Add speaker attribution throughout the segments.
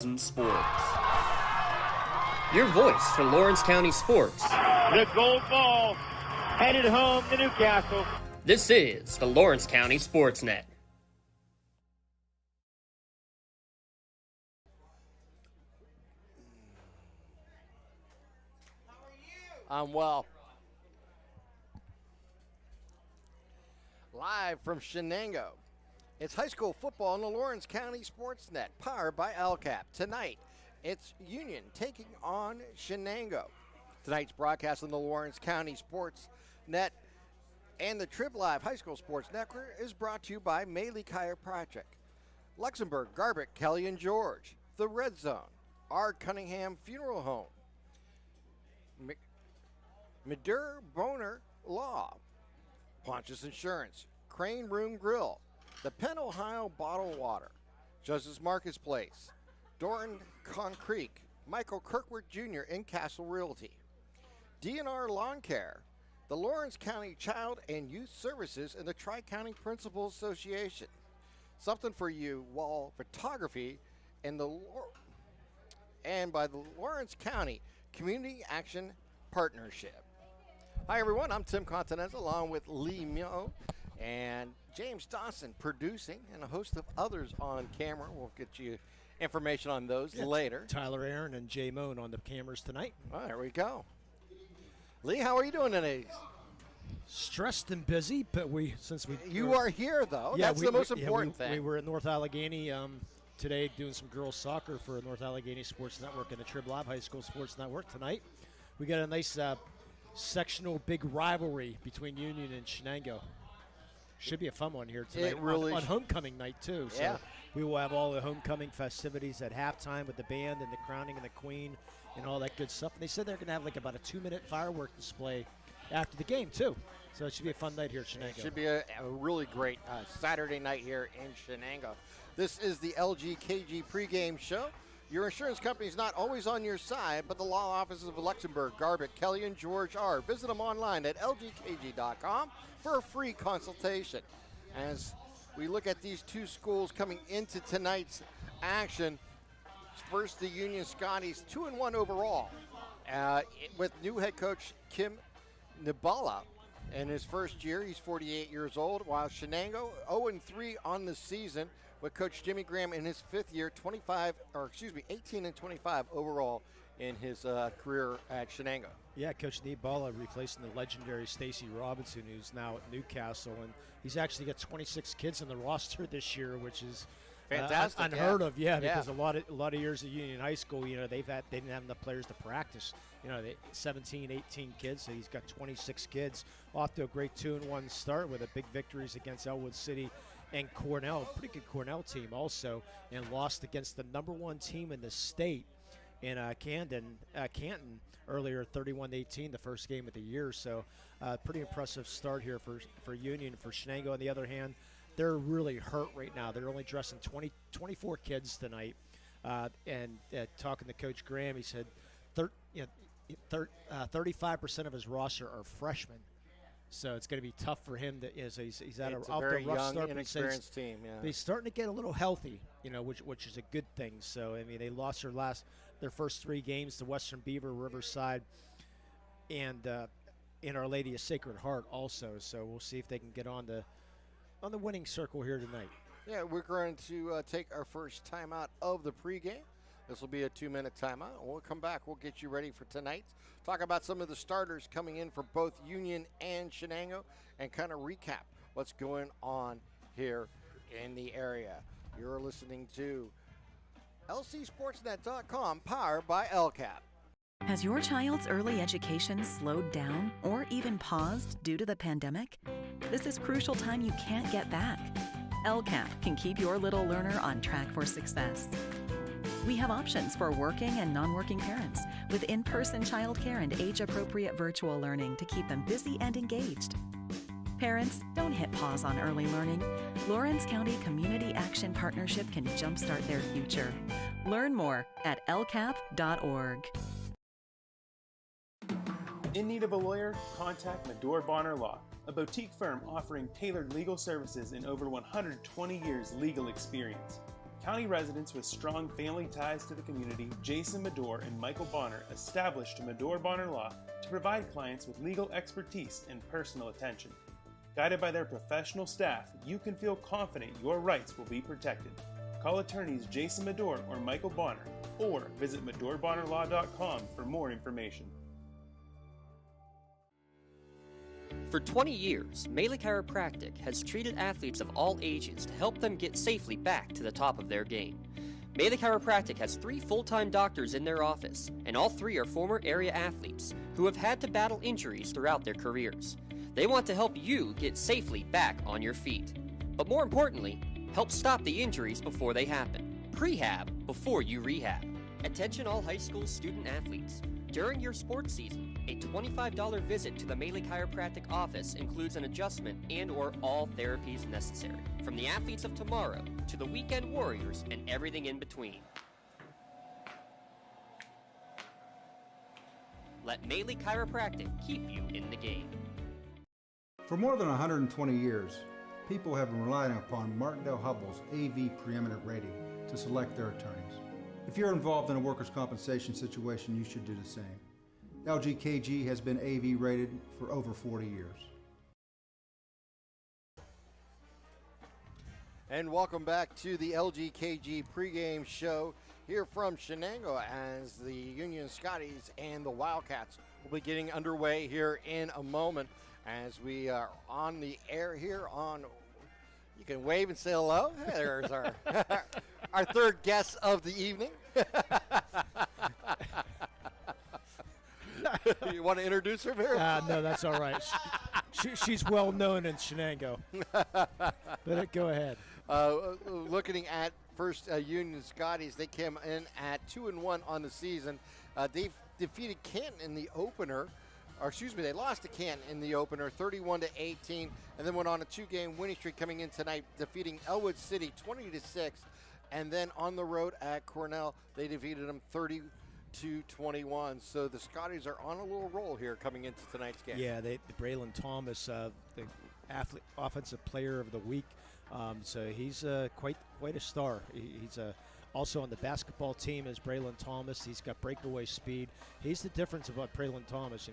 Speaker 1: Sports. Your voice for Lawrence County sports.
Speaker 2: The gold ball headed home to Newcastle.
Speaker 1: This is the Lawrence County SportsNet.
Speaker 3: I'm well. Live from Shenango. It's high school football on the Lawrence County SportsNet, powered by LCAP. Tonight, it's Union taking on Shenango. Tonight's broadcast on the Lawrence County SportsNet and the Trib Live High School Sports Network is brought to you by Maley Chiropractic, Luxembourg, Garbutt, Kelly and George, The Red Zone, R. Cunningham Funeral Home, Madur Boner Law, Pontius Insurance, Crane Room Grill, the Penn Ohio Bottled Water, Justice Marcus Place, Doran Concrete, Michael Kirkwood Jr. in Castle Realty, DNR Lawn Care, the Lawrence County Child and Youth Services, and the Tri-County Principal Association. Something for you, wall photography, and by the Lawrence County Community Action Partnership. Hi everyone, I'm Tim Continental along with Lee Mio and James Dawson producing, and a host of others on camera. We'll get you information on those later.
Speaker 4: Tyler Aaron and Jay Moan on the cameras tonight.
Speaker 3: Oh, there we go. Lee, how are you doing today?
Speaker 4: Stressed and busy, but
Speaker 3: you are here though. Yeah, that's the most important thing.
Speaker 4: We were at North Allegheny today doing some girls soccer for North Allegheny Sports Network and the Trib Live High School Sports Network. Tonight we got a nice sectional big rivalry between Union and Shenango. Should be a fun one here tonight.
Speaker 3: It really
Speaker 4: on homecoming night too. So we will have all the homecoming festivities at halftime with the band and the crowning of the queen and all that good stuff. And they said they're going to have like about a 2-minute firework display after the game too. So it should be a fun night here at Shenango.
Speaker 3: It should be a really great Saturday night here in Shenango. This is the LGKG pregame show. Your insurance company is not always on your side, but the law offices of Luxembourg, Garbutt, Kelly, and George are. Visit them online at lgkg.com for a free consultation. As we look at these two schools coming into tonight's action, first the Union Scotties 2-1 overall with new head coach Kim Nibala. In his first year, he's 48 years old, while Shenango 0-3 on the season with Coach Jimmy Graham in his fifth year, 18-25 overall in his career at Shenango.
Speaker 4: Yeah, Coach Nibala replacing the legendary Stacy Robinson, who's now at Newcastle, and he's actually got 26 kids on the roster this year, which is
Speaker 3: fantastic,
Speaker 4: unheard of. Because a lot of years at Union High School, they didn't have enough players to practice. 17, 18 kids, so he's got 26 kids. Off to a great 2-1 start with a big victories against Elwood City and Cornell, pretty good Cornell team also, and lost against the number one team in the state in Canton earlier, 31-18, the first game of the year. So pretty impressive start here for Union. For Shenango, on the other hand, they're really hurt right now. They're only dressing 24 kids tonight. And talking to Coach Graham, he said 35% of his roster are freshmen. So it's going to be tough for him. He's at a
Speaker 3: very
Speaker 4: rough
Speaker 3: young,
Speaker 4: start,
Speaker 3: inexperienced team. Yeah,
Speaker 4: but he's starting to get a little healthy, which is a good thing. So they lost their first 3 games to Western Beaver, Riverside, and in Our Lady of Sacred Heart also. So we'll see if they can get on the winning circle here tonight.
Speaker 3: Yeah, we're going to take our first timeout of the pregame. This will be a 2-minute timeout. We'll come back. We'll get you ready for tonight. Talk about some of the starters coming in for both Union and Shenango and kind of recap what's going on here in the area. You're listening to lcsportsnet.com, powered by LCAP.
Speaker 5: Has your child's early education slowed down or even paused due to the pandemic? This is crucial time you can't get back. LCAP can keep your little learner on track for success. We have options for working and non-working parents with in-person childcare and age-appropriate virtual learning to keep them busy and engaged. Parents, don't hit pause on early learning. Lawrence County Community Action Partnership can jumpstart their future. Learn more at lcap.org.
Speaker 6: In need of a lawyer? Contact Medore Bonner Law, a boutique firm offering tailored legal services and over 120 years legal experience. County residents with strong family ties to the community, Jason Medore and Michael Bonner, established Medore Bonner Law to provide clients with legal expertise and personal attention. Guided by their professional staff, you can feel confident your rights will be protected. Call attorneys Jason Medore or Michael Bonner, or visit MedoreBonnerLaw.com for more information.
Speaker 1: For 20 years, Melee Chiropractic has treated athletes of all ages to help them get safely back to the top of their game. Melee Chiropractic has 3 full-time doctors in their office, and all 3 are former area athletes who have had to battle injuries throughout their careers. They want to help you get safely back on your feet. But more importantly, help stop the injuries before they happen. Prehab before you rehab. Attention all high school student athletes. During your sports season, a $25 visit to the Melee Chiropractic office includes an adjustment and or all therapies necessary. From the athletes of tomorrow to the weekend warriors and everything in between. Let Melee Chiropractic keep you in the game.
Speaker 7: For more than 120 years, people have been relying upon Martindale Hubbell's AV preeminent rating to select their attorneys. If you're involved in a workers' compensation situation, you should do the same. LGKG has been AV rated for over 40 years.
Speaker 3: And welcome back to the LGKG pregame show here from Shenango, as the Union Scotties and the Wildcats will be getting underway here in a moment, as we are on the air here on. You can wave and say hello. There's our our third guest of the evening. You want to introduce her here?
Speaker 4: No, that's all right. She's well known in Shenango. Go ahead.
Speaker 3: Looking at first Union Scotties, they came in at 2-1 on the season. They defeated Canton in the opener. They lost to Canton in the opener, 31-18, and then went on a 2-game winning streak, coming in tonight, defeating Elwood City 20-6, and then on the road at Cornell, they defeated them 30-21. So the Scotties are on a little roll here coming into tonight's game.
Speaker 4: Yeah, Braylon Thomas, the offensive player of the week. So he's quite a star. He's also on the basketball team as Braylon Thomas. He's got breakaway speed. He's the difference about Braylon Thomas.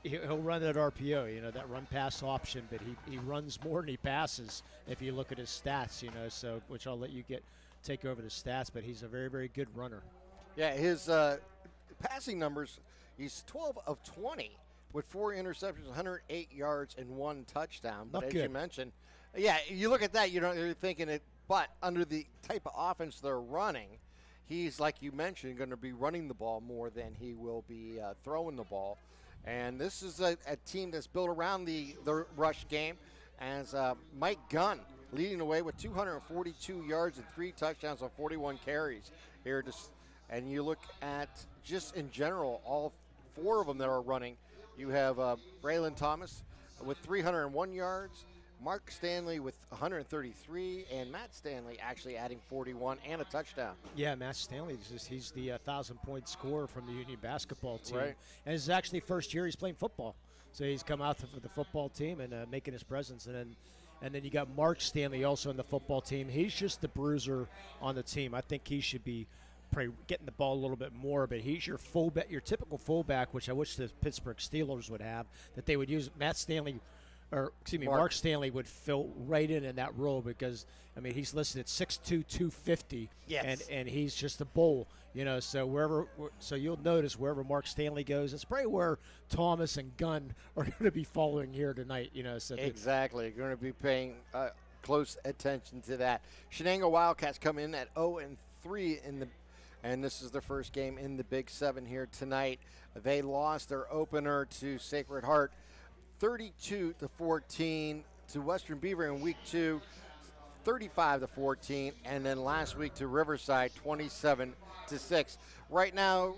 Speaker 4: He'll run that RPO, that run pass option, but he runs more than he passes if you look at his stats, so which I'll let you take over the stats, but he's a very, very good runner.
Speaker 3: Yeah, his passing numbers, he's 12 of 20 with 4 interceptions, 108 yards, and 1 touchdown. But as you mentioned, yeah, you look at that, you're thinking it. But under the type of offense they're running, he's, like you mentioned, going to be running the ball more than he will be throwing the ball. And this is a team that's built around the rush game, as Mike Gunn leading the way with 242 yards and 3 touchdowns on 41 carries here. And you look at just in general, all 4 of them that are running. You have Braylon Thomas with 301 yards, Mark Stanley with 133, and Matt Stanley actually adding 41 and a touchdown.
Speaker 4: Yeah, Matt Stanley, he's the 1,000-point scorer from the Union basketball team.
Speaker 3: Right.
Speaker 4: And it's actually first year he's playing football. So he's come out for the football team and making his presence. And then you got Mark Stanley also on the football team. He's just the bruiser on the team. I think he should be getting the ball a little bit more, but he's your fullback, your typical fullback, which I wish the Pittsburgh Steelers would have, that they would use Mark Stanley would fill right in that role, because he's listed at 6'2", 250,
Speaker 3: yes,
Speaker 4: and he's just a bull, so you'll notice wherever Mark Stanley goes, it's probably where Thomas and Gunn are going to be following here tonight, so
Speaker 3: exactly, going to be paying close attention to that. Shenango Wildcats come in at 0-3 and this is their first game in the Big 7 here tonight. They lost their opener to Sacred Heart 32-14, to Western Beaver in week 2, 35-14, and then last week to Riverside 27-6. Right now,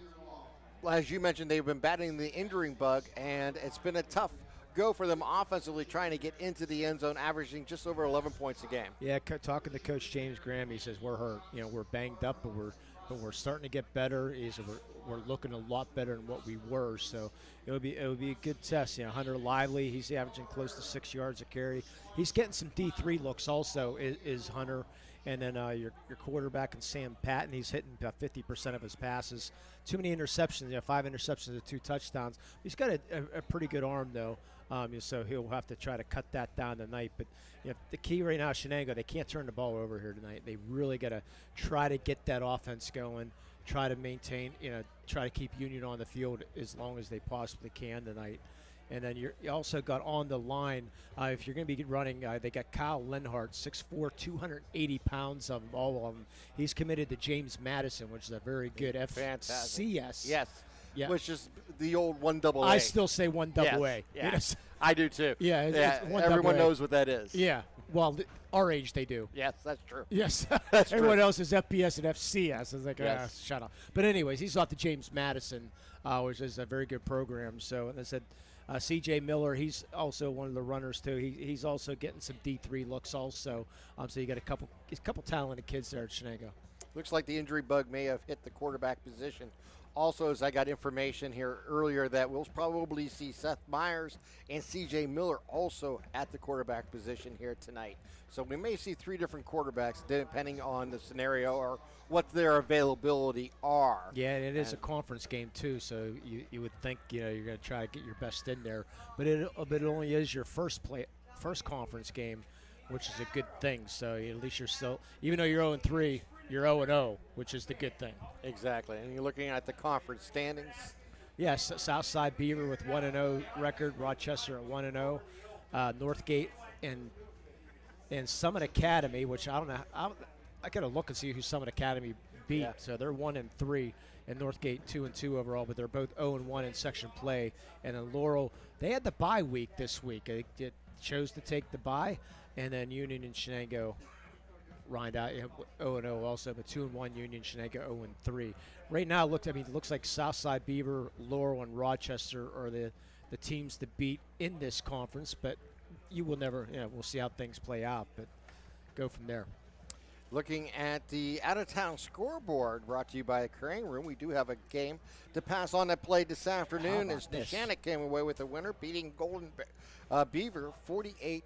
Speaker 3: as you mentioned, they've been battling the injuring bug, and it's been a tough go for them offensively, trying to get into the end zone, averaging just over 11 points a game.
Speaker 4: Yeah, talking to Coach James Graham, he says we're hurt. We're banged up, but we're starting to get better. We're looking a lot better than what we were. So it would be a good test. Hunter Lively, he's averaging close to 6 yards a carry. He's getting some D3 looks also. Is Hunter, And then your quarterback and Sam Patton, he's hitting about 50% of his passes. Too many interceptions, 5 interceptions and 2 touchdowns. He's got a pretty good arm, though, so he'll have to try to cut that down tonight. But the key right now, Shenango, they can't turn the ball over here tonight. They really got to try to get that offense going, try to maintain, try to keep Union on the field as long as they possibly can tonight. And then you also got on the line, if you're going to be running, they got Kyle Lenhart, 6'4", 280 pounds of them, all of them. He's committed to James Madison, which is a very good FCS.
Speaker 3: Yes.
Speaker 4: Yeah.
Speaker 3: Which is the old 1AA.
Speaker 4: I still say 1AA.
Speaker 3: Yes. I do too.
Speaker 4: Yeah, it's
Speaker 3: everyone knows what that is.
Speaker 4: Yeah. Well, our age they do.
Speaker 3: Yes, that's true.
Speaker 4: Yes.
Speaker 3: That's
Speaker 4: Everyone
Speaker 3: true.
Speaker 4: else is FBS and FCS. It's like,
Speaker 3: Yes.
Speaker 4: shut up. But anyways, he's off to James Madison, which is a very good program. So, and I said, C.J. Miller, he's also one of the runners too. He's also getting some D3 looks also. So you got a couple talented kids there at Shenango.
Speaker 3: Looks like the injury bug may have hit the quarterback position. Also, as I got information here earlier, that we'll probably see Seth Myers and C.J. Miller also at the quarterback position here tonight. So we may see 3 different quarterbacks depending on the scenario or what their availability are.
Speaker 4: Yeah, and it is a conference game too, so you would think you're going to try to get your best in there, but it only is your first conference game, which is a good thing. So at least you're still, even though you're 0-3, you're 0-0, which is the good thing.
Speaker 3: Exactly, and you're looking at the conference standings.
Speaker 4: Yes, Southside Beaver with 1-0 record, Rochester at 1-0, Northgate and Summit Academy, which I don't know. I got to look and see who Summit Academy beat.
Speaker 3: Yeah.
Speaker 4: So they're 1-3, and Northgate 2-2 overall, but they're both 0-1 in section play. And then Laurel, they had the bye week this week. They chose to take the bye, and then Union and Shenango rind out 0-0 also, but 2-1 Union, Shenango 0-3. Right now, it looks like Southside Beaver, Laurel, and Rochester are the teams to beat in this conference, but you will never, we'll see how things play out, but go from there.
Speaker 3: Looking at the out-of-town scoreboard brought to you by Crane Room, we do have a game to pass on that played this afternoon as Neshannock came away with a winner, beating Golden Beaver 48-20.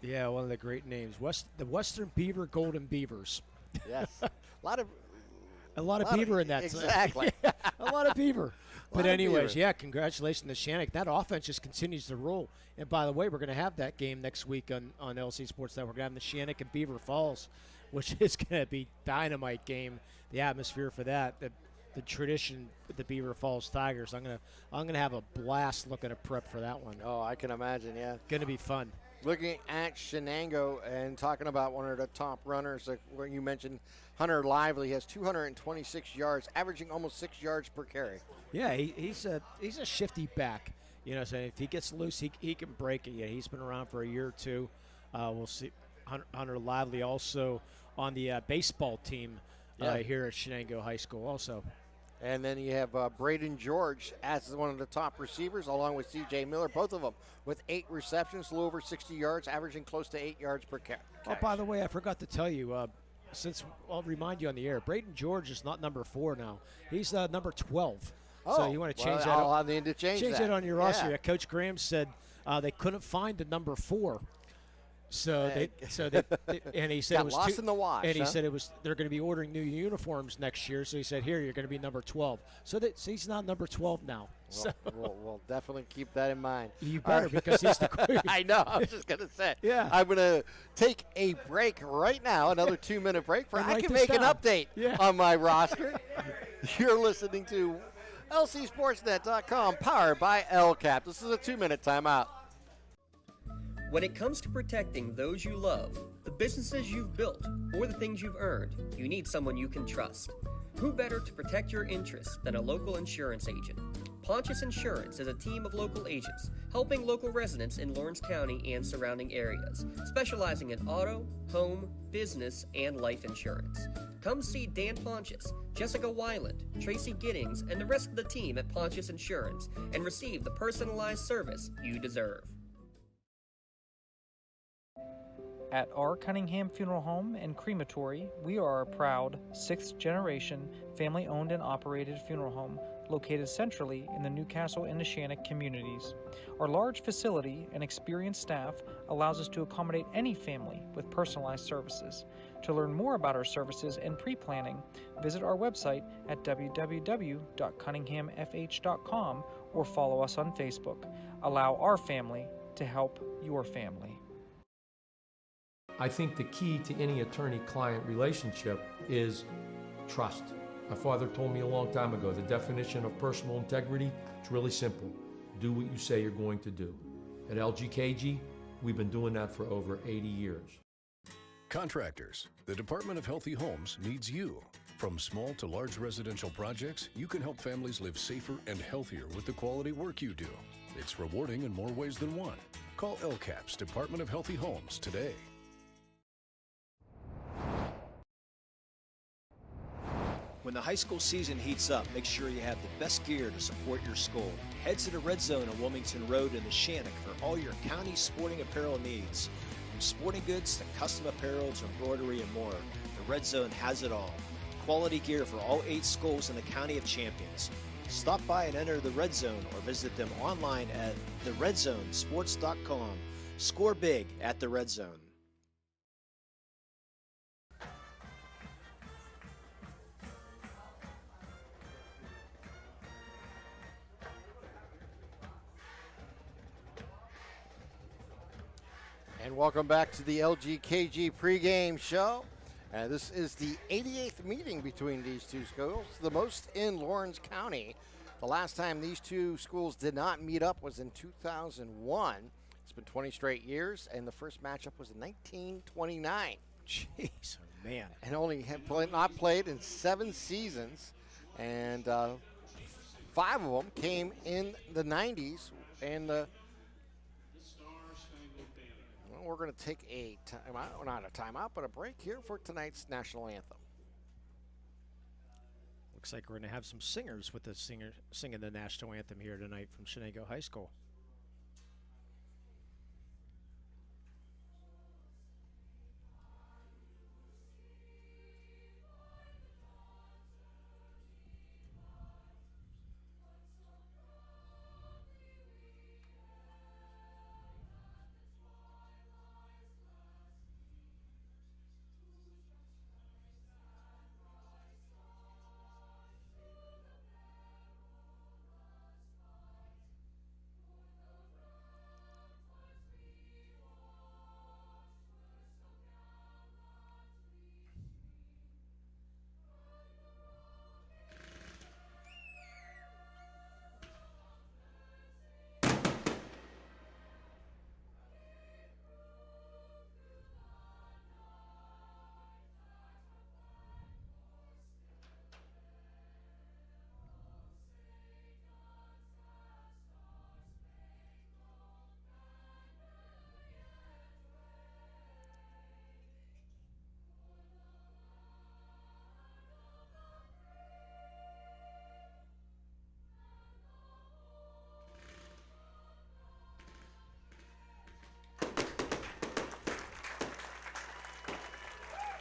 Speaker 4: Yeah, one of the great names, the Western Beaver Golden Beavers.
Speaker 3: Yes, a lot of
Speaker 4: beaver in that.
Speaker 3: Exactly.
Speaker 4: A lot of beaver. But anyways,
Speaker 3: beaver.
Speaker 4: Congratulations to Shenango. That offense just continues to roll. And by the way, we're going to have that game next week on LC SportsNet. We're going to have the Shenango and Beaver Falls, which is going to be dynamite game. The atmosphere for that, the tradition with the Beaver Falls Tigers. I'm gonna have a blast looking at prep for that one.
Speaker 3: Oh, I can imagine. Yeah,
Speaker 4: going to be fun.
Speaker 3: Looking at Shenango and talking about one of the top runners, like where you mentioned, Hunter Lively has 226 yards, averaging almost 6 yards per carry.
Speaker 4: Yeah, he's a shifty back. So if he gets loose, he can break it. Yeah, he's been around for a year or two. We'll see. Hunter Lively also on the baseball team here at Shenango High School also.
Speaker 3: And then you have Braden George as one of the top receivers, along with C.J. Miller, both of them with 8 receptions, a little over 60 yards, averaging close to 8 yards per catch.
Speaker 4: Oh, by the way, I forgot to tell you, I'll remind you on the air, Braden George is not number 4 now. He's number 12. So you want to change that?
Speaker 3: I'll need to change
Speaker 4: that on your roster.
Speaker 3: Yeah.
Speaker 4: Coach Graham said they couldn't find the number 4. So they and he said
Speaker 3: got
Speaker 4: it was
Speaker 3: lost in the wash.
Speaker 4: And he said they're going to be ordering new uniforms next year. So he said, here, you're going to be number 12. So he's not number 12 now.
Speaker 3: Well, we'll definitely keep that in mind.
Speaker 4: You better, because he's the
Speaker 3: I know. I was just going to say.
Speaker 4: Yeah.
Speaker 3: I'm going to take a break right now, another 2-minute break. I can make an update on my roster. You're listening to LCSportsNet.com, powered by LCAP. This is a 2-minute timeout.
Speaker 1: When it comes to protecting those you love, the businesses you've built, or the things you've earned, you need someone you can trust. Who better to protect your interests than a local insurance agent? Pontius Insurance is a team of local agents helping local residents in Lawrence County and surrounding areas, specializing in auto, home, business, and life insurance. Come see Dan Pontius, Jessica Weiland, Tracy Giddings, and the rest of the team at Pontius Insurance and receive the personalized service you deserve.
Speaker 8: At our Cunningham Funeral Home and Crematory, we are a proud 6th-generation, family-owned and operated funeral home located centrally in the Newcastle and Neshannock communities. Our large facility and experienced staff allows us to accommodate any family with personalized services. To learn more about our services and pre-planning, visit our website at www.cunninghamfh.com or follow us on Facebook. Allow our family to help your family.
Speaker 9: I think the key to any attorney-client relationship is trust. My father told me a long time ago, the definition of personal integrity is really simple. Do what you say you're going to do. At LGKG, we've been doing that for over 80 years.
Speaker 10: Contractors, the Department of Healthy Homes needs you. From small to large residential projects, you can help families live safer and healthier with the quality work you do. It's rewarding in more ways than one. Call LCAP's Department of Healthy Homes today.
Speaker 11: When the high school season heats up, make sure you have the best gear to support your school. Head to the Red Zone on Wilmington Road in Neshannock for all your county sporting apparel needs. From sporting goods to custom apparel to embroidery and more, the Red Zone has it all. Quality gear for all 8 schools in the County of Champions. Stop by and enter the Red Zone or visit them online at theredzonesports.com. Score big at the Red Zone.
Speaker 3: And welcome back to the LGKG pregame show. This is the 88th meeting between these two schools, the most in Lawrence County. The last time these two schools did not meet up was in 2001. It's been 20 straight years, and the first matchup was in 1929.
Speaker 4: Jeez, man.
Speaker 3: And only had not played in 7 seasons, and 5 of them came in the 90s. And we're going to take a timeout, not a timeout, but a break here for tonight's national anthem.
Speaker 4: Looks like we're going to have some singers with the singing the national anthem here tonight from Shenango High School.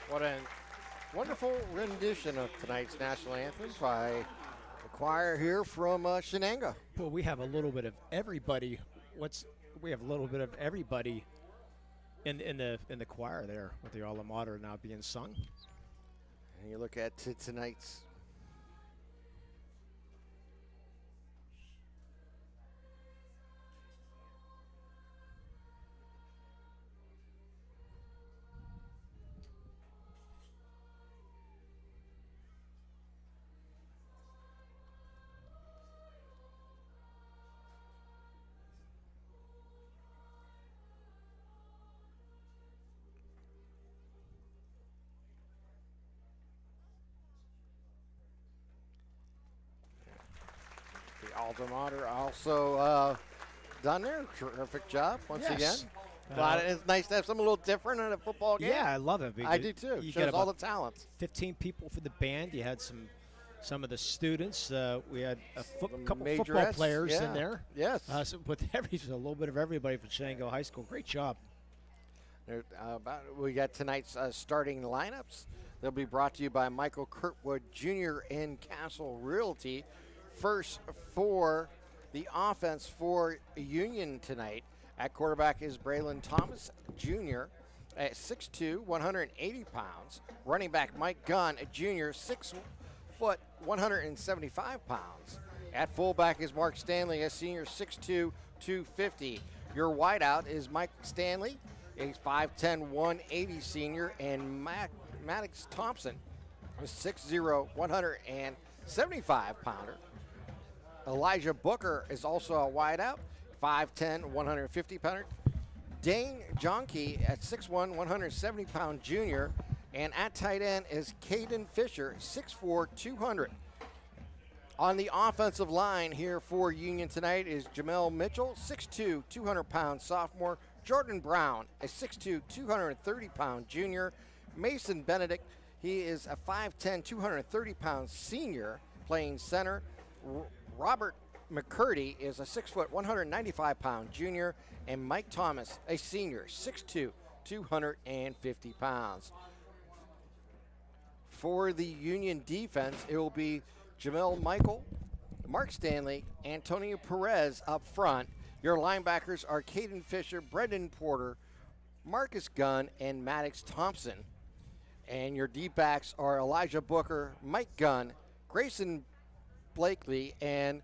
Speaker 3: What a wonderful rendition of tonight's national anthem by the choir here from Shenango.
Speaker 4: Well, we have a little bit of everybody. We have a little bit of everybody in the choir there with the alma mater now being sung.
Speaker 3: And you look at tonight's alma mater also done their terrific job once again. It's nice to have something a little different in a football game.
Speaker 4: Yeah, I love it.
Speaker 3: I do too.
Speaker 4: You
Speaker 3: Shows
Speaker 4: got
Speaker 3: all the talents.
Speaker 4: 15 people for the band. You had some of the students. We had a couple
Speaker 3: majorettes,
Speaker 4: football players in there.
Speaker 3: Yes.
Speaker 4: So with a little bit of everybody from Shenango High School. Great job.
Speaker 3: We got tonight's starting lineups. They'll be brought to you by Michael Kurtwood Jr. and Castle Realty. First for the offense for Union tonight at quarterback is Braylon Thomas Jr. at 6'2", 180 pounds. Running back Mike Gunn, a junior, 6 foot, 175 pounds. At fullback is Mark Stanley, a senior, 6'2", 250. Your wideout is Mike Stanley, a 5'10", 180 senior, and Maddox Thompson, a 6'0", 175 pounder. Elijah Booker is also a wideout, 5'10", 150 pounder. Dane Jonke at 6'1", 170 pound junior. And at tight end is Caden Fisher, 6'4", 200. On the offensive line here for Union tonight is Jamel Mitchell, 6'2", 200 pound sophomore. Jordan Brown, a 6'2", 230 pound junior. Mason Benedict, he is a 5'10", 230 pound senior playing center. Robert McCurdy is a 6 foot, 195 pound junior. And Mike Thomas, a senior, 6'2", 250 pounds. For the Union defense, it will be Jamel Michael, Mark Stanley, Antonio Perez up front. Your linebackers are Caden Fisher, Brendan Porter, Marcus Gunn, and Maddox Thompson. And your D-backs are Elijah Booker, Mike Gunn, Grayson Blakely, and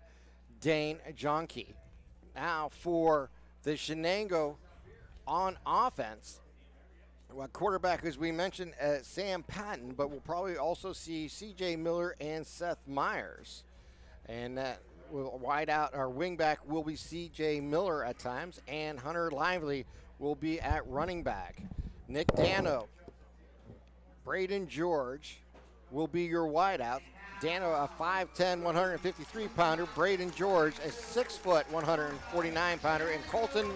Speaker 3: Dane Jonke. Now for the Shenango on offense, quarterback, as we mentioned, Sam Patton, but we'll probably also see C.J. Miller and Seth Myers. And that will wide out, our wingback will be C.J. Miller at times, and Hunter Lively will be at running back. Nick Dano, Braden George will be your wideout. Dano, a 5'10", 153 pounder. Braden George, a 6 foot, 149 pounder. And Colton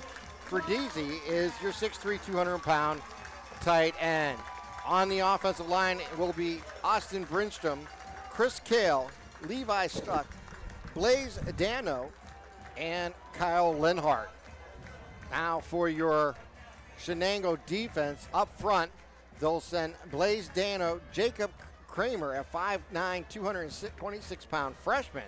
Speaker 3: Fredizzi is your 6'3", 200 pound tight end. On the offensive line it will be Austin Brinstrom, Chris Kale, Levi Stuck, Blaze Dano, and Kyle Linhart. Now for your Shenango defense up front, they'll send Blaze Dano, Jacob Kramer, a 5'9", 226 pound freshman,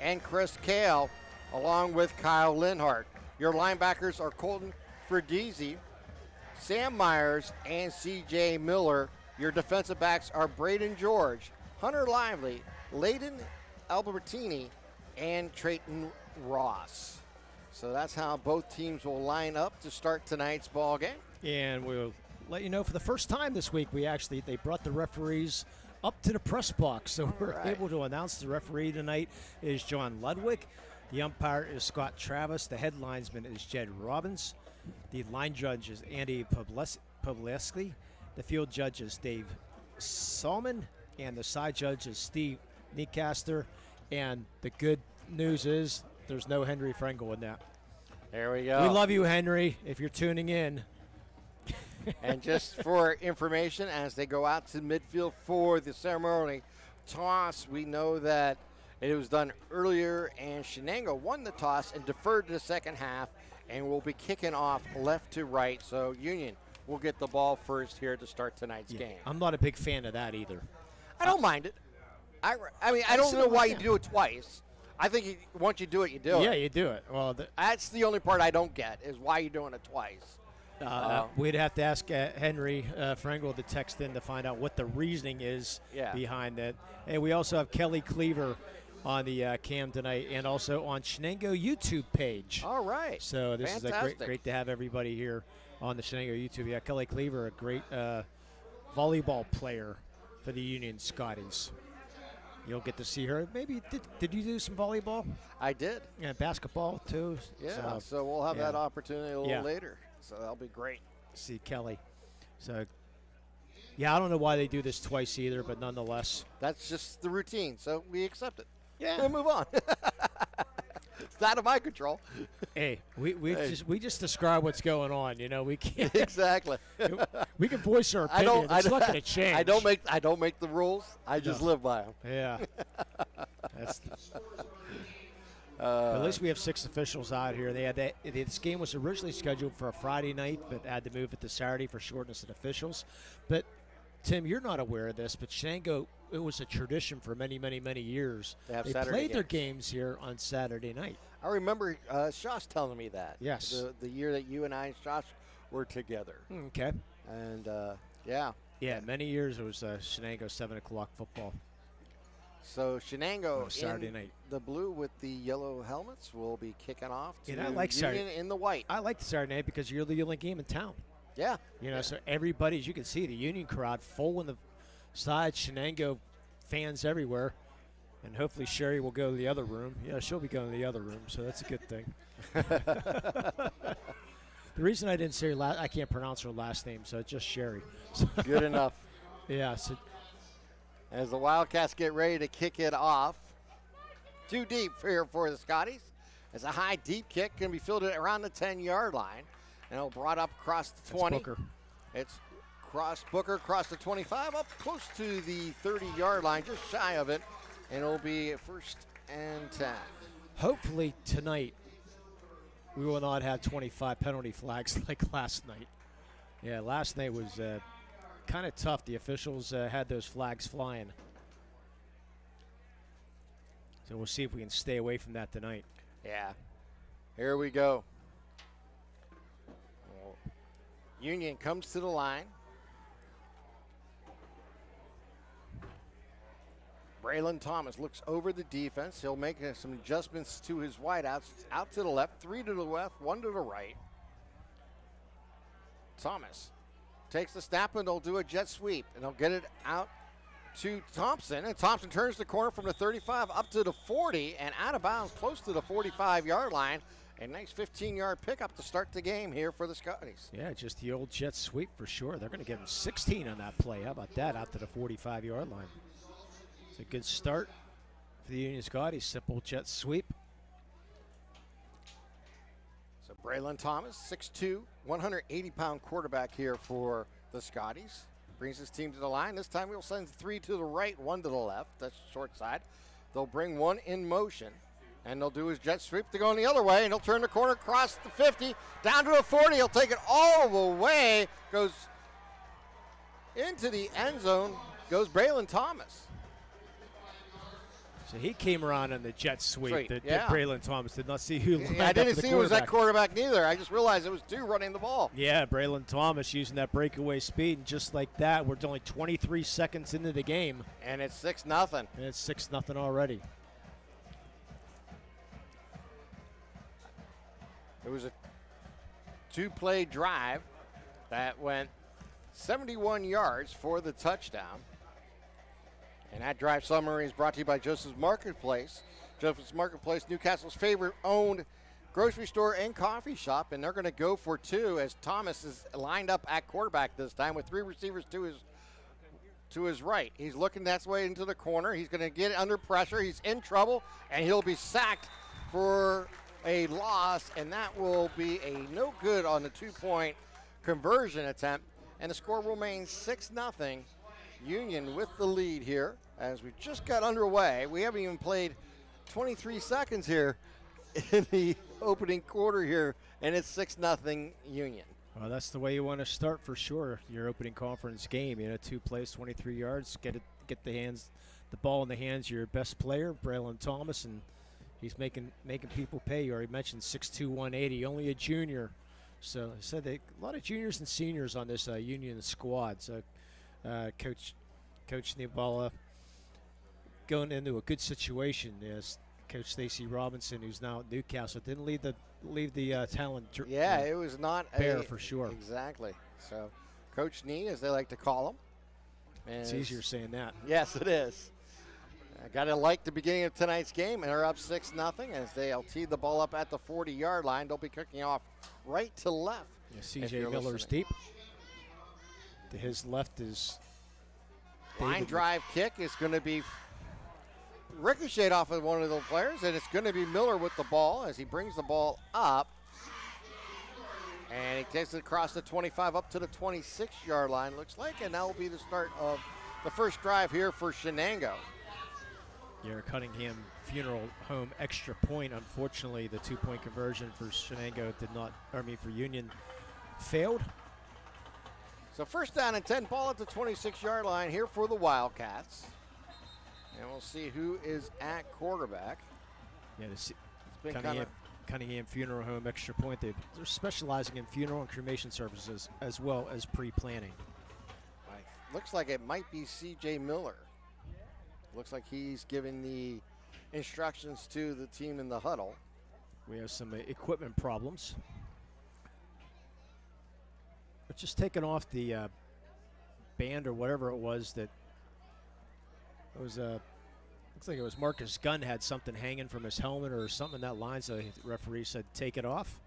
Speaker 3: and Chris Kale, along with Kyle Linhart. Your linebackers are Colton Fredizzi, Sam Myers, and C.J. Miller. Your defensive backs are Braden George, Hunter Lively, Layden Albertini, and Trayton Ross. So that's how both teams will line up to start tonight's ball game.
Speaker 4: And we'll let you know for the first time this week, they brought the referees up to the press box. So we're able to announce the referee tonight is John Ludwig. The umpire is Scott Travis. The head linesman is Jed Robbins. The line judge is Andy Publieski. The field judge is Dave Salmon. And the side judge is Steve Niecaster. And the good news is there's no Henry Frengel in that.
Speaker 3: There we go.
Speaker 4: We love you, Henry, if you're tuning in.
Speaker 3: And just for information, as they go out to midfield for the ceremony toss, we know that it was done earlier, and Shenango won the toss and deferred to the second half, and will be kicking off left to right. So Union will get the ball first here to start tonight's game.
Speaker 4: I'm not a big fan of that either.
Speaker 3: I don't mind it. I mean, I don't know why you do it twice. I think once you do it, you do it.
Speaker 4: Yeah, you do it. Well,
Speaker 3: that's the only part I don't get is why you're doing it twice.
Speaker 4: We'd have to ask Henry Frengel to text in to find out what the reasoning is behind that. And we also have Kelly Cleaver on the cam tonight, and also on Shenango YouTube page.
Speaker 3: All right.
Speaker 4: So this is great to have everybody here on the Shenango YouTube. Yeah, Kelly Cleaver, a great volleyball player for the Union Scotties. You'll get to see her. Maybe did you do some volleyball?
Speaker 3: I did.
Speaker 4: Yeah, basketball too.
Speaker 3: Yeah. So we'll have that opportunity a little later. So that'll be great.
Speaker 4: See Kelly. So, yeah, I don't know why they do this twice either, but nonetheless.
Speaker 3: That's just the routine, so we accept it.
Speaker 4: Yeah.
Speaker 3: We'll move on. It's out of my control.
Speaker 4: Hey, we just describe what's going on. You know, we can't.
Speaker 3: Exactly.
Speaker 4: We can voice our opinion. It's not going to change.
Speaker 3: I don't make the rules. I just live by them.
Speaker 4: Yeah. At least we have 6 officials out here. This game was originally scheduled for a Friday night, but had to move it to Saturday for shortness of officials. But Tim, you're not aware of this, but Shenango, it was a tradition for many, many, many years.
Speaker 3: They
Speaker 4: played
Speaker 3: Saturday
Speaker 4: their games here on Saturday night.
Speaker 3: I remember Shosh telling me that.
Speaker 4: Yes.
Speaker 3: The year that you and I and Shosh were together.
Speaker 4: Okay.
Speaker 3: And, yeah.
Speaker 4: Yeah, many years it was Shenango 7 o'clock football.
Speaker 3: So Shenango
Speaker 4: Saturday
Speaker 3: in
Speaker 4: night.
Speaker 3: The blue with the yellow helmets will be kicking off to
Speaker 4: I like
Speaker 3: Union in the white.
Speaker 4: I like the Saturday night because you're the only game in town.
Speaker 3: Yeah.
Speaker 4: So everybody, as you can see, the Union crowd full in the sides, Shenango fans everywhere. And hopefully Sherry will go to the other room. Yeah, she'll be going to the other room, so that's a good thing. The reason I didn't say her I can't pronounce her last name, so it's just Sherry.
Speaker 3: Good enough.
Speaker 4: Yeah. So
Speaker 3: as the Wildcats get ready to kick it off, too deep here for the Scotties. It's a high, deep kick, going to be fielded around the 10-yard line. And it'll brought up across the 20.
Speaker 4: Booker.
Speaker 3: It's Booker across the 25, up close to the 30-yard line, just shy of it. And it'll be 1st and 10.
Speaker 4: Hopefully tonight we will not have 25 penalty flags like last night. Yeah, last night was kind of tough. The officials had those flags flying. So we'll see if we can stay away from that tonight.
Speaker 3: Yeah. Here we go. Well, Union comes to the line. Braylon Thomas looks over the defense. He'll make some adjustments to his wideouts. Out to the left, 3 to the left, 1 to the right. Thomas takes the snap and they'll do a jet sweep. And they'll get it out to Thompson. And Thompson turns the corner from the 35 up to the 40 and out of bounds close to the 45-yard line. A nice 15-yard pickup to start the game here for the Scotties.
Speaker 4: Yeah, just the old jet sweep for sure. They're going to give him 16 on that play. How about that, out to the 45-yard line? It's a good start for the Union Scotties. Simple jet sweep.
Speaker 3: So Braylon Thomas, 6'2", 180-pound quarterback here for the Scotties. Brings his team to the line. This time he'll send 3 to the right, 1 to the left. That's short side. They'll bring 1 in motion. And they'll do his jet sweep to go in the other way. And he'll turn the corner across the 50, down to the 40. He'll take it all the way. Goes into the end zone. Goes Braylon Thomas.
Speaker 4: So he came around on the jet sweep.
Speaker 3: Yeah.
Speaker 4: Braylon Thomas did not see who lined
Speaker 3: I
Speaker 4: up
Speaker 3: didn't
Speaker 4: for the
Speaker 3: see it was that
Speaker 4: quarterback.
Speaker 3: quarterback neither. I just realized it was 2 running the ball.
Speaker 4: Yeah, Braylon Thomas using that breakaway speed. And just like that, we're only 23 seconds into the game.
Speaker 3: And it's 6-0.
Speaker 4: And it's 6-0 already.
Speaker 3: It was a 2-play drive that went 71 yards for the touchdown. And that drive summary is brought to you by Joseph's Marketplace. Joseph's Marketplace, Newcastle's favorite owned grocery store and coffee shop. And they're going to go for 2 as Thomas is lined up at quarterback this time with 3 receivers to his right. He's looking that way into the corner. He's going to get under pressure. He's in trouble, and he'll be sacked for a loss, and that will be a no good on the 2-point conversion attempt. And the score remains 6-0. Union with the lead here as we just got underway. We haven't even played 23 seconds here in the opening quarter here, and it's 6-0 Union.
Speaker 4: Well, that's the way you want to start for sure. Your opening conference game, 2 plays, 23 yards. Get the ball in the hands of your best player, Braylon Thomas, and he's making people pay. You already mentioned 6'2", 180, only a junior. So I said a lot of juniors and seniors on this Union squad. So Coach Niebala going into a good situation. Yes, Coach Stacy Robinson, who's now at Newcastle, didn't leave the talent.
Speaker 3: Yeah, it was not
Speaker 4: bare for sure.
Speaker 3: Exactly. So Coach Nee, as they like to call him.
Speaker 4: It's easier saying that.
Speaker 3: Yes, it is. I got to like the beginning of tonight's game, and they're up 6-0 as they'll tee the ball up at the 40-yard line. They'll be kicking off right to left.
Speaker 4: Yeah, C.J. Miller's deep. To his left is
Speaker 3: line drive kick is going to be ricocheted off of one of the players, and it's going to be Miller with the ball as he brings the ball up. And he takes it across the 25 up to the 26-yard line, looks like, and that will be the start of the first drive here for Shenango.
Speaker 4: Your Cunningham Funeral Home extra point. Unfortunately, the 2-point conversion for Shenango for Union failed.
Speaker 3: So first down and 10, ball at the 26-yard line here for the Wildcats. And we'll see who is at quarterback.
Speaker 4: Yeah,
Speaker 3: It's been
Speaker 4: Cunningham Funeral Home Extra Point. They're specializing in funeral and cremation services as well as pre-planning.
Speaker 3: Looks like it might be C.J. Miller. Looks like he's giving the instructions to the team in the huddle.
Speaker 4: We have some equipment problems. It's just taking off the band or whatever it was that it was. Looks like it was Marcus Gunn had something hanging from his helmet or something in that line, so the referee said take it off.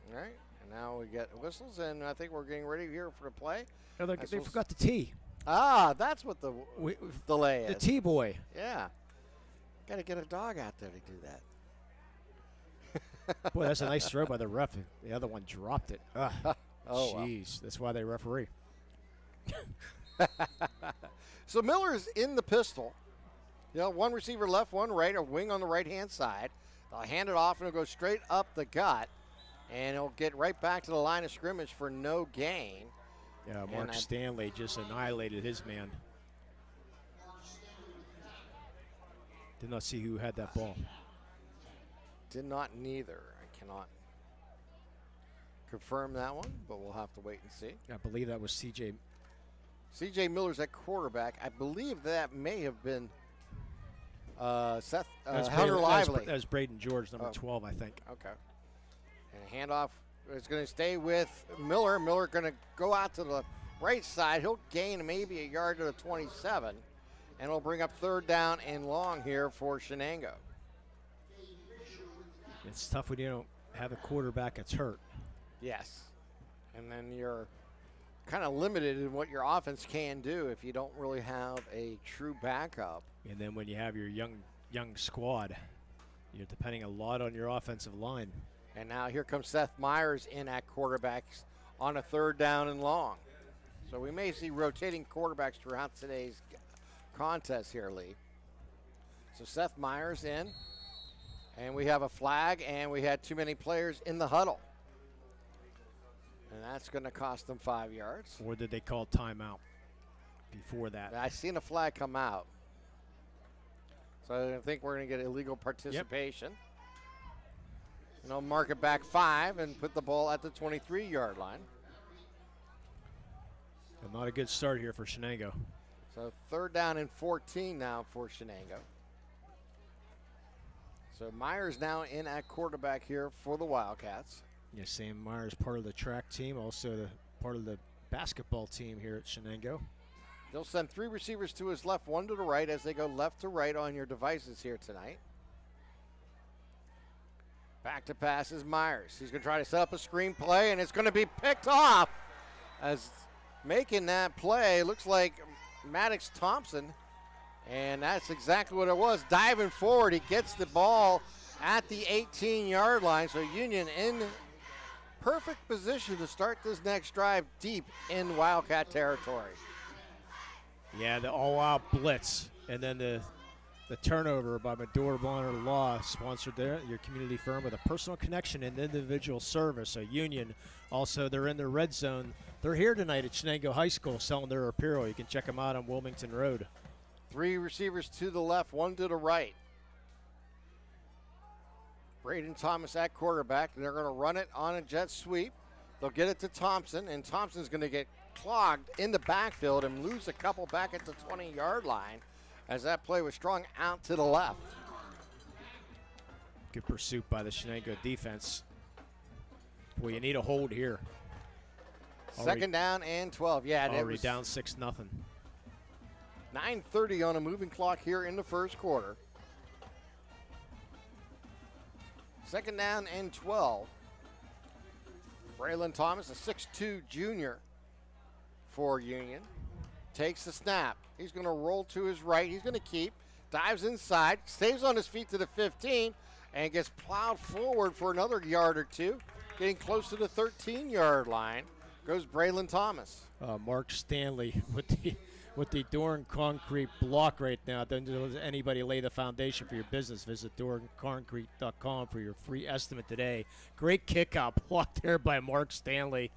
Speaker 3: All right, and now we get whistles, and I think we're getting ready here for the play.
Speaker 4: No, they forgot the T.
Speaker 3: Ah, that's what the delay is.
Speaker 4: The T-boy.
Speaker 3: Yeah. Got to get a dog out there to do that.
Speaker 4: Boy, that's a nice throw by the ref. The other one dropped it. Ugh.
Speaker 3: Oh,
Speaker 4: jeez. Well. That's why they referee.
Speaker 3: So Miller's in the pistol. You know, one receiver left, one right, a wing on the right-hand side. They'll hand it off, and it'll go straight up the gut, and it'll get right back to the line of scrimmage for no gain.
Speaker 4: Yeah, Mark Stanley just annihilated his man. Did not see who had that ball.
Speaker 3: Did not neither. I cannot confirm that one, but we'll have to wait and see.
Speaker 4: I believe that was C.J.
Speaker 3: C.J. Miller's at quarterback. I believe that may have been Seth Hunter Lively.
Speaker 4: That was Braden George, number 12, I think.
Speaker 3: Okay. And handoff is going to stay with Miller. Miller going to go out to the right side. He'll gain maybe a yard to the 27, and it'll bring up third down and long here for Shenango.
Speaker 4: It's tough when you don't have a quarterback that's hurt.
Speaker 3: Yes. And then you're kind of limited in what your offense can do if you don't really have a true backup.
Speaker 4: And then when you have your young squad, you're depending a lot on your offensive line.
Speaker 3: And now here comes Seth Myers in at quarterback on a third down and long. So we may see rotating quarterbacks throughout today's contest here, Lee. So Seth Myers in, and we have a flag, and we had too many players in the huddle. And that's going to cost them 5 yards.
Speaker 4: Or did they call timeout before that?
Speaker 3: I seen a flag come out. So I think we're going to get illegal participation. Yep. And I'll mark it back 5 and put the ball at the 23-yard line.
Speaker 4: And not a good start here for Shenango.
Speaker 3: So third down and 14 now for Shenango. So Myers now in at quarterback here for the Wildcats.
Speaker 4: Yeah, Sam Myers, part of the track team, also part of the basketball team here at Shenango.
Speaker 3: They'll send 3 receivers to his left, 1 to the right as they go left to right on your devices here tonight. Back to pass is Myers. He's going to try to set up a screen play, and it's going to be picked off. As making that play looks like Maddox Thompson, and that's exactly what it was. Diving forward, he gets the ball at the 18-yard line. So Union in perfect position to start this next drive deep in Wildcat territory.
Speaker 4: Yeah, the all-out blitz, and then the turnover by Medora Bonner Law, sponsored there, your community firm with a personal connection and individual service. So Union, also they're in the red zone. They're here tonight at Shenango High School selling their apparel. You can check them out on Wilmington Road.
Speaker 3: 3 receivers to the left, 1 to the right. Braden Thomas at quarterback. They're going to run it on a jet sweep. They'll get it to Thompson, and Thompson's going to get clogged in the backfield and lose a couple back at the 20-yard line as that play was strung out to the left.
Speaker 4: Good pursuit by the Shenango defense. Well, you need a hold here.
Speaker 3: Second down and 12. Yeah,
Speaker 4: already down 6-0.
Speaker 3: 9:30 on a moving clock here in the first quarter. Second down and 12. Braylon Thomas, a 6'2 junior for Union, takes the snap. He's going to roll to his right. He's going to keep, dives inside, stays on his feet to the 15, and gets plowed forward for another yard or two. Getting close to the 13-yard line goes Braylon Thomas.
Speaker 4: Mark Stanley with the Dorn Concrete block right now. Doesn't anybody lay the foundation for your business? Visit DornConcrete.com for your free estimate today. Great kickout block there by Mark Stanley.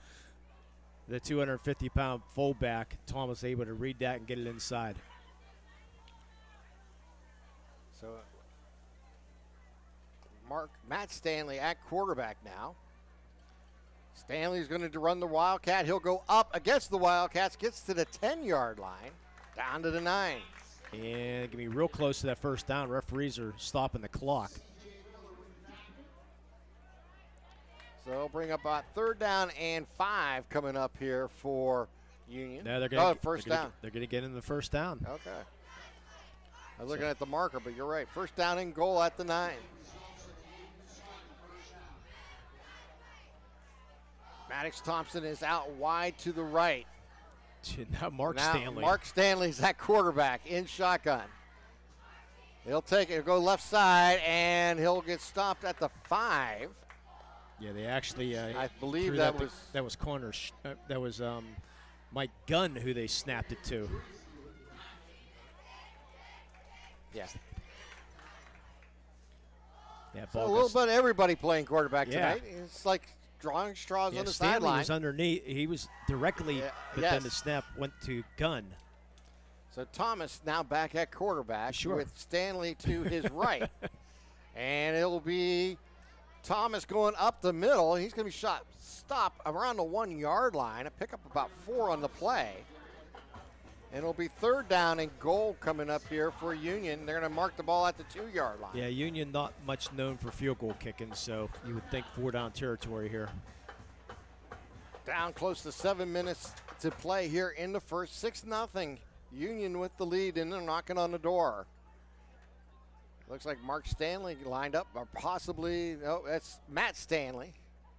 Speaker 4: the 250-pound fullback. Thomas able to read that and get it inside.
Speaker 3: So Matt Stanley at quarterback now. Stanley's going to run the Wildcat. He'll go up against the Wildcats, gets to the 10-yard line, down to the 9.
Speaker 4: And going to be real close to that first down. Referees are stopping the clock.
Speaker 3: So they'll bring up about 3rd down and 5 coming up here for Union.
Speaker 4: No, they're going
Speaker 3: first down.
Speaker 4: They're going to get in the first down.
Speaker 3: Okay. I was looking at the marker, but you're right. First down and goal at the 9. Maddox Thompson is out wide to the right.
Speaker 4: Now Stanley.
Speaker 3: Mark Stanley's at quarterback in shotgun. He'll take it, he'll go left side, and he'll get stopped at the 5.
Speaker 4: Yeah, they actually.
Speaker 3: I believe that was
Speaker 4: corner. That was Mike Gunn who they snapped it to.
Speaker 3: Yeah.
Speaker 4: Yeah,
Speaker 3: So a little bit of everybody playing quarterback tonight. It's like drawing straws on the
Speaker 4: Stanley
Speaker 3: sideline.
Speaker 4: was underneath. He was directly, but then the snap went to Gunn.
Speaker 3: So Thomas now back at quarterback with Stanley to his right. And it'll be Thomas going up the middle. He's going to be stopped around the 1-yard line. A pick up about 4 on the play. And it'll be 3rd down and goal coming up here for Union. They're going to mark the ball at the 2-yard line.
Speaker 4: Yeah, Union not much known for field goal kicking, so you would think 4-down territory here.
Speaker 3: Down close to 7 minutes to play here in the first. 6-0. Union with the lead, and they're knocking on the door. Looks like Mark Stanley lined up, or possibly, no, that's Matt Stanley.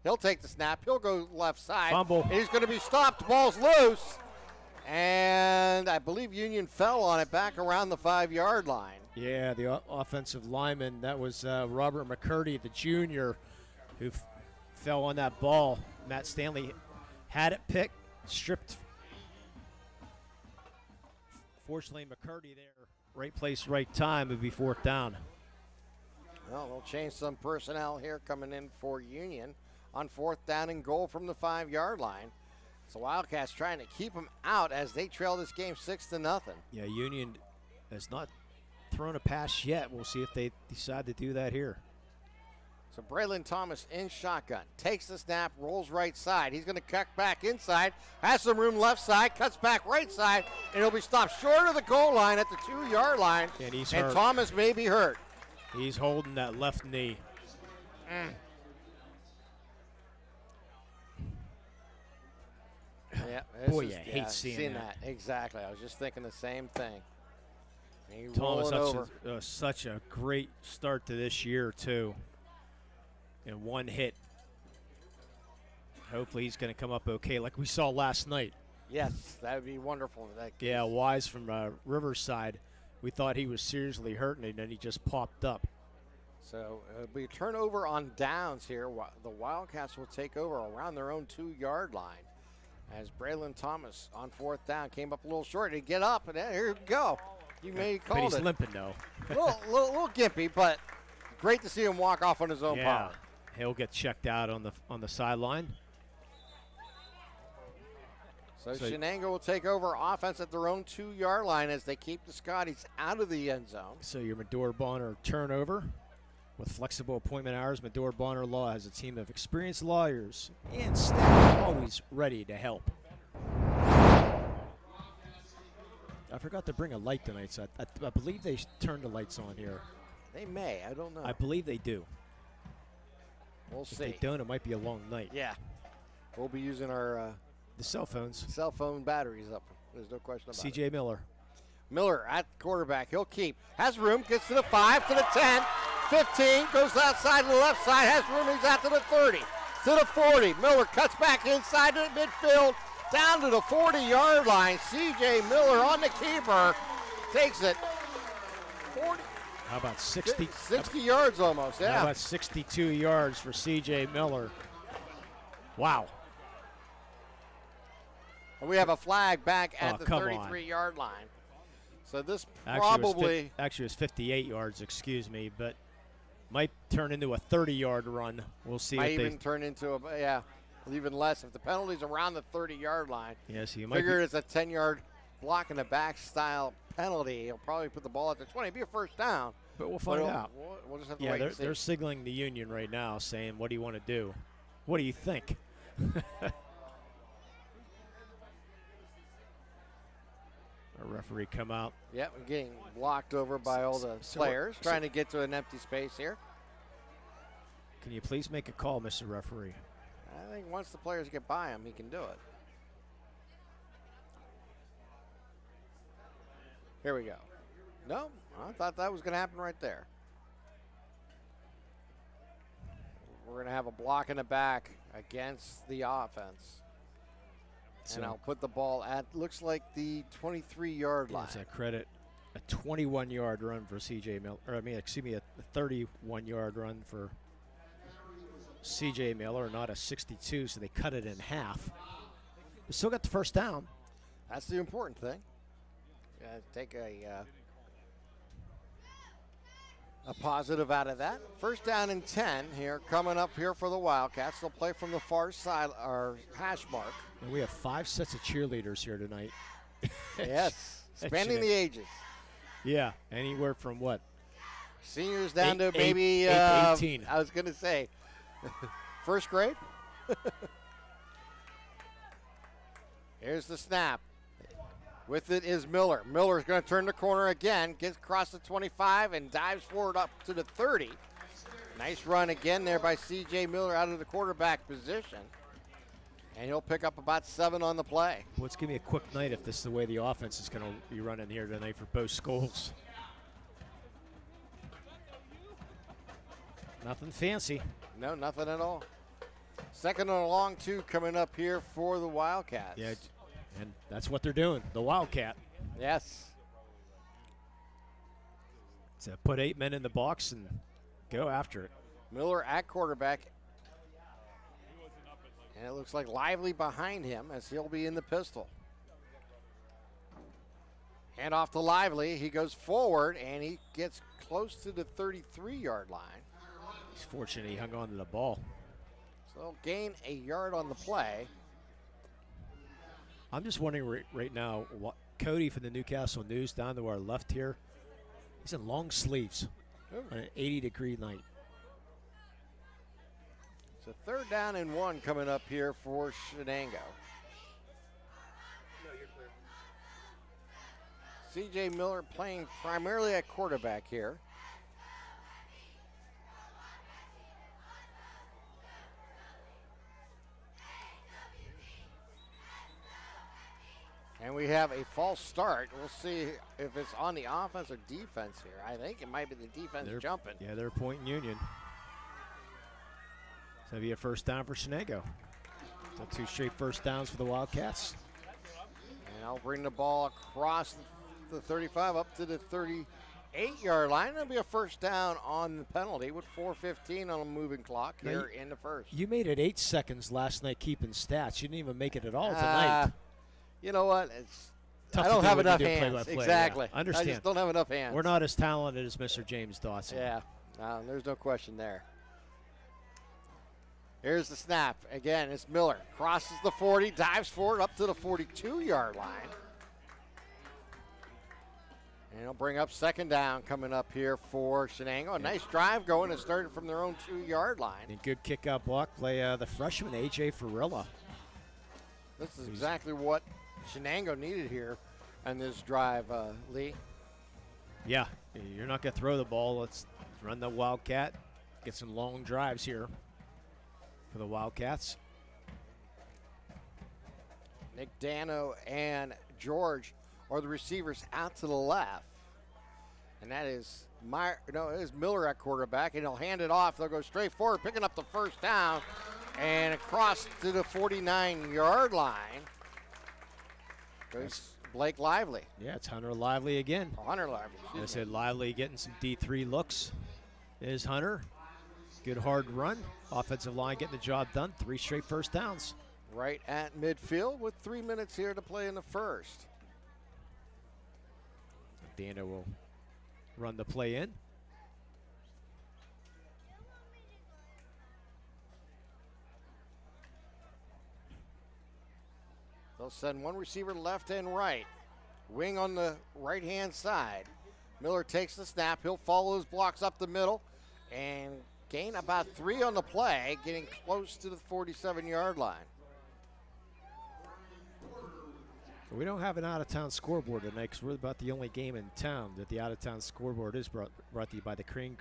Speaker 3: He'll take the snap. He'll go left side.
Speaker 4: Fumble.
Speaker 3: He's going to be stopped. Ball's loose. And I believe Union fell on it back around the 5-yard line.
Speaker 4: Yeah, the offensive lineman, that was Robert McCurdy, the junior, who fell on that ball. Matt Stanley had it picked, stripped. Fortunately, McCurdy there, right place, right time, would be 4th down.
Speaker 3: Well, they'll change some personnel here coming in for Union on 4th down and goal from the 5-yard line. So Wildcats trying to keep them out as they trail this game 6-0.
Speaker 4: Yeah, Union has not thrown a pass yet. We'll see if they decide to do that here.
Speaker 3: So Braylon Thomas in shotgun, takes the snap, rolls right side. He's going to cut back inside, has some room left side, cuts back right side, and he'll be stopped short of the goal line at the 2-yard line.
Speaker 4: And he's
Speaker 3: hurt.
Speaker 4: hurt.
Speaker 3: Thomas may be hurt.
Speaker 4: He's holding that left knee.
Speaker 3: Yeah,
Speaker 4: boy, you hate seeing
Speaker 3: that. Exactly. I was just thinking the same thing.
Speaker 4: Thomas, such a great start to this year, too. And one hit. Hopefully he's going to come up okay, like we saw last night.
Speaker 3: Yes, that would be wonderful.
Speaker 4: Yeah, Wise from Riverside. We thought he was seriously hurting, and then he just popped up.
Speaker 3: So it'll be a turnover on downs here. The Wildcats will take over around their own 2-yard line. As Braylon Thomas on 4th down came up a little short. He'd get up, and here we go. You may call it.
Speaker 4: But he's limping, though.
Speaker 3: little gimpy, but great to see him walk off on his own power.
Speaker 4: He'll get checked out on the sideline.
Speaker 3: So Shenango will take over offense at their own 2-yard line as they keep the Scotties out of the end zone.
Speaker 4: So your Medore Bonner turnover. With flexible appointment hours, Medore Bonner Law has a team of experienced lawyers and staff always ready to help. I forgot to bring a light tonight, so I believe they turned the lights on here.
Speaker 3: They may. I don't know.
Speaker 4: I believe they do.
Speaker 3: We'll
Speaker 4: if
Speaker 3: see.
Speaker 4: If they don't, it might be a long night.
Speaker 3: Yeah. We'll be using our
Speaker 4: the cell phones.
Speaker 3: Cell phone batteries up. There's no question about it.
Speaker 4: C.J. Miller.
Speaker 3: Miller at quarterback. He'll keep. Has room. Gets to the 5, to the 10, 15. Goes outside to the left side. Has room. He's out to the 30, to the 40. Miller cuts back inside to the midfield. Down to the 40-yard line. C.J. Miller on the keeper. Takes it. 40.
Speaker 4: How about 60?
Speaker 3: 60 yards almost, yeah.
Speaker 4: How about 62 yards for C.J. Miller? Wow.
Speaker 3: And we have a flag back at the 33-yard line. So this probably...
Speaker 4: Actually, it was 58 yards, excuse me, but might turn into a 30-yard run. We'll see.
Speaker 3: Might even turn into a, yeah. even less. If the penalty's around the 30-yard line,
Speaker 4: yes, you might
Speaker 3: figure it's a 10-yard block in the back style penalty. He'll probably put the ball at the 20. It'll be a first down.
Speaker 4: But we'll find out.
Speaker 3: We'll just have to wait and see.
Speaker 4: They're signaling the union right now, saying, "What do you want to do? What do you think?" Our referee come out.
Speaker 3: Yep, we're getting blocked over by all the players, trying to get to an empty space here.
Speaker 4: Can you please make a call, Mr. Referee?
Speaker 3: I think once the players get by him, he can do it. Here we go. No, I thought that was going to happen right there. We're going to have a block in the back against the offense. And I'll put the ball at, looks like the 23-yard line.
Speaker 4: It's a credit, a 21-yard run for C.J. Miller. Or, a 31-yard run for C.J. Miller, not a 62, so they cut it in half. But still got the first down.
Speaker 3: That's the important thing. Take a positive out of that. First down and 10 here, coming up here for the Wildcats. They'll play from the far side, or hash mark.
Speaker 4: And we have 5 sets of cheerleaders here tonight.
Speaker 3: Yes, spanning the ages.
Speaker 4: Yeah, anywhere from what?
Speaker 3: Seniors down to maybe
Speaker 4: 18.
Speaker 3: I was going to say first grade. Here's the snap. With it is Miller. Miller's going to turn the corner again, gets across the 25 and dives forward up to the 30. Nice run again there by C.J. Miller out of the quarterback position. And he'll pick up about 7 on the play.
Speaker 4: Well, it's going to be a quick night if this is the way the offense is going to be running here tonight for both schools. Nothing fancy.
Speaker 3: No, nothing at all. Second and a long 2 coming up here for the Wildcats.
Speaker 4: Yeah, and that's what they're doing, the Wildcat.
Speaker 3: Yes.
Speaker 4: So put 8 men in the box and go after it.
Speaker 3: Miller at quarterback. And it looks like Lively behind him as he'll be in the pistol. Hand off to Lively. He goes forward and he gets close to the 33-yard line.
Speaker 4: He's fortunate he hung on to the ball.
Speaker 3: So he'll gain a yard on the play.
Speaker 4: I'm just wondering right now, Cody from the Newcastle News down to our left here, he's in long sleeves on an 80-degree night.
Speaker 3: So third down and 1 coming up here for Shenango.
Speaker 12: No, you're clear.
Speaker 3: C.J. Miller playing primarily at quarterback here. And we have a false start. We'll see if it's on the offense or defense here. I think it might be the defense jumping.
Speaker 4: Yeah, they're pointing Union. So it'll be a first down for Shenango. So 2 straight first downs for the Wildcats.
Speaker 3: And I'll bring the ball across the 35 up to the 38-yard line. It'll be a first down on the penalty with 4:15 on a moving clock here in the first.
Speaker 4: You made it 8 seconds last night keeping stats. You didn't even make it at all tonight.
Speaker 3: You know what? It's
Speaker 4: tough.
Speaker 3: I don't have enough hands.
Speaker 4: Play-by-play.
Speaker 3: Exactly.
Speaker 4: Yeah. Understand.
Speaker 3: I just don't have enough hands.
Speaker 4: We're not as talented as Mr. James Dawson.
Speaker 3: Yeah. No, there's no question there. Here's the snap. Again, it's Miller. Crosses the 40, dives forward up to the 42-yard line. And he'll bring up second down coming up here for Shenango. A nice drive going. It started from their own 2-yard line.
Speaker 4: And good kick-out block play, the freshman, A.J. Farilla.
Speaker 3: This is exactly what Shenango needed here on this drive, Lee.
Speaker 4: Yeah, you're not going to throw the ball. Let's run the Wildcat. Get some long drives here for the Wildcats.
Speaker 3: Nick Dano and George are the receivers out to the left. And that is it is Miller at quarterback, and he'll hand it off. They'll go straight forward, picking up the first down, and across to the 49-yard line goes Blake Lively.
Speaker 4: Yeah, it's Hunter Lively again.
Speaker 3: Hunter Lively.
Speaker 4: I said Lively getting some D3 looks. Is Hunter. Good hard run. Offensive line getting the job done. 3 straight first downs.
Speaker 3: Right at midfield with 3 minutes here to play in the first.
Speaker 4: Dana will run the play in.
Speaker 3: They'll send one receiver left and right. Wing on the right-hand side. Miller takes the snap. He'll follow his blocks up the middle and gain about 3 on the play, getting close to the 47-yard line.
Speaker 4: We don't have an out-of-town scoreboard tonight because we're about the only game in town that the out-of-town scoreboard is brought to you by the Crane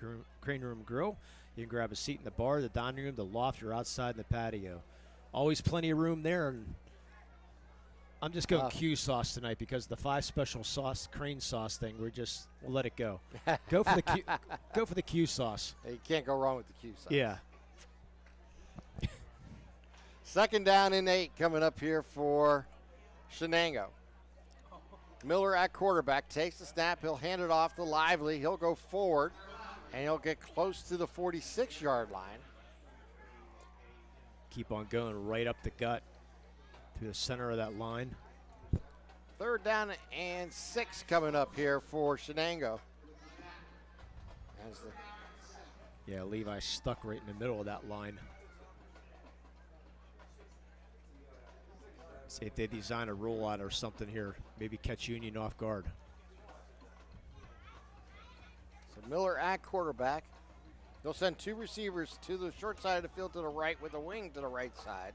Speaker 4: Room Grill. You can grab a seat in the bar, the dining room, the loft, you're outside in the patio. Always plenty of room there. And I'm just going Q sauce tonight because the 5 special sauce, Crane sauce thing, we'll let it go. Go for the Q sauce.
Speaker 3: You can't go wrong with the Q sauce.
Speaker 4: Yeah.
Speaker 3: 2nd down and 8 coming up here for Shenango. Miller at quarterback takes the snap. He'll hand it off to Lively. He'll go forward, and he'll get close to the 46-yard line.
Speaker 4: Keep on going right up the gut to the center of that line.
Speaker 3: 3rd down and 6 coming up here for Shenango.
Speaker 4: Yeah, Levi stuck right in the middle of that line. See if they design a rollout or something here. Maybe catch Union off guard.
Speaker 3: So Miller at quarterback. They'll send 2 receivers to the short side of the field to the right with a wing to the right side.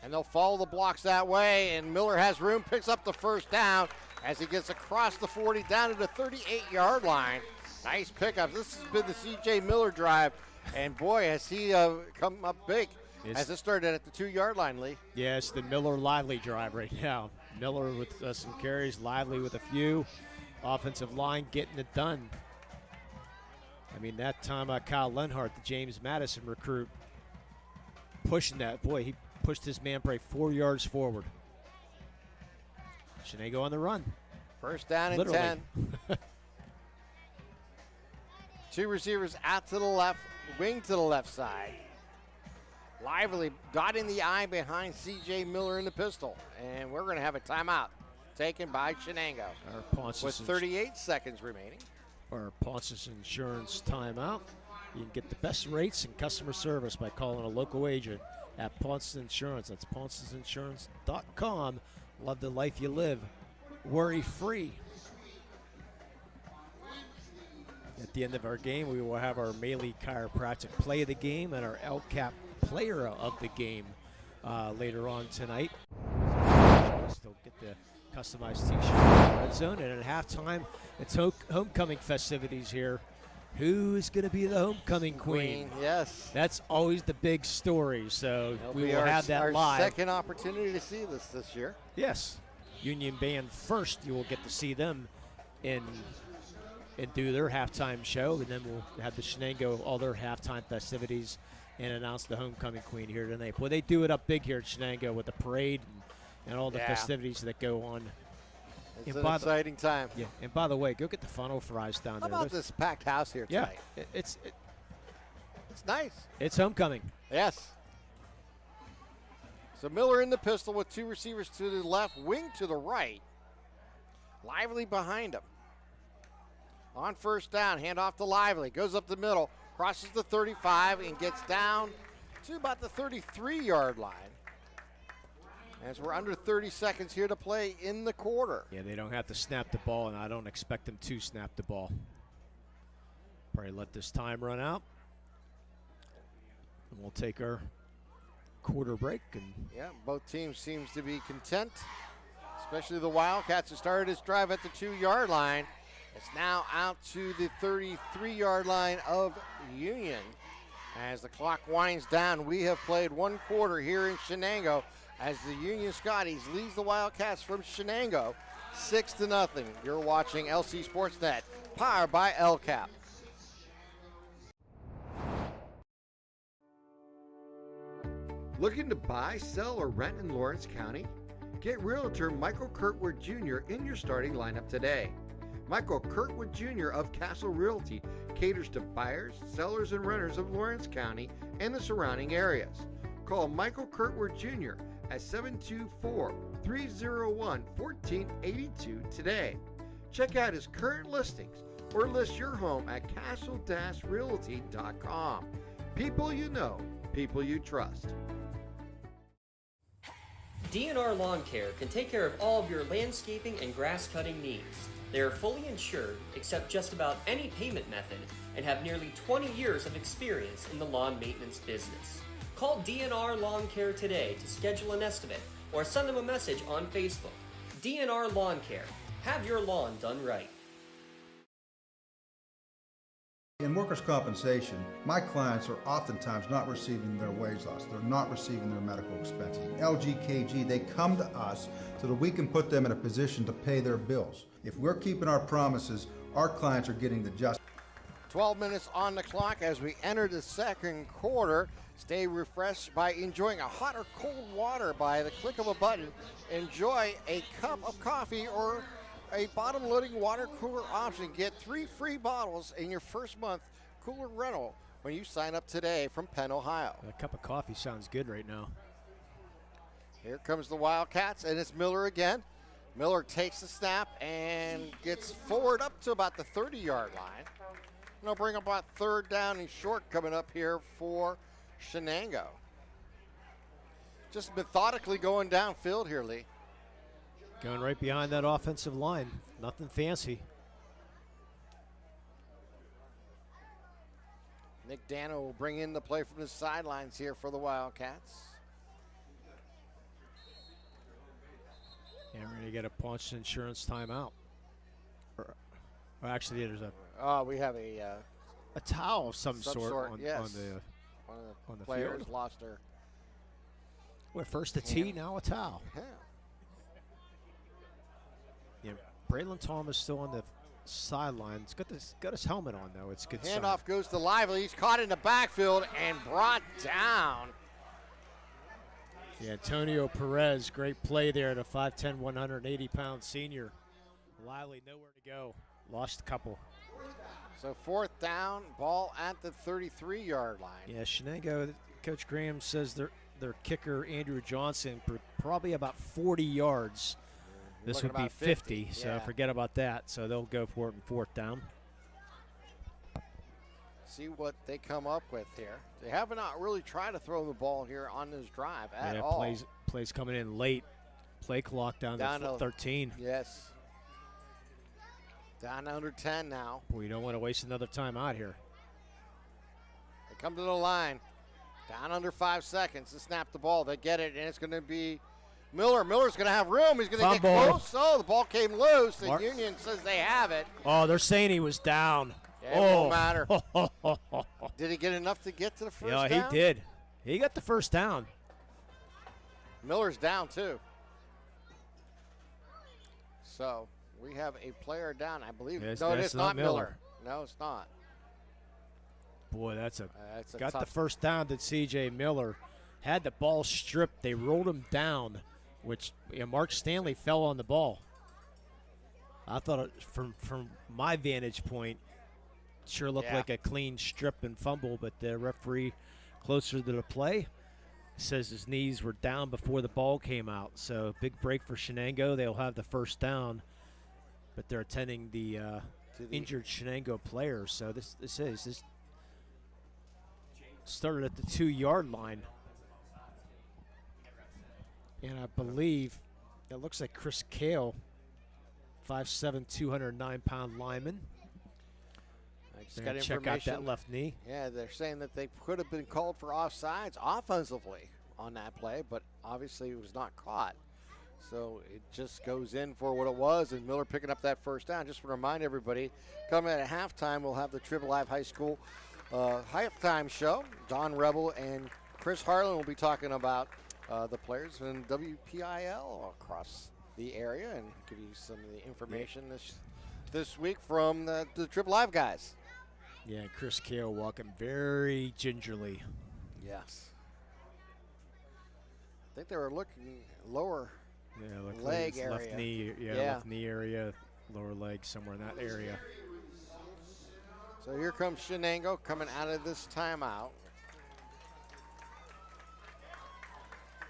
Speaker 3: And they'll follow the blocks that way, and Miller has room, picks up the 1st down as he gets across the 40 down to the 38-yard line. Nice pickup. This has been the C.J. Miller drive, and boy, has he come up big. As it started at the 2-yard line, Lee.
Speaker 4: Yeah, it's the Miller-Lively drive right now. Miller with some carries, Lively with a few. Offensive line getting it done. I mean, that time Kyle Lenhart, the James Madison recruit, pushing that. Boy, he pushed his man probably 4 yards forward. Shenango on the run.
Speaker 3: 1st down and
Speaker 4: Literally.
Speaker 3: 10. 2 receivers out to the left, wing to the left side. Lively dotting the I behind C.J. Miller in the pistol. And we're going to have a timeout taken by Shenango with 38 seconds remaining.
Speaker 4: Our Ponce's Insurance timeout. You can get the best rates and customer service by calling a local agent at Ponce's Insurance. That's poncesinsurance.com. Love the life you live. Worry-free. At the end of our game, we will have our Maley Chiropractic play of the game and our LCAP player of the game later on tonight. Still get the customized t-shirt in the red zone, and at halftime it's homecoming festivities here. Who's going to be the homecoming queen?
Speaker 3: Yes,
Speaker 4: that's always the big story, so we will have that
Speaker 3: our
Speaker 4: live.
Speaker 3: Second opportunity to see this year.
Speaker 4: Yes, Union Band first. You will get to see them and do their halftime show, and then we'll have the Shenango all their halftime festivities and announce the homecoming queen here tonight. Well, they do it up big here at Shenango with the parade and all the festivities that go on.
Speaker 3: It's an exciting time.
Speaker 4: Yeah, and by the way, go get the funnel fries down there.
Speaker 3: How about this packed house here tonight?
Speaker 4: Yeah, it's
Speaker 3: nice.
Speaker 4: It's homecoming.
Speaker 3: Yes. So Miller in the pistol with 2 receivers to the left, wing to the right. Lively behind him. On 1st down, handoff to Lively. Goes up the middle, crosses the 35, and gets down to about the 33-yard line. As we're under 30 seconds here to play in the quarter.
Speaker 4: Yeah, they don't have to snap the ball, and I don't expect them to snap the ball. Probably let this time run out. And we'll take our quarter break. And
Speaker 3: yeah, both teams seems to be content, especially the Wildcats who started this drive at the 2-yard line. It's now out to the 33-yard line of Union. As the clock winds down, we have played 1 quarter here in Shenango as the Union Scotties leads the Wildcats from Shenango 6-0. You're watching LC SportsNet, powered by LCAP. Looking to buy, sell, or rent in Lawrence County? Get Realtor Michael Kirkwood Jr. in your starting lineup today. Michael Kirkwood Jr. of Castle Realty caters to buyers, sellers, and renters of Lawrence County and the surrounding areas. Call Michael Kirkwood Jr. at 724-301-1482 today. Check out his current listings or list your home at castle-realty.com. People you know, people you trust.
Speaker 1: DNR Lawn Care can take care of all of your landscaping and grass cutting needs. They are fully insured, accept just about any payment method, and have nearly 20 years of experience in the lawn maintenance business. Call DNR Lawn Care today to schedule an estimate or send them a message on Facebook. DNR Lawn Care. Have your lawn done right.
Speaker 7: In workers' compensation, my clients are oftentimes not receiving their wage loss. They're not receiving their medical expenses. LGKG, they come to us so that we can put them in a position to pay their bills. If we're keeping our promises, our clients are getting the justice.
Speaker 3: 12 minutes on the clock as we enter the second quarter. Stay refreshed by enjoying a hot or cold water by the click of a button. Enjoy a cup of coffee or a bottom-loading water cooler option. Get 3 free bottles in your first month cooler rental when you sign up today from Penn, Ohio.
Speaker 4: A cup of coffee sounds good right now.
Speaker 3: Here comes the Wildcats, and it's Miller again. Miller takes the snap and gets forward up to about the 30-yard line. And they'll bring about third down and short coming up here for Shenango. Just methodically going downfield here, Lee.
Speaker 4: Going right behind that offensive line. Nothing fancy.
Speaker 3: Nick Dano will bring in the play from the sidelines here for the Wildcats.
Speaker 4: Yeah, we're going to get a punch insurance timeout. Or actually, there's
Speaker 3: we have a
Speaker 4: towel of some sort on,
Speaker 3: yes.
Speaker 4: on the
Speaker 3: One of the
Speaker 4: on the
Speaker 3: players
Speaker 4: field.
Speaker 3: lost her.
Speaker 4: Well, first a tee, now a towel.
Speaker 3: Yeah.
Speaker 4: Yeah, Braylon Thomas still on the sideline. He's got his helmet on, though. It's good sign.
Speaker 3: Handoff goes to Lively. He's caught in the backfield and brought down.
Speaker 4: Yeah, Antonio Perez, great play there. The 5'10", 180-pound senior. Lively, nowhere to go. Lost a couple.
Speaker 3: So fourth down, ball at the 33-yard line.
Speaker 4: Yeah, Shenango, Coach Graham says their kicker, Andrew Johnson, probably about 40 yards. This would be 50, so
Speaker 3: yeah.
Speaker 4: forget about that. So they'll go for it in fourth down.
Speaker 3: See what they come up with here. They have not really tried to throw the ball here on this drive at
Speaker 4: yeah,
Speaker 3: all.
Speaker 4: Plays coming in late. Play clock down to 13.
Speaker 3: Yes. Down under 10 now.
Speaker 4: Boy, you don't want to waste another time out here.
Speaker 3: They come to the line. Down under 5 seconds to snap the ball. They get it, and it's going to be Miller. Miller's going to have room. He's going to get close. Oh, the ball came loose. The Union says they have it.
Speaker 4: Oh, they're saying he was down.
Speaker 3: Yeah, it won't matter. Did he get enough to get to the first down?
Speaker 4: Yeah, he did. He got the first down.
Speaker 3: Miller's down, too. So we have a player down, I believe. No, it is not Miller. No, it's not.
Speaker 4: Boy, that's got the first down to C.J. Miller. Had the ball stripped. They rolled him down, which Mark Stanley fell on the ball. I thought from my vantage point, sure looked like a clean strip and fumble, but the referee closer to the play says his knees were down before the ball came out. So big break for Shenango. They'll have the first down, but they're attending the injured Shenango players. So this started at the 2-yard line. And I believe it looks like Chris Kale, 5'7", 209-pound lineman.
Speaker 3: I just got
Speaker 4: check out that left knee.
Speaker 3: Yeah, they're saying that they could have been called for offsides offensively on that play, but obviously it was not caught. So it just goes in for what it was, and Miller picking up that first down. Just to remind everybody, coming at halftime, we'll have the Triple Live High School halftime show. Don Rebel and Chris Harlan will be talking about the players in WPIAL across the area and give you some of the information this week from the Triple Live guys.
Speaker 4: Yeah, Chris Kale walking very gingerly.
Speaker 3: Yes. I think they were looking lower
Speaker 4: leg
Speaker 3: like area.
Speaker 4: Left knee, left knee area, lower leg, somewhere in that area.
Speaker 3: So here comes Shenango coming out of this timeout.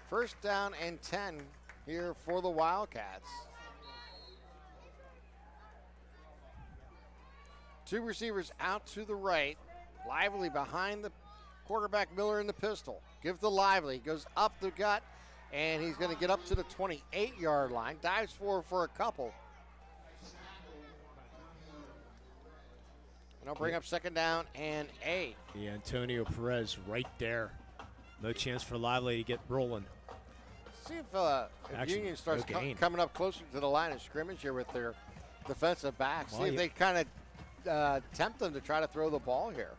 Speaker 3: First down and 10 here for the Wildcats. Two receivers out to the right. Lively behind the quarterback Miller in the pistol. Give the Lively. Goes up the gut And he's going to get up to the 28-yard line. Dives forward for a couple. And I'll bring up second down and 8.
Speaker 4: Yeah, Antonio Perez right there. No chance for Lively to get rolling.
Speaker 3: See if Union starts coming up closer to the line of scrimmage here with their defensive backs. See if they kind of tempt them to try to throw the ball here.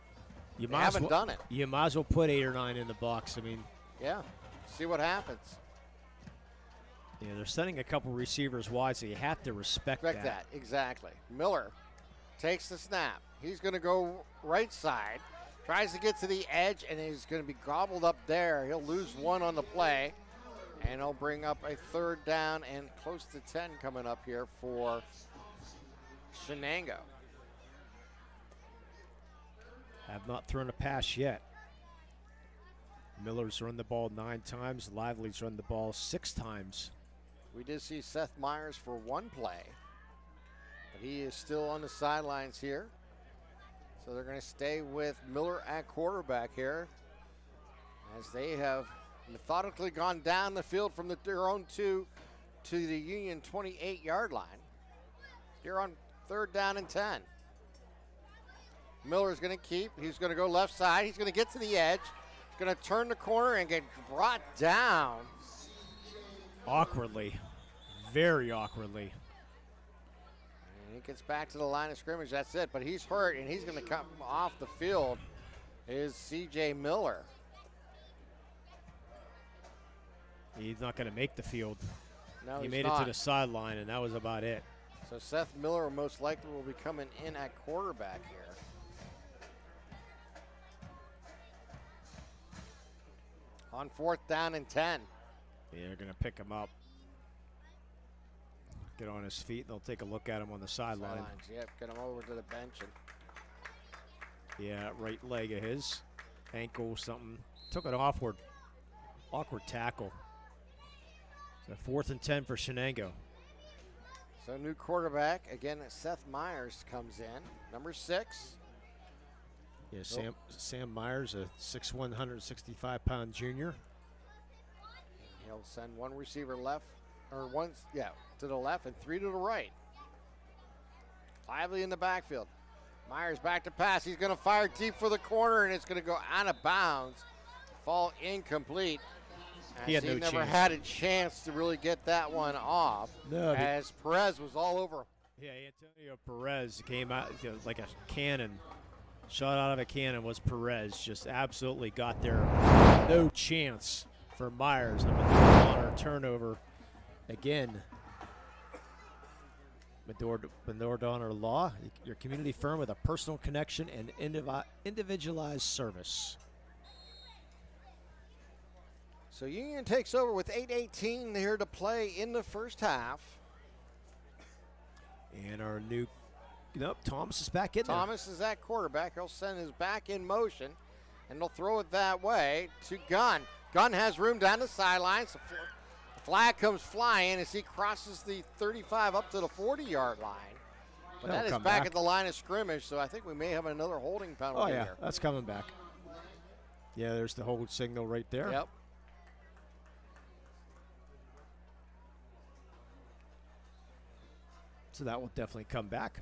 Speaker 3: They haven't done it.
Speaker 4: You might as well put 8 or 9 in the box. I mean,
Speaker 3: yeah, see what happens.
Speaker 4: Yeah, they're sending a couple receivers wide, so you have to respect that.
Speaker 3: Exactly. Miller takes the snap. He's going to go right side. Tries to get to the edge, and he's going to be gobbled up there. He'll lose 1 on the play, and he'll bring up a third down and close to 10 coming up here for Shenango.
Speaker 4: Have not thrown a pass yet. Miller's run the ball 9 times. Lively's run the ball 6 times.
Speaker 3: We did see Seth Myers for 1 play, but he is still on the sidelines here. So they're going to stay with Miller at quarterback here as they have methodically gone down the field from their own 2 to the Union 28-yard line. Here on third down and 10. Miller's going to keep. He's going to go left side. He's going to get to the edge. He's going to turn the corner and get brought down.
Speaker 4: Awkwardly. Very awkwardly.
Speaker 3: And he gets back to the line of scrimmage. That's it. But he's hurt, and he's going to come off the field is C.J. Miller.
Speaker 4: He's not going to make the field.
Speaker 3: No,
Speaker 4: he made it to the sideline, and that was about it.
Speaker 3: So Seth Miller most likely will be coming in at quarterback here. On fourth down and 10.
Speaker 4: Yeah, they're going to pick him up. Get on his feet, and they'll take a look at him on the sideline.
Speaker 3: Yep, get him over to the bench. And
Speaker 4: yeah, right leg of his. Ankle, something. Took an awkward tackle. So 4th and 10 for Shenango.
Speaker 3: So new quarterback, again, Seth Myers comes in, number 6.
Speaker 4: Yeah, Sam Myers, a 6'1", 165-pound junior.
Speaker 3: He'll send 1 receiver left, or to the left and 3 to the right. Lively in the backfield. Myers back to pass. He's going to fire deep for the corner, and it's going to go out of bounds. Fall incomplete.
Speaker 4: He had no
Speaker 3: never had a chance to really get that one off.
Speaker 4: No,
Speaker 3: as Perez was all over him.
Speaker 4: Yeah, Antonio Perez came out like a cannon. Shot out of a cannon was Perez. Just absolutely got there. No chance for Myers. On our turnover again. Medor Donner Law, your community firm with a personal connection and individualized service.
Speaker 3: So Union takes over with 8:18 here to play in the first half.
Speaker 4: And our new, Thomas is back in there.
Speaker 3: Thomas is at quarterback. He'll send his back in motion, and they'll throw it that way to Gunn. Gunn has room down the sidelines. The flag comes flying as he crosses the 35 up to the 40-yard line. But that is back at the line of scrimmage, so I think we may have another holding penalty here.
Speaker 4: That's coming back. Yeah, there's the hold signal right there.
Speaker 3: Yep.
Speaker 4: So that will definitely come back.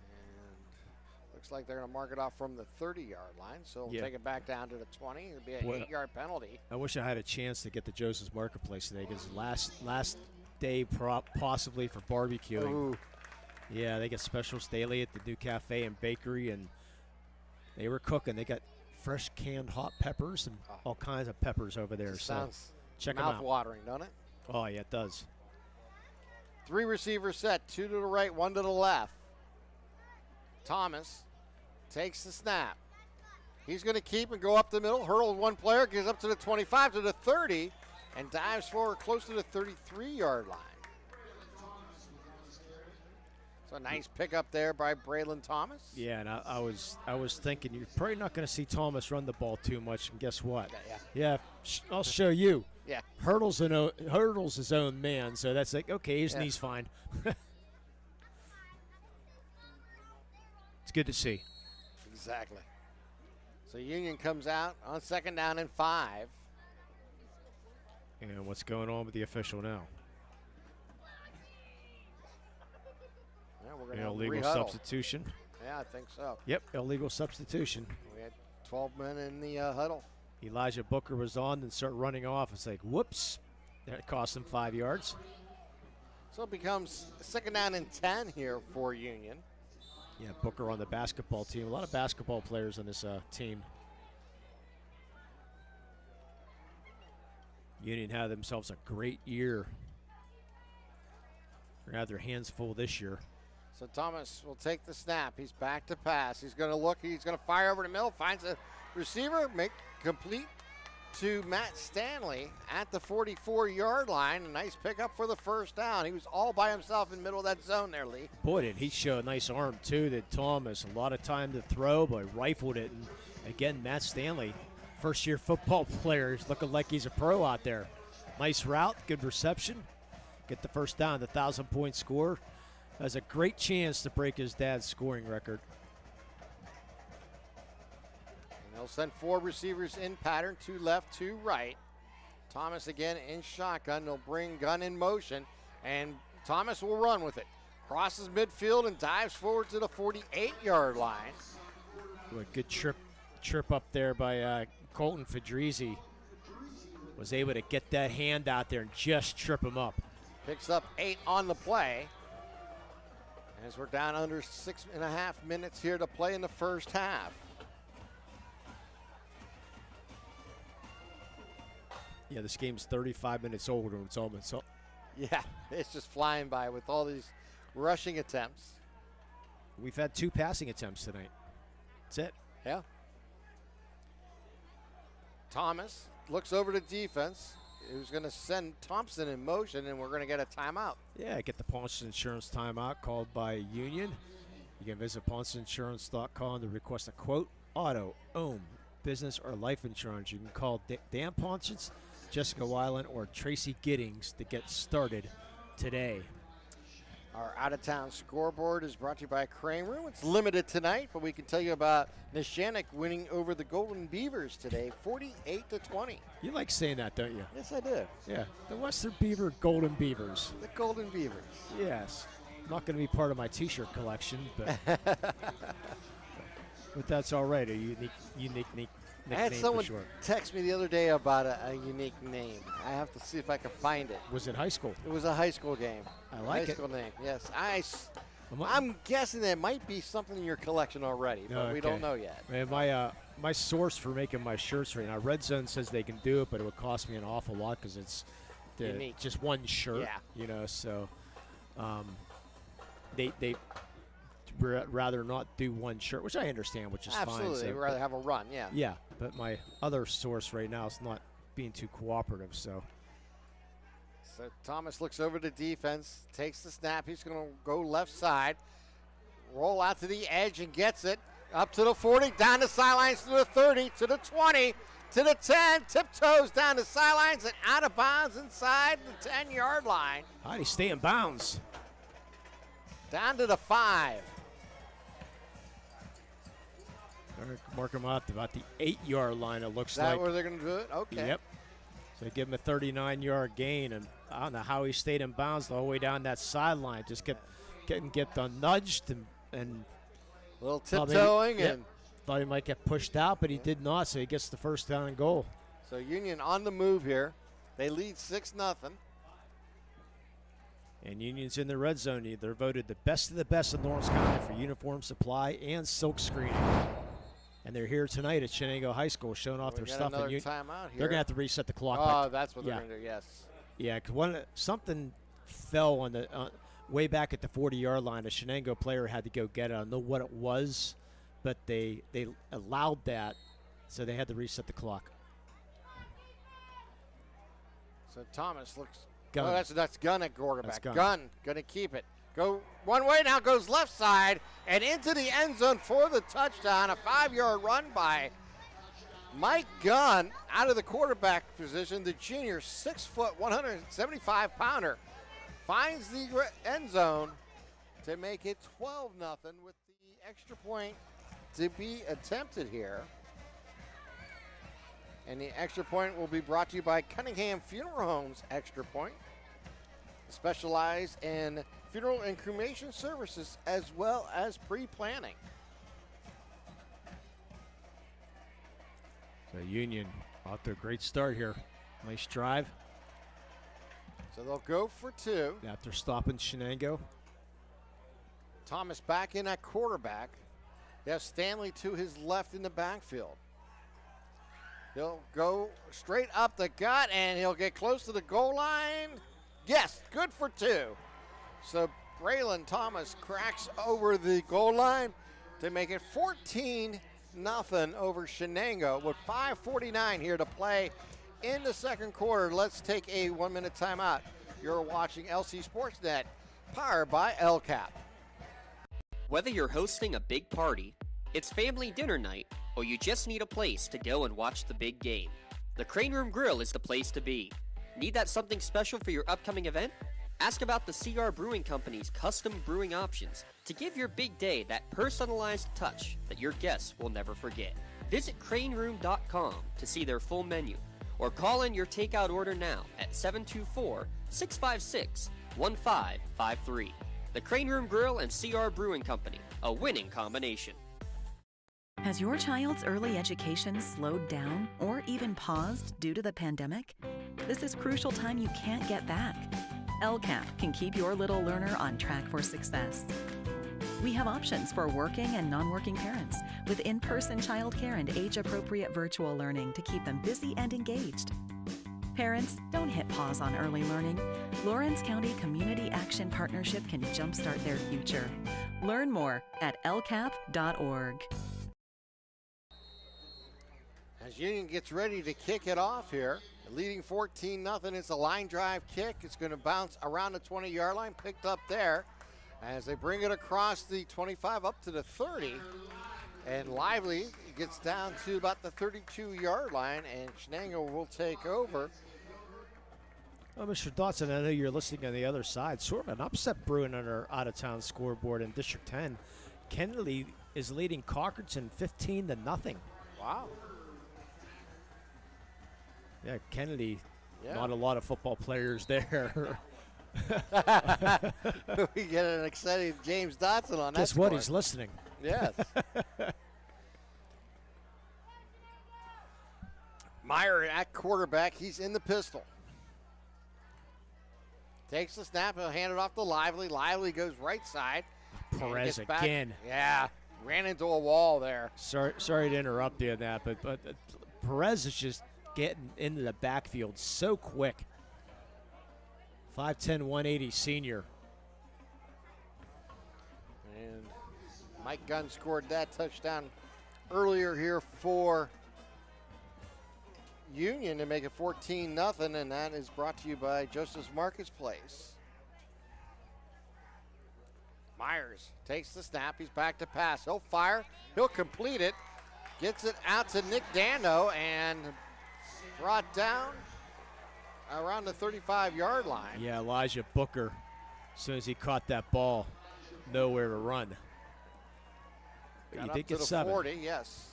Speaker 3: And looks like they're going to mark it off from the 30-yard line. So we'll take it back down to the 20. It'll be an 8-yard penalty.
Speaker 4: I wish I had a chance to get to Joseph's Marketplace today because last day possibly for barbecuing.
Speaker 3: Ooh.
Speaker 4: Yeah, they get specials daily at the new cafe and bakery, and they were cooking. They got fresh canned hot peppers and all kinds of peppers over there.
Speaker 3: Sounds
Speaker 4: check them out.
Speaker 3: Mouth-watering, doesn't it?
Speaker 4: Oh, yeah, it does.
Speaker 3: 3 receivers set, 2 to the right, 1 to the left. Thomas takes the snap. He's going to keep and go up the middle, hurdle 1 player, gets up to the 25, to the 30, and dives forward close to the 33-yard line. So a nice pickup there by Braylon Thomas.
Speaker 4: Yeah, and I was thinking you're probably not going to see Thomas run the ball too much, and guess what? Yeah, I'll show you.
Speaker 3: Yeah.
Speaker 4: Hurdle's his own man, so that's like, okay, his knee's fine. It's good to see.
Speaker 3: Exactly. So Union comes out on 2nd down and 5.
Speaker 4: And what's going on with the official now?
Speaker 3: Yeah, we're going to
Speaker 4: illegal substitution.
Speaker 3: Yeah, I think so.
Speaker 4: Yep, illegal substitution.
Speaker 3: We had 12 men in the huddle.
Speaker 4: Elijah Booker was on and started running off. It's like, whoops. That cost him 5 yards.
Speaker 3: So it becomes 2nd down and 10 here for Union.
Speaker 4: Yeah, Booker on the basketball team. A lot of basketball players on this team. Union had themselves a great year. They're going to have their hands full this year.
Speaker 3: So Thomas will take the snap. He's back to pass. He's going to look. He's going to fire over the middle. Finds a receiver. Make complete to Matt Stanley at the 44-yard line. A nice pickup for the first down. He was all by himself in the middle of that zone there, Lee.
Speaker 4: Boy, did he show a nice arm, too, that Thomas. A lot of time to throw, but rifled it. And again, Matt Stanley, first-year football player, is looking like he's a pro out there. Nice route, good reception. Get the first down, the 1,000-point score. Has a great chance to break his dad's scoring record.
Speaker 3: They'll send 4 receivers in pattern, 2 left, 2 right. Thomas again in shotgun. They'll bring Gunn in motion, and Thomas will run with it. Crosses midfield and dives forward to the 48-yard line.
Speaker 4: A good trip up there by Colton Fedrizzi. Was able to get that hand out there and just trip him up.
Speaker 3: Picks up 8 on the play. As we're down under 6.5 minutes here to play in the first half.
Speaker 4: Yeah, this game's 35 minutes old, and it's almost up.
Speaker 3: Yeah, it's just flying by with all these rushing attempts.
Speaker 4: We've had 2 passing attempts tonight. That's it.
Speaker 3: Yeah. Thomas looks over to defense. Who's going to send Thompson in motion, and we're going to get a timeout.
Speaker 4: Yeah, get the Ponce Insurance timeout called by Union. You can visit PonceInsurance.com to request a quote, auto, home, business, or life insurance. You can call Dan Ponce, Jessica Weiland, or Tracy Giddings to get started today.
Speaker 3: Our out-of-town scoreboard is brought to you by Kramer. It's limited tonight, but we can tell you about Neshannock winning over the Golden Beavers today, 48-20.
Speaker 4: You like saying that, don't you?
Speaker 3: Yes, I do.
Speaker 4: Yeah, the Western Beaver Golden Beavers.
Speaker 3: The Golden Beavers.
Speaker 4: Yes. Not going to be part of my T-shirt collection, but but that's all right. A unique nickname.
Speaker 3: I had someone
Speaker 4: for sure.
Speaker 3: text me the other day about a unique name. I have to see if I can find it.
Speaker 4: Was it high school?
Speaker 3: It was a high school game.
Speaker 4: I like it.
Speaker 3: High school name, yes. I'm guessing there might be something in your collection already, but we don't know yet.
Speaker 4: Man, my source for making my shirts right now, Red Zone says they can do it, but it would cost me an awful lot because it's just one shirt.
Speaker 3: Yeah.
Speaker 4: You know, so they rather not do one shirt, which I understand, which is fine.
Speaker 3: Absolutely,
Speaker 4: So,
Speaker 3: they'd rather have a run, yeah.
Speaker 4: Yeah, but my other source right now is not being too cooperative, so.
Speaker 3: So Thomas looks over to defense, takes the snap. He's going to go left side, roll out to the edge and gets it. Up to the 40, down the sidelines to the 30, to the 20, to the 10, tiptoes down the sidelines and out of bounds inside the 10-yard line.
Speaker 4: How'd he stay in bounds?
Speaker 3: Down to the 5.
Speaker 4: Mark him out about the 8-yard line, it looks
Speaker 3: Is that
Speaker 4: like.
Speaker 3: where they're going to do it? Okay.
Speaker 4: Yep. So they give him a 39-yard gain, and I don't know how he stayed in bounds the whole way down that sideline. Just get nudged and
Speaker 3: a little tiptoeing
Speaker 4: and thought he might get pushed out, but he did not. So he gets the first down and goal.
Speaker 3: So Union on the move here. They lead 6-0.
Speaker 4: And Union's in the red zone. They're voted the best of the best in Lawrence County for uniform supply and silk screening. And they're here tonight at Shenango High School showing off their stuff.
Speaker 3: Another
Speaker 4: and
Speaker 3: timeout here.
Speaker 4: They're going to have to reset the clock.
Speaker 3: Oh, that's what they're going to do, yes.
Speaker 4: Yeah, because something fell on the way back at the 40-yard line. A Shenango player had to go get it. I don't know what it was, but they allowed that, so they had to reset the clock.
Speaker 3: So Thomas looks.
Speaker 4: Gunn.
Speaker 3: Oh, that's Gunn at quarterback.
Speaker 4: Gunn.
Speaker 3: Gunn going to keep it. Go one way, now goes left side and into the end zone for the touchdown. A 5-yard run by Mike Gunn out of the quarterback position. The junior, 6 foot, 175-pounder, finds the end zone to make it 12-0 with the extra point to be attempted here. And the extra point will be brought to you by Cunningham Funeral Homes Extra Point. Specialized in funeral and cremation services as well as pre-planning.
Speaker 4: So Union off to a great start here. Nice drive.
Speaker 3: So they'll go for two.
Speaker 4: After stopping Shenango.
Speaker 3: Thomas back in at quarterback. They have Stanley to his left in the backfield. He'll go straight up the gut, and he'll get close to the goal line. Yes, good for two. So Braylon Thomas cracks over the goal line to make it 14-0 over Shenango with 5:49 here to play in the second quarter. Let's take a 1-minute timeout. You're watching LC SportsNet, powered by LCAP.
Speaker 1: Whether you're hosting a big party, it's family dinner night, or you just need a place to go and watch the big game, the Crane Room Grill is the place to be. Need that something special for your upcoming event? Ask about the CR Brewing Company's custom brewing options to give your big day that personalized touch that your guests will never forget. Visit craneroom.com to see their full menu, or call in your takeout order now at 724-656-1553. The Crane Room Grill and CR Brewing Company, a winning combination.
Speaker 5: Has your child's early education slowed down or even paused due to the pandemic? This is crucial time you can't get back. LCAP can keep your little learner on track for success. We have options for working and non-working parents with in-person childcare and age-appropriate virtual learning to keep them busy and engaged. Parents, don't hit pause on early learning. Lawrence County Community Action Partnership can jumpstart their future. Learn more at lcap.org.
Speaker 3: As Union gets ready to kick it off here, leading 14-0, it's a line drive kick. It's going to bounce around the 20-yard line, picked up there as they bring it across the 25 up to the 30. And Lively gets down to about the 32-yard line, and Shenango will take over.
Speaker 4: Well, Mr. Dotson, I know you're listening on the other side. Sort of an upset brewing on our out-of-town scoreboard in District 10. Kennedy is leading Cockerton 15-0.
Speaker 3: Wow.
Speaker 4: Yeah, Kennedy, not a lot of football players there.
Speaker 3: We get an excited James Dotson on that.
Speaker 4: Guess what? He's listening.
Speaker 3: Yes. Meyer at quarterback. He's in the pistol. Takes the snap. He'll hand it off to Lively. Lively goes right side.
Speaker 4: Perez again.
Speaker 3: Yeah. Ran into a wall there.
Speaker 4: Sorry to interrupt you on that, but Perez is just getting into the backfield so quick. 5'10", 180 senior.
Speaker 3: And Mike Gunn scored that touchdown earlier here for Union to make it 14-0, and that is brought to you by Joseph's Marketplace. Myers takes the snap. He's back to pass. He'll fire. He'll complete it. Gets it out to Nick Dando and brought down around the 35-yard line.
Speaker 4: Yeah, Elijah Booker, as soon as he caught that ball, nowhere to run. But
Speaker 3: Got
Speaker 4: he
Speaker 3: up
Speaker 4: did
Speaker 3: to
Speaker 4: get
Speaker 3: the
Speaker 4: 7.
Speaker 3: 40, yes.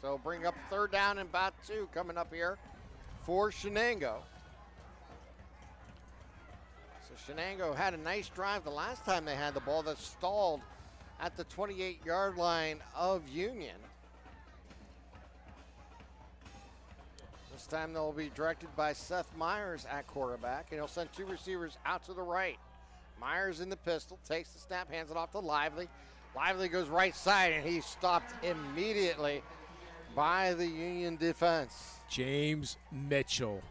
Speaker 3: So bring up third down and about 2 coming up here for Shenango. So Shenango had a nice drive the last time they had the ball that stalled at the 28-yard line of Union. This time they'll be directed by Seth Myers at quarterback, and he'll send 2 receivers out to the right. Myers in the pistol, takes the snap, hands it off to Lively. Lively goes right side, and he's stopped immediately by the Union defense.
Speaker 4: James Mitchell.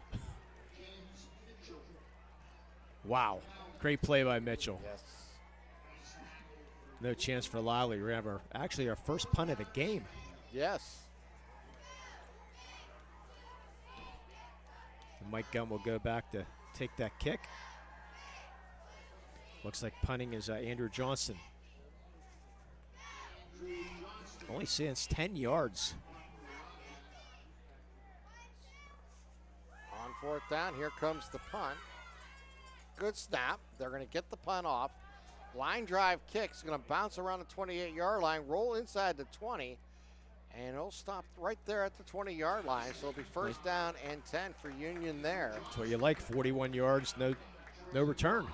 Speaker 4: Wow. Great play by Mitchell.
Speaker 3: Yes.
Speaker 4: No chance for Lively. We have actually our first punt of the game.
Speaker 3: Yes.
Speaker 4: And Mike Gunn will go back to take that kick. Looks like punting is Andrew Johnson. Only since 10 yards.
Speaker 3: On fourth down, here comes the punt. Good snap. They're going to get the punt off. Line drive kick is going to bounce around the 28-yard line, roll inside the 20, And it'll stop right there at the 20-yard line. So it'll be first down and 10 for Union there.
Speaker 4: That's what you like, 41 yards, no return.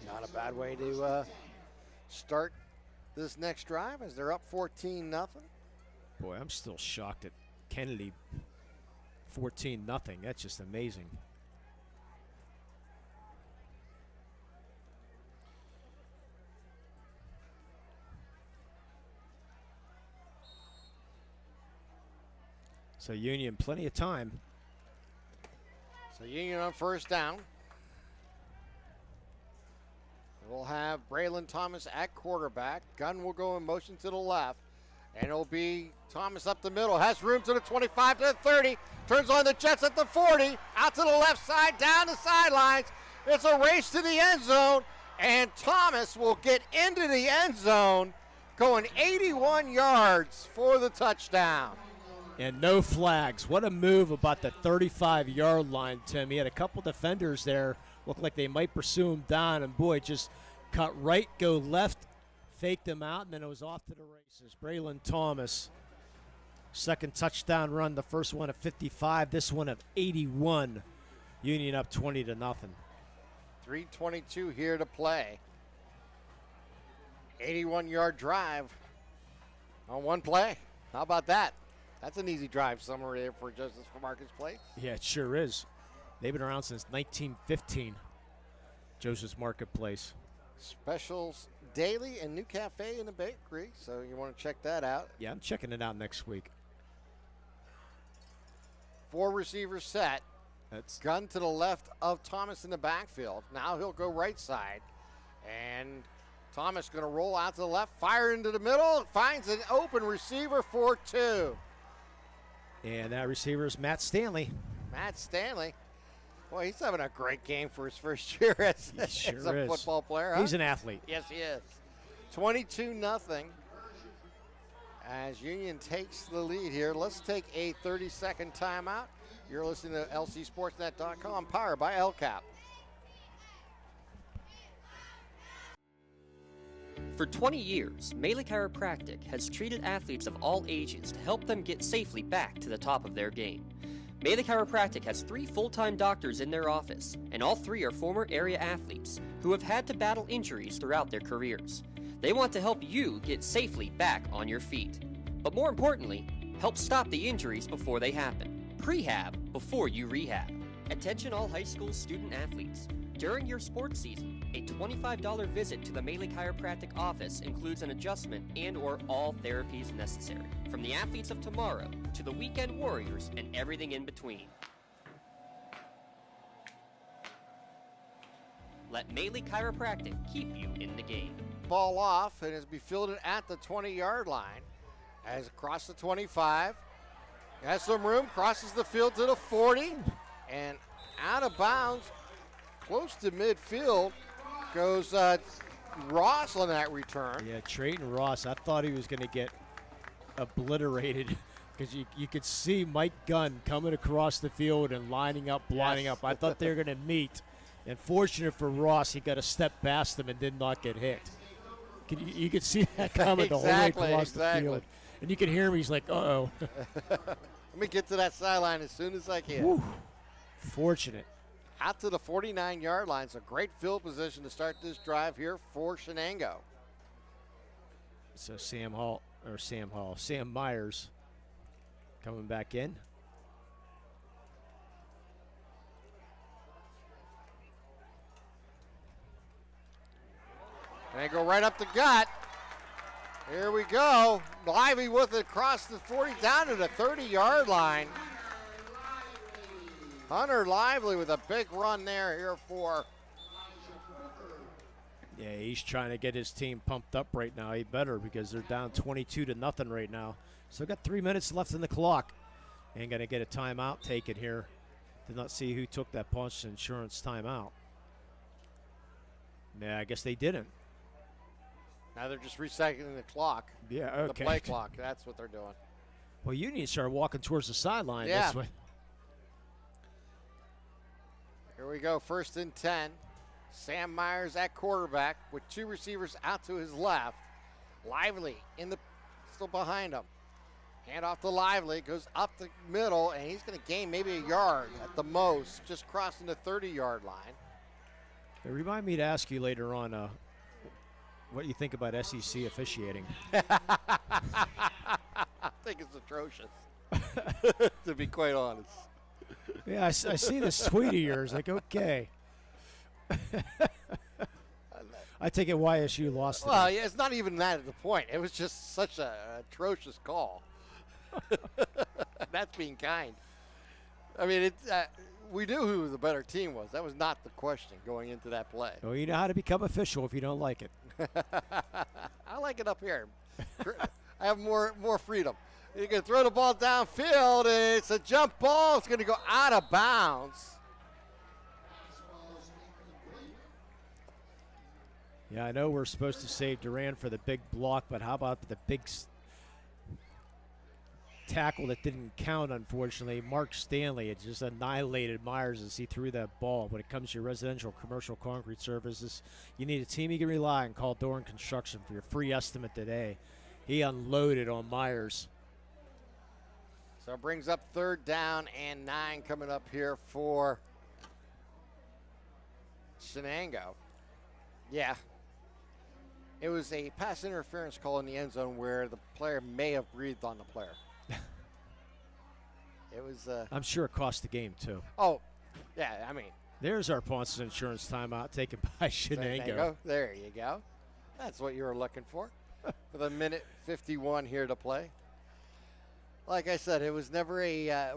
Speaker 3: Not a bad way to start this next drive as they're up 14-0.
Speaker 4: Boy, I'm still shocked at Kennedy 14-0. That's just amazing. So Union, plenty of time.
Speaker 3: So Union on first down. We'll have Braylon Thomas at quarterback. Gunn will go in motion to the left. And it'll be Thomas up the middle. Has room to the 25 to the 30. Turns on the Jets at the 40. Out to the left side, down the sidelines. It's a race to the end zone. And Thomas will get into the end zone, going 81 yards for the touchdown.
Speaker 4: And no flags. What a move about the 35-yard line, Tim. He had a couple defenders there. Looked like they might pursue him down. And, boy, just cut right, go left, faked him out, and then it was off to the races. Braylon Thomas, second touchdown run. The first one of 55, this one of 81. Union up 20-0.
Speaker 3: 3:22 here to play. 81-yard drive on one play. How about that? That's an easy drive summary there for Justice for Marcus Place.
Speaker 4: Yeah, it sure is. They've been around since 1915, Joseph's Marketplace.
Speaker 3: Specials daily and new cafe in the bakery, so you want to check that out.
Speaker 4: Yeah, I'm checking it out next week.
Speaker 3: 4 receivers set.
Speaker 4: That's
Speaker 3: Gun to the left of Thomas in the backfield. Now he'll go right side. And Thomas going to roll out to the left, fire into the middle, finds an open receiver for 2.
Speaker 4: And that receiver is Matt Stanley.
Speaker 3: Matt Stanley. Boy, he's having a great game for his first year as a football player. Huh?
Speaker 4: He's an athlete.
Speaker 3: Yes, he is. 22-0 as Union takes the lead here. Let's take a 30-second timeout. You're listening to LCSportsNet.com, powered by LCAP.
Speaker 1: For 20 years, Melee Chiropractic has treated athletes of all ages to help them get safely back to the top of their game. Melee Chiropractic has 3 full-time doctors in their office, and all 3 are former area athletes who have had to battle injuries throughout their careers. They want to help you get safely back on your feet. But more importantly, help stop the injuries before they happen. Prehab before you rehab. Attention all high school student athletes. During your sports season, a $25 visit to the Melee Chiropractic office includes an adjustment and/or all therapies necessary, from the athletes of tomorrow to the weekend warriors and everything in between. Let Melee Chiropractic keep you in the game.
Speaker 3: Ball off, and is be fielded at the 20-yard line. As across the 25. Has some room, crosses the field to the 40, and out of bounds, close to midfield, goes Ross on that return.
Speaker 4: Yeah, Trayton Ross, I thought he was going to get obliterated because you could see Mike Gunn coming across the field and lining up. I thought they were going to meet. And fortunate for Ross, he got a step past him and did not get hit. You could see that coming the whole way across the field. And you can hear him, he's like, uh-oh.
Speaker 3: Let me get to that sideline as soon as I can.
Speaker 4: Woo. Fortunate.
Speaker 3: Out to the 49-yard line. So great field position to start this drive here for Shenango.
Speaker 4: So Sam Myers coming back in.
Speaker 3: And they go right up the gut. Here we go. Lively with it across the 40 down to the 30-yard line. Hunter Lively with a big run there here for.
Speaker 4: Yeah, he's trying to get his team pumped up right now. He better, because they're down 22-0 right now. Still got 3 minutes left in the clock. Ain't going to get a timeout taken here. Did not see who took that punch insurance timeout. Yeah, I guess they didn't.
Speaker 3: Now they're just recycling the clock.
Speaker 4: Yeah, okay.
Speaker 3: The play clock. That's what they're doing.
Speaker 4: Well, Union started walking towards the sideline.
Speaker 3: Yeah.
Speaker 4: That's what.
Speaker 3: Here we go. 1st and 10. Sam Myers at quarterback with 2 receivers out to his left. Lively in the still behind him. Hand off to Lively, goes up the middle, and he's going to gain maybe a yard at the most, just crossing the 30-yard line.
Speaker 4: It remind me to ask you later on what you think about SEC officiating.
Speaker 3: I think it's atrocious, to be quite honest.
Speaker 4: Yeah, I see this tweet of yours. Like, okay. I take it YSU lost it.
Speaker 3: Well, yeah, it's not even that at the point. It was just such an atrocious call. That's being kind. I mean, we knew who the better team was. That was not the question going into that play.
Speaker 4: Well, you know how to become official if you don't like it.
Speaker 3: I like it up here. I have more freedom. You can throw the ball downfield, and it's a jump ball. It's going to go out of bounds.
Speaker 4: Yeah, I know we're supposed to save Duran for the big block, but how about the big tackle that didn't count, unfortunately? Mark Stanley had just annihilated Myers as he threw that ball. When it comes to your residential commercial concrete services, you need a team you can rely on. Call Doran Construction for your free estimate today. He unloaded on Myers.
Speaker 3: So it brings up 3rd down and 9 coming up here for Shenango. Yeah. It was a pass interference call in the end zone where the player may have breathed on the player. It was.
Speaker 4: I'm sure it cost the game, too.
Speaker 3: Oh, yeah, I mean.
Speaker 4: There's our Ponce's Insurance timeout taken by Shenango.
Speaker 3: There you go. That's what you were looking for. For the minute 51 here to play. Like I said, it was never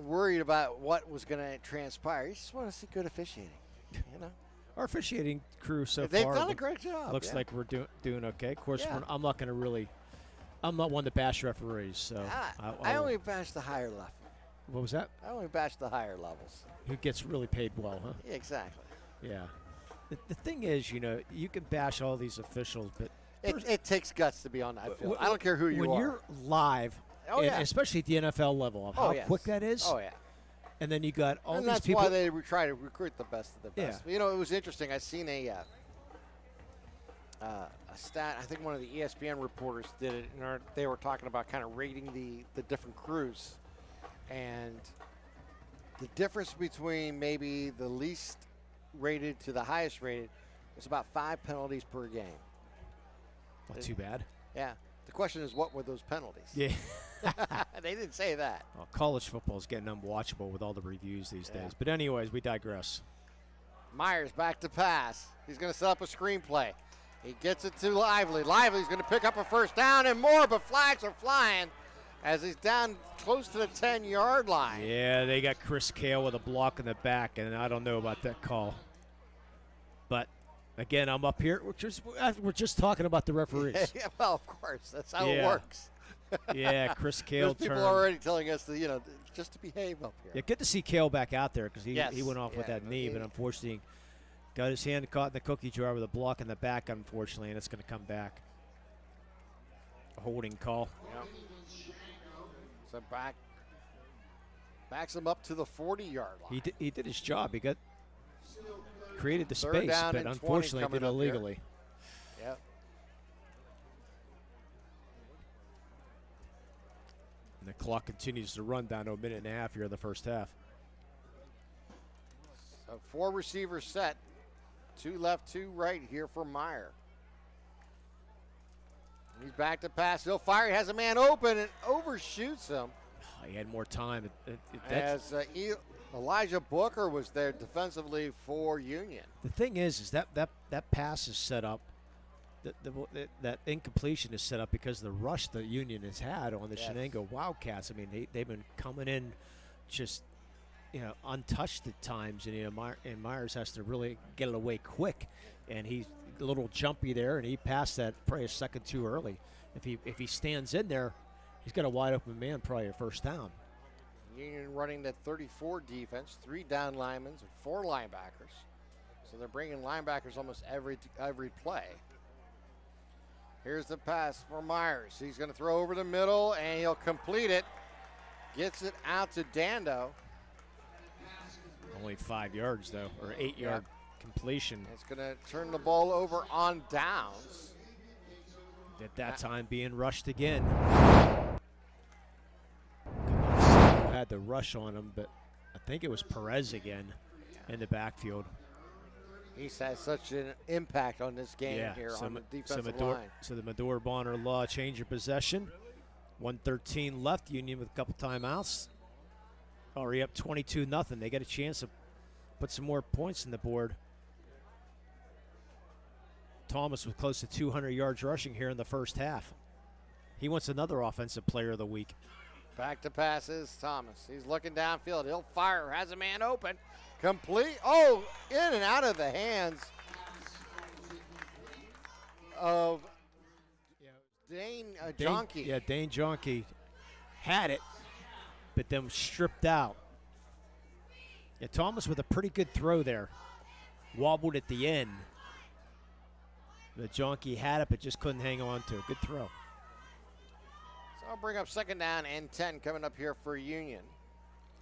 Speaker 3: worried about what was going to transpire. You just want to see good officiating, you know.
Speaker 4: Our officiating crew so
Speaker 3: They've
Speaker 4: far
Speaker 3: done a great job.
Speaker 4: Looks like we're doing okay. Of course, I'm not going to really. I'm not one to bash referees, so
Speaker 3: I only bash the higher level.
Speaker 4: What was that?
Speaker 3: I only bash the higher levels.
Speaker 4: Who gets really paid well, huh?
Speaker 3: Yeah, exactly.
Speaker 4: Yeah. The thing is, you know, you can bash all these officials, but
Speaker 3: it takes guts to be on that field. I don't care who you are.
Speaker 4: When you're live, especially at the NFL level, of how quick that is.
Speaker 3: Oh yeah.
Speaker 4: And then you got all
Speaker 3: and
Speaker 4: these
Speaker 3: that's
Speaker 4: people.
Speaker 3: why they try to recruit the best of the best.
Speaker 4: Yeah.
Speaker 3: You know, it was interesting. I seen a stat. I think one of the ESPN reporters did it, and they were talking about kind of rating the different crews, and the difference between maybe the least rated to the highest rated was about 5 penalties per game.
Speaker 4: Not too bad.
Speaker 3: Yeah. The question is, what were those penalties?
Speaker 4: Yeah.
Speaker 3: They didn't say that.
Speaker 4: Well, college football is getting unwatchable with all the reviews these days. But anyways, we digress.
Speaker 3: Myers back to pass. He's going to set up a screenplay. He gets it to Lively. Lively's going to pick up a 1st down and more, but flags are flying as he's down close to the 10-yard line.
Speaker 4: Yeah, they got Chris Kale with a block in the back, and I don't know about that call. But again, I'm up here. We're just talking about the referees.
Speaker 3: Yeah, well, of course, that's how it works.
Speaker 4: Yeah, Chris Kale.
Speaker 3: There's people already telling us to, just to behave up here.
Speaker 4: Yeah, good to see Kale back out there because he went off with that knee, but unfortunately got his hand caught in the cookie jar with a block in the back, unfortunately, and it's going to come back. A holding call.
Speaker 3: Yep. So backs him up to the 40-yard line.
Speaker 4: He did his job. He created the
Speaker 3: 3rd
Speaker 4: space,
Speaker 3: down
Speaker 4: but
Speaker 3: and
Speaker 4: unfortunately
Speaker 3: 20
Speaker 4: did illegally.
Speaker 3: Yep.
Speaker 4: And the clock continues to run down to a minute and a half here in the first half.
Speaker 3: So 4 receivers set. 2 left, 2 right here for Meyer. He's back to pass. He'll fire. He has a man open and overshoots him.
Speaker 4: He had more time.
Speaker 3: As Elijah Booker was there defensively for Union.
Speaker 4: The thing is that pass is set up. That incompletion is set up because of the rush that Union has had on the Shenango Wildcats. I mean, they've been coming in just, untouched at times, and Myers has to really get it away quick. And he's a little jumpy there, and he passed that probably a second too early. If he stands in there, he's got a wide open man, probably a 1st down.
Speaker 3: Union running that 34 defense, 3 down linemen and 4 linebackers. So they're bringing linebackers almost every play. Here's the pass for Myers. He's going to throw over the middle, and he'll complete it. Gets it out to Dando.
Speaker 4: Only 5 yards, though, or 8-yard completion.
Speaker 3: It's going to turn the ball over on downs.
Speaker 4: At that time being rushed again. Could not see who had the rush on him, but I think it was Perez again in the backfield.
Speaker 3: He's had such an impact on this game here on the defensive line.
Speaker 4: So the Medora Bonner Law change of possession. 1:13 left. Union with a couple timeouts. Already up 22-0. They get a chance to put some more points on the board. Thomas with close to 200 yards rushing here in the first half. He wants another offensive player of the week.
Speaker 3: Back to passes, Thomas. He's looking downfield. He'll fire, has a man open. Complete. Oh, in and out of the hands of Dane Jonke.
Speaker 4: Yeah, Dane Jonke had it, but then was stripped out. Yeah, Thomas with a pretty good throw there. Wobbled at the end. The Jonke had it, but just couldn't hang on to it. Good throw.
Speaker 3: So I'll bring up 2nd down and 10 coming up here for Union.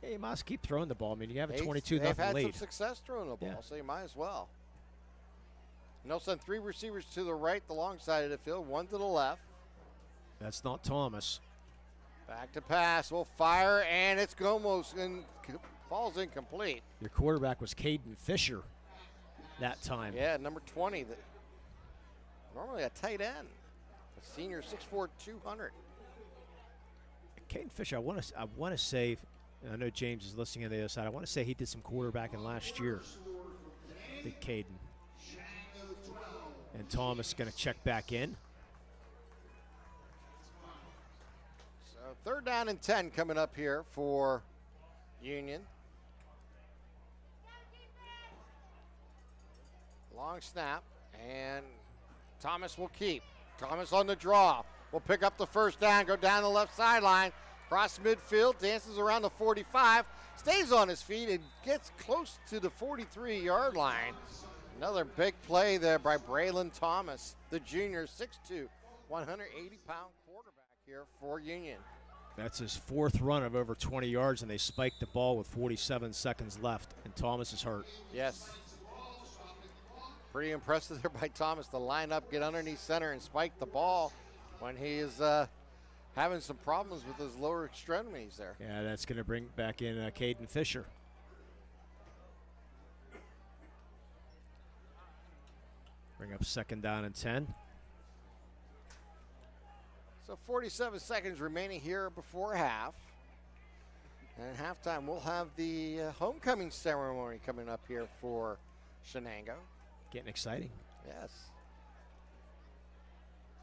Speaker 4: Yeah, you must keep throwing the ball. I mean, you have a 22-0 lead.
Speaker 3: They've had some success throwing the ball, so you might as well. And they'll send 3 receivers to the right, the long side of the field, 1 to the left.
Speaker 4: That's not Thomas.
Speaker 3: Back to pass. Will fire, and it's almost falls incomplete.
Speaker 4: Your quarterback was Caden Fisher that time.
Speaker 3: Yeah, number 20. Normally a tight end. A senior, 6'4", 200.
Speaker 4: Caden Fisher, I want to say, I know James is listening on the other side, I want to say he did some quarterbacking last year. I think Caden. And Thomas is going to check back in.
Speaker 3: So 3rd down and 10 coming up here for Union. Long snap, and Thomas will keep. Thomas on the draw. Will pick up the 1st down, go down the left sideline, cross midfield, dances around the 45, stays on his feet, and gets close to the 43-yard line. Another big play there by Braylon Thomas, the junior, 6'2", 180-pound quarterback here for Union.
Speaker 4: That's his 4th run of over 20 yards, and they spiked the ball with 47 seconds left, and Thomas is hurt.
Speaker 3: Yes. Pretty impressive there by Thomas to line up, get underneath center, and spike the ball when he is having some problems with his lower extremities there.
Speaker 4: Yeah, that's going to bring back in Caden Fisher. Bring up 2nd down and 10.
Speaker 3: So 47 seconds remaining here before half. And at halftime, we'll have the homecoming ceremony coming up here for Shenango.
Speaker 4: Getting exciting.
Speaker 3: Yes.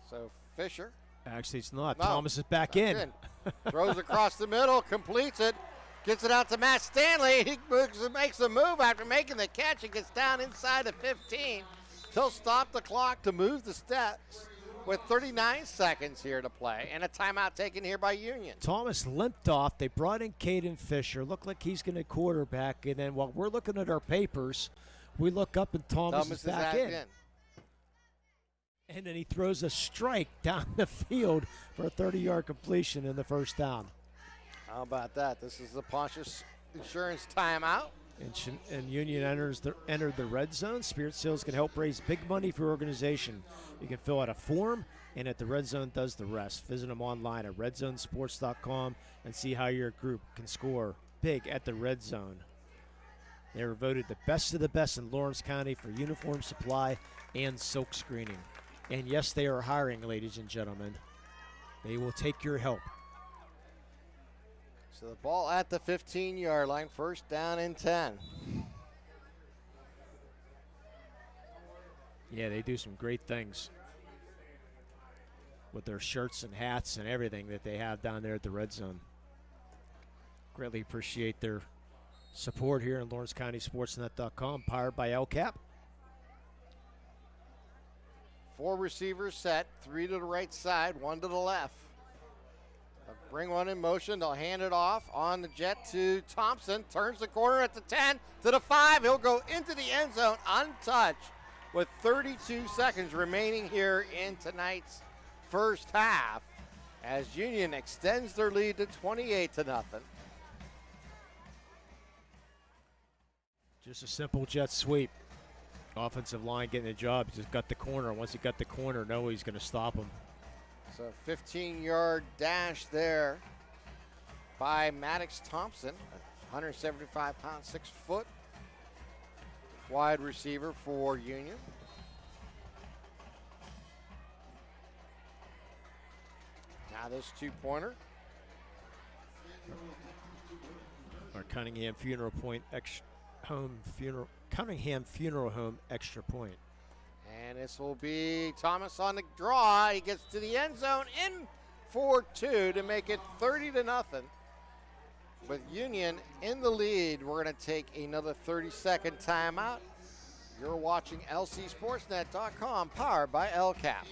Speaker 3: So Fisher.
Speaker 4: Actually, it's not.
Speaker 3: No,
Speaker 4: Thomas is back in.
Speaker 3: Throws across the middle, completes it, gets it out to Matt Stanley. He makes a move after making the catch. He gets down inside the 15. He'll stop the clock to move the stats with 39 seconds here to play, and a timeout taken here by Union.
Speaker 4: Thomas limped off. They brought in Caden Fisher. Looked like he's going to quarterback, and then while we're looking at our papers, we look up and Thomas is back in. And then he throws a strike down the field for a 30-yard completion in the 1st down.
Speaker 3: How about that? This is the Pontius Insurance timeout.
Speaker 4: And Union entered the red zone. Spirit Sales can help raise big money for your organization. You can fill out a form, and at the Red Zone does the rest. Visit them online at redzonesports.com and see how your group can score big at the Red Zone. They were voted the best of the best in Lawrence County for uniform supply and silk screening. And yes, they are hiring, ladies and gentlemen. They will take your help.
Speaker 3: So the ball at the 15-yard line, 1st down and 10.
Speaker 4: Yeah, they do some great things with their shirts and hats and everything that they have down there at the Red Zone. Greatly appreciate their support here in Lawrence County SportsNet.com, powered by LCAP.
Speaker 3: 4 receivers set, 3 to the right side, 1 to the left. They'll bring one in motion. They'll hand it off on the jet to Thompson. Turns the corner at the 10 to the 5. He'll go into the end zone untouched with 32 seconds remaining here in tonight's first half as Union extends their lead to 28-0.
Speaker 4: Just a simple jet sweep. Offensive line getting the job. He just got the corner. Once he got the corner, no, he's going to stop him.
Speaker 3: So 15-yard dash there by Maddox Thompson, 175-pound, 6-foot wide receiver for Union. Now this two-pointer.
Speaker 4: Our Cunningham Funeral Home extra point.
Speaker 3: And this will be Thomas on the draw. He gets to the end zone in for 2 to make it 30-0. With Union in the lead, we're going to take another 30-second timeout. You're watching LCSportsNet.com, powered by LCAP.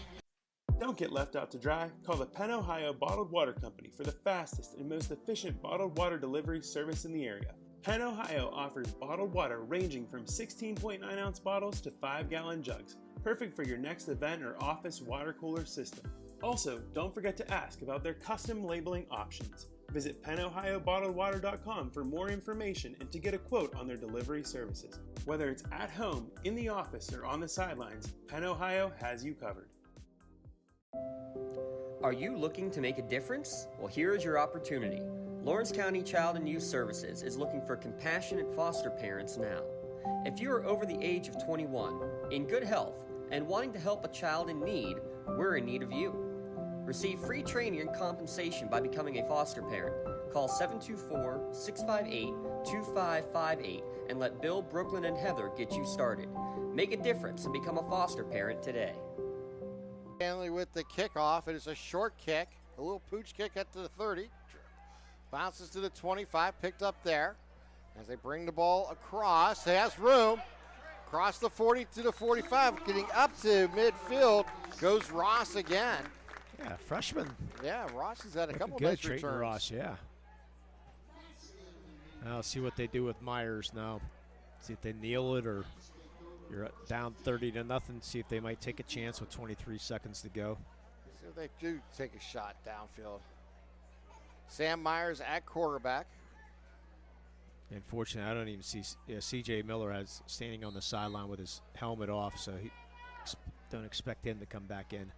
Speaker 6: Don't get left out to dry. Call the Penn Ohio Bottled Water Company for the fastest and most efficient bottled water delivery service in the area. Penn Ohio offers bottled water ranging from 16.9-ounce bottles to 5-gallon jugs, perfect for your next event or office water cooler system. Also, don't forget to ask about their custom labeling options. Visit PennOhioBottledWater.com for more information and to get a quote on their delivery services. Whether it's at home, in the office, or on the sidelines, Penn Ohio has you covered.
Speaker 1: Are you looking to make a difference? Well, here is your opportunity. Lawrence County Child and Youth Services is looking for compassionate foster parents now. If you are over the age of 21, in good health, and wanting to help a child in need, we're in need of you. Receive free training and compensation by becoming a foster parent. Call 724-658-2558 and let Bill, Brooklyn, and Heather get you started. Make a difference and become a foster parent today.
Speaker 3: Stanley with the kickoff. It is a short kick, a little pooch kick at the 30. Bounces to the 25, picked up there. As they bring the ball across, he has room. Across the 40 to the 45, getting up to midfield, goes Ross again.
Speaker 4: Yeah, freshman.
Speaker 3: Yeah, Ross has had a couple
Speaker 4: good,
Speaker 3: nice returns.
Speaker 4: Ross, yeah. I'll see what they do with Myers now. See if they kneel it or you're down 30-0. See if they might take a chance with 23 seconds to go.
Speaker 3: See if they do take a shot downfield. Sam Myers at quarterback.
Speaker 4: Unfortunately, I don't even see C.J. Miller as standing on the sideline with his helmet off, so don't expect him to come back in.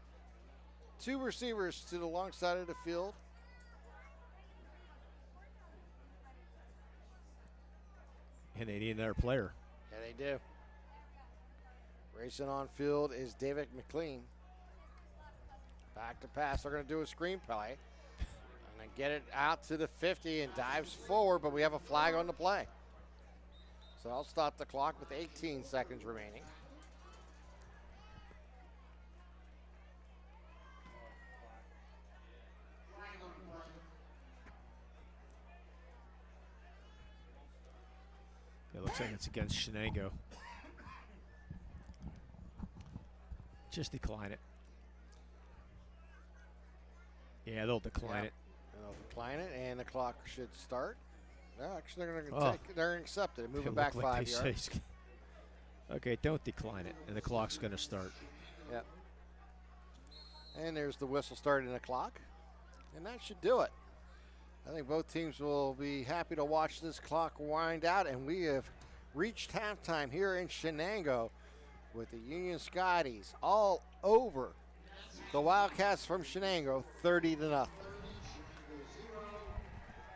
Speaker 3: 2 receivers to the long side of the field.
Speaker 4: And they need another player.
Speaker 3: Yeah, they do. Racing on field is David McLean. Back to pass. They're going to do a screen play. And then get it out to the 50 and dives forward, but we have a flag on the play. So I'll stop the clock with 18 seconds remaining.
Speaker 4: It looks like it's against Shenango. Just decline it. Yeah, they'll decline it.
Speaker 3: They'll decline it, and the clock should start. No, actually, they're going to they're going to accept it. Move it back 5 yards.
Speaker 4: Okay, don't decline it, and the clock's going to start.
Speaker 3: Yep. And there's the whistle starting the clock, and that should do it. I think both teams will be happy to watch this clock wind out, and we have reached halftime here in Shenango with the Union Scotties all over the Wildcats from Shenango, 30-0.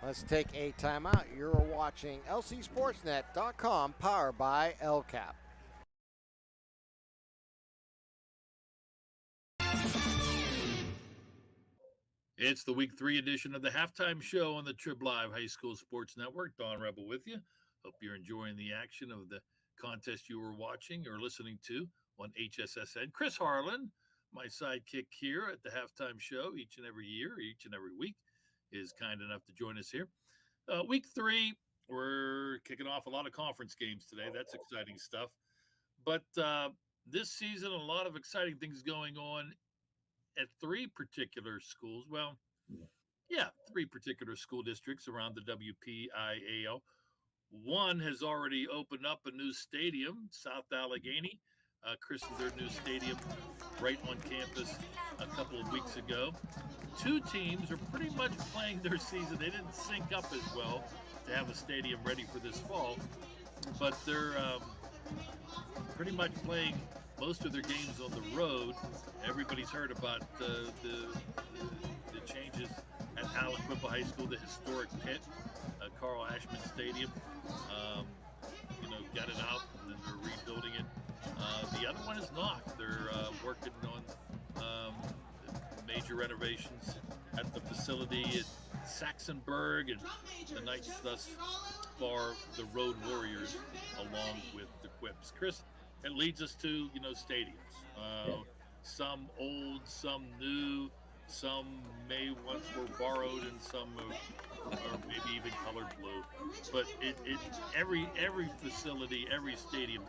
Speaker 3: Let's take a timeout. You're watching LCSportsNet.com, powered by LCAP.
Speaker 12: It's the Week 3 edition of the Halftime Show on the Trib Live High School Sports Network. Don Rebel with you. Hope you're enjoying the action of the contest you were watching or listening to on HSSN. Chris Harlan, my sidekick here at the Halftime Show each and every year, each and every week, is kind enough to join us here. Week 3, we're kicking off a lot of conference games today. That's exciting stuff. But this season, a lot of exciting things going on at 3 particular schools. Well, yeah, 3 particular school districts around the WPIAL. One has already opened up a new stadium, South Allegheny, christened their new stadium right on campus a couple of weeks ago. 2 teams are pretty much playing their season. They didn't sync up as well to have a stadium ready for this fall, but they're pretty much playing most of their games on the road. Everybody's heard about the changes at Aliquippa High School, the historic pit, Carl Ashman Stadium. Got it out, and then they're rebuilding it. The other one is Knox. They're working on major renovations at the facility at Saxonburg, and the Knights thus far the Road Warriors along with the Quips. Chris, it leads us to stadiums. Some old, some new, some may once were borrowed, and some are maybe even colored blue. But every facility, every stadium.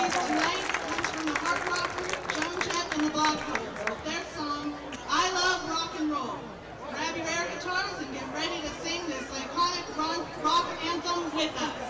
Speaker 13: piece tonight comes from the hard rocker, Joan Jett and the Blackbirds, with their song, I Love Rock and Roll. Grab your air guitars and get ready to sing this iconic rock anthem with us.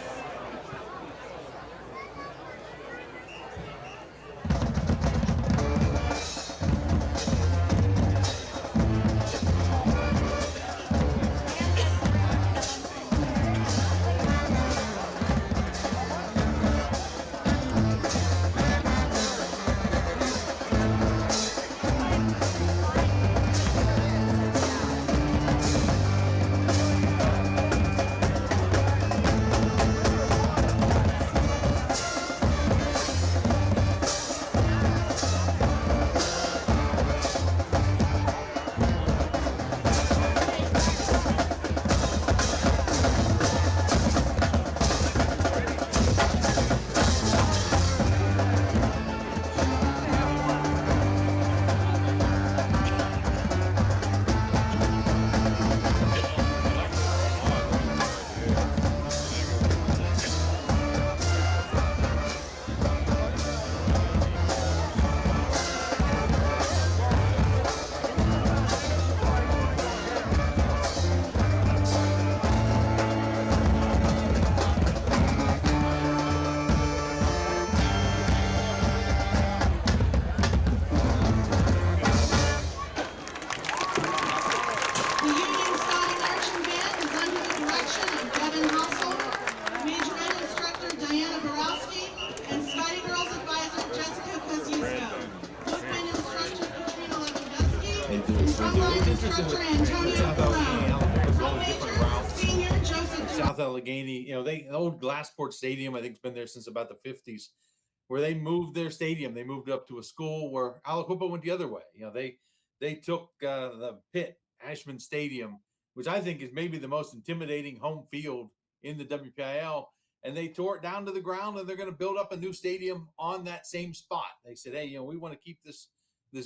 Speaker 14: South Allegheny, the old Glassport Stadium, I think, has been there since about the 50s, where they moved their stadium. They moved up to a school where Aliquippa went the other way. They took the pit, Ashman Stadium, which I think is maybe the most intimidating home field in the WPIAL, and they tore it down to the ground, and they're going to build up a new stadium on that same spot. They said, hey, we want to keep this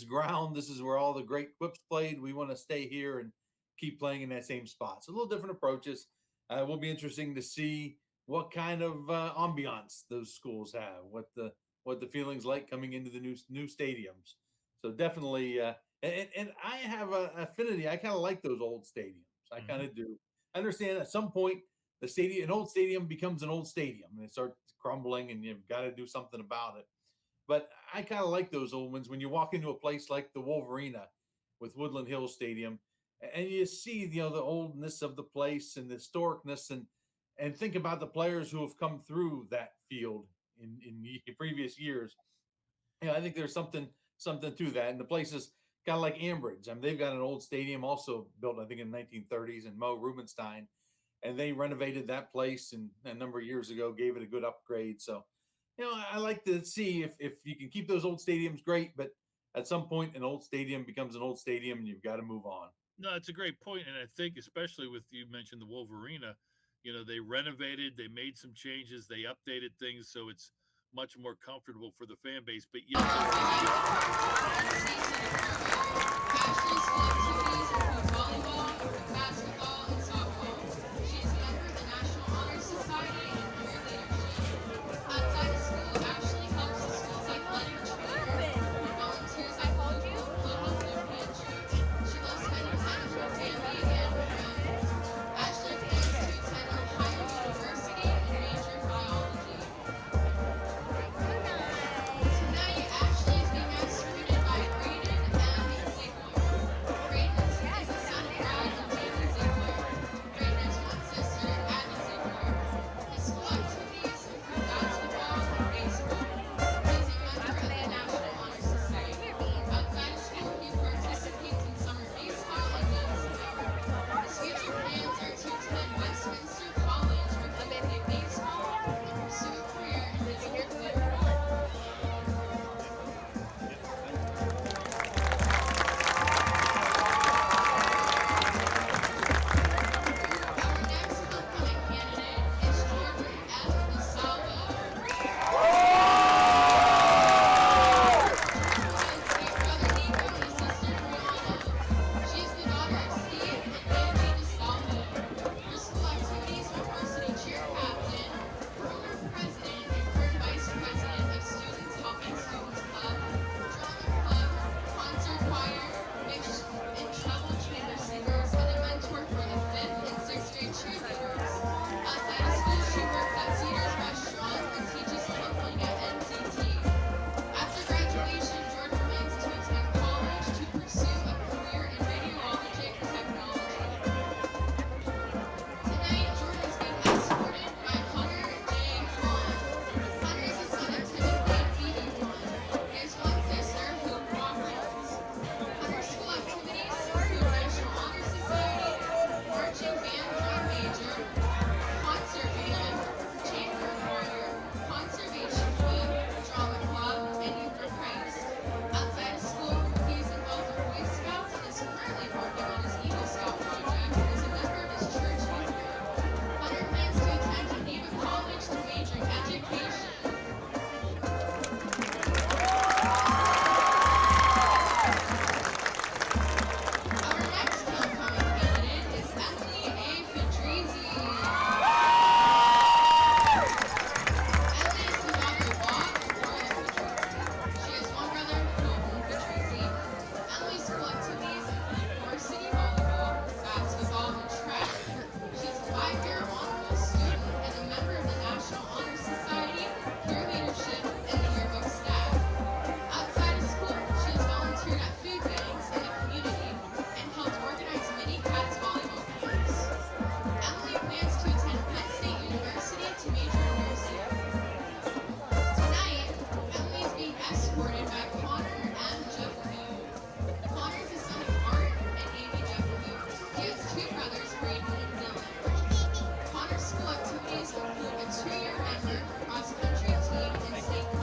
Speaker 14: ground. This is where all the great Quips played. We want to stay here and keep playing in that same spot. So a little different approaches. It will be interesting to see what kind of ambiance those schools have, what the feelings like coming into the new stadiums. So definitely, and I have an affinity. I kind of like those old stadiums. I kind of do. I understand at some point an old stadium becomes an old stadium and it starts crumbling, and you've got to do something about it. But I kind of like those old ones when you walk into a place like the Wolverina with Woodland Hills Stadium, and you see, the oldness of the place and the historicness, and think about the players who have come through that field in previous years. I think there's something to that. And the place is kind of like Ambridge. They've got an old stadium also built, I think, in the 1930s, and Mo Rubenstein, and they renovated that place and a number of years ago, gave it a good upgrade. So, I like to see if you can keep those old stadiums, great, but at some point an old stadium becomes an old stadium and you've got to move on.
Speaker 12: No, it's a great point. And I think especially with, you mentioned the Wolverina, they renovated, they made some changes, they updated things, so it's much more comfortable for the fan base. But yet, volleyball, basketball, and softball. She's a member of the National Honor Society and career leadership. Outside of school, Ashley helps the school's athletic trainer and volunteers at local food pantry. She loves spending time with her family and her friends. Ashley plans to attend Ohio University and major in biology. Tonight, Ashley is being escorted by Braden and Ziegler. Braden is the son of Brad and Jamie Ziegler.
Speaker 13: leadership and the yearbook staff. Outside of school, she has volunteered at food banks in the community and helped organize mini Cats volleyball games. Emily plans to attend Penn State University to major in nursing. Tonight, Emily is being escorted by Connor and Jeff Wu. Connor is the son of Art and Amy Jeff Wu. He has two brothers, Braden and Dylan. Connor's school activities include a 2-year member cross-country team and state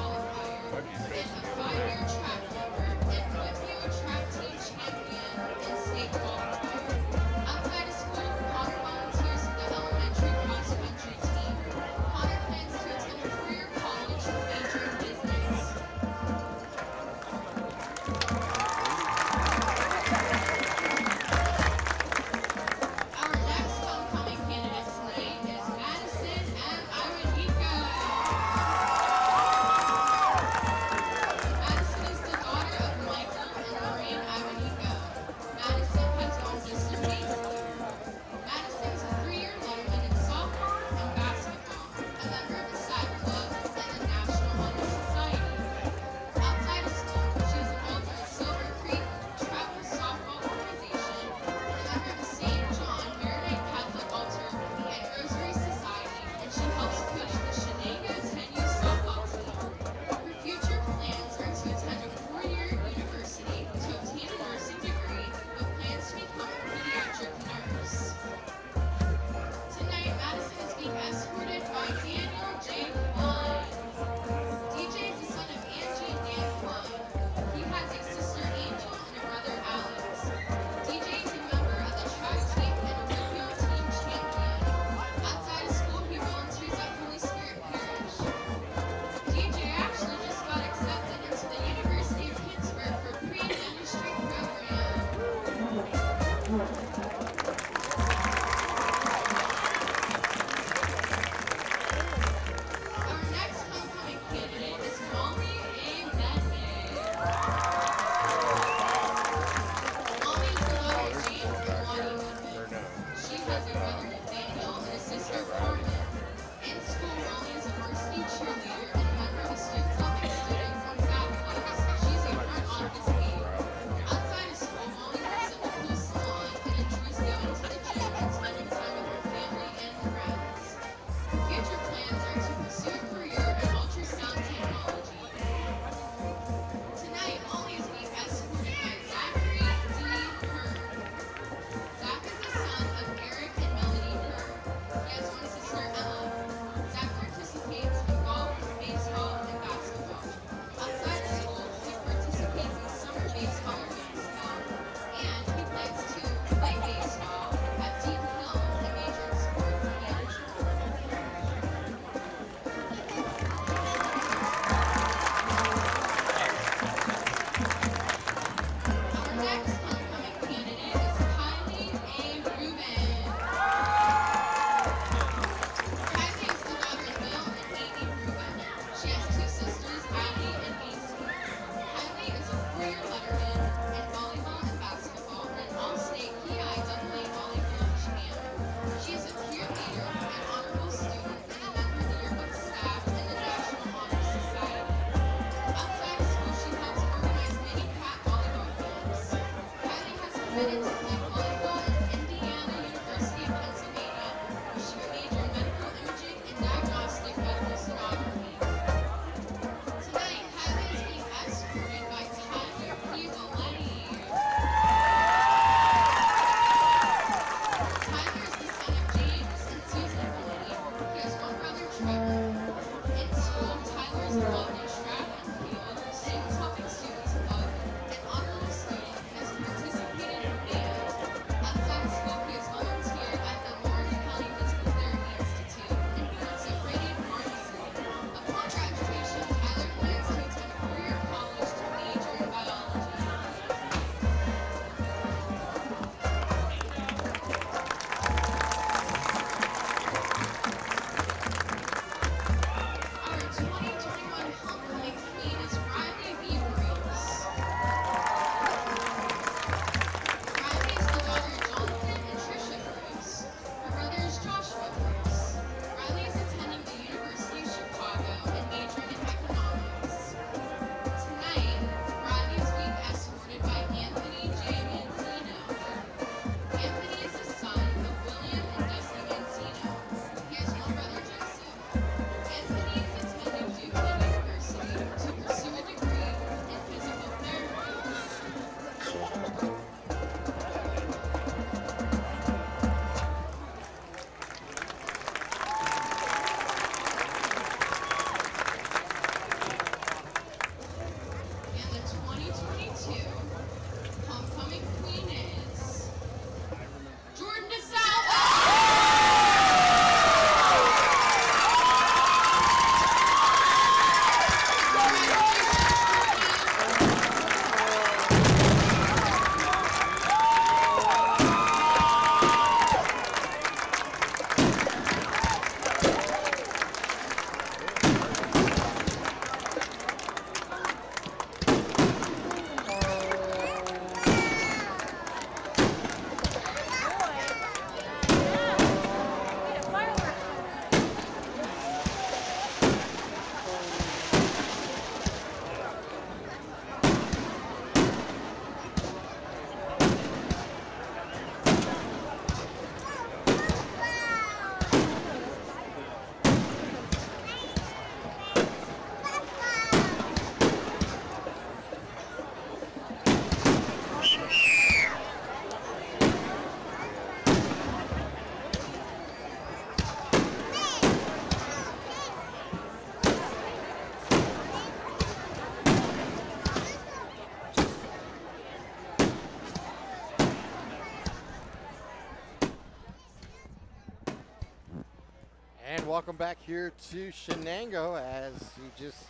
Speaker 3: welcome back here to Shenango as you just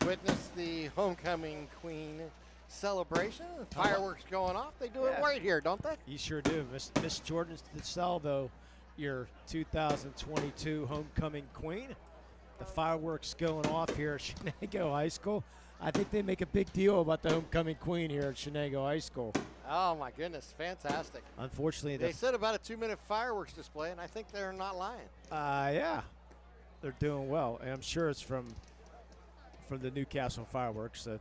Speaker 3: witnessed the homecoming queen celebration. Fireworks going off. They do it right here, don't they?
Speaker 4: You sure do. Miss Jordan DeSalvo, your 2022 homecoming queen. The fireworks going off here at Shenango High School. I think they make a big deal about the homecoming queen here at Shenango High School.
Speaker 3: Oh, my goodness. Fantastic.
Speaker 4: Unfortunately,
Speaker 3: they said about a 2-minute fireworks display, and I think they're not lying.
Speaker 4: Yeah, they're doing well. And I'm sure it's from the Newcastle Fireworks, the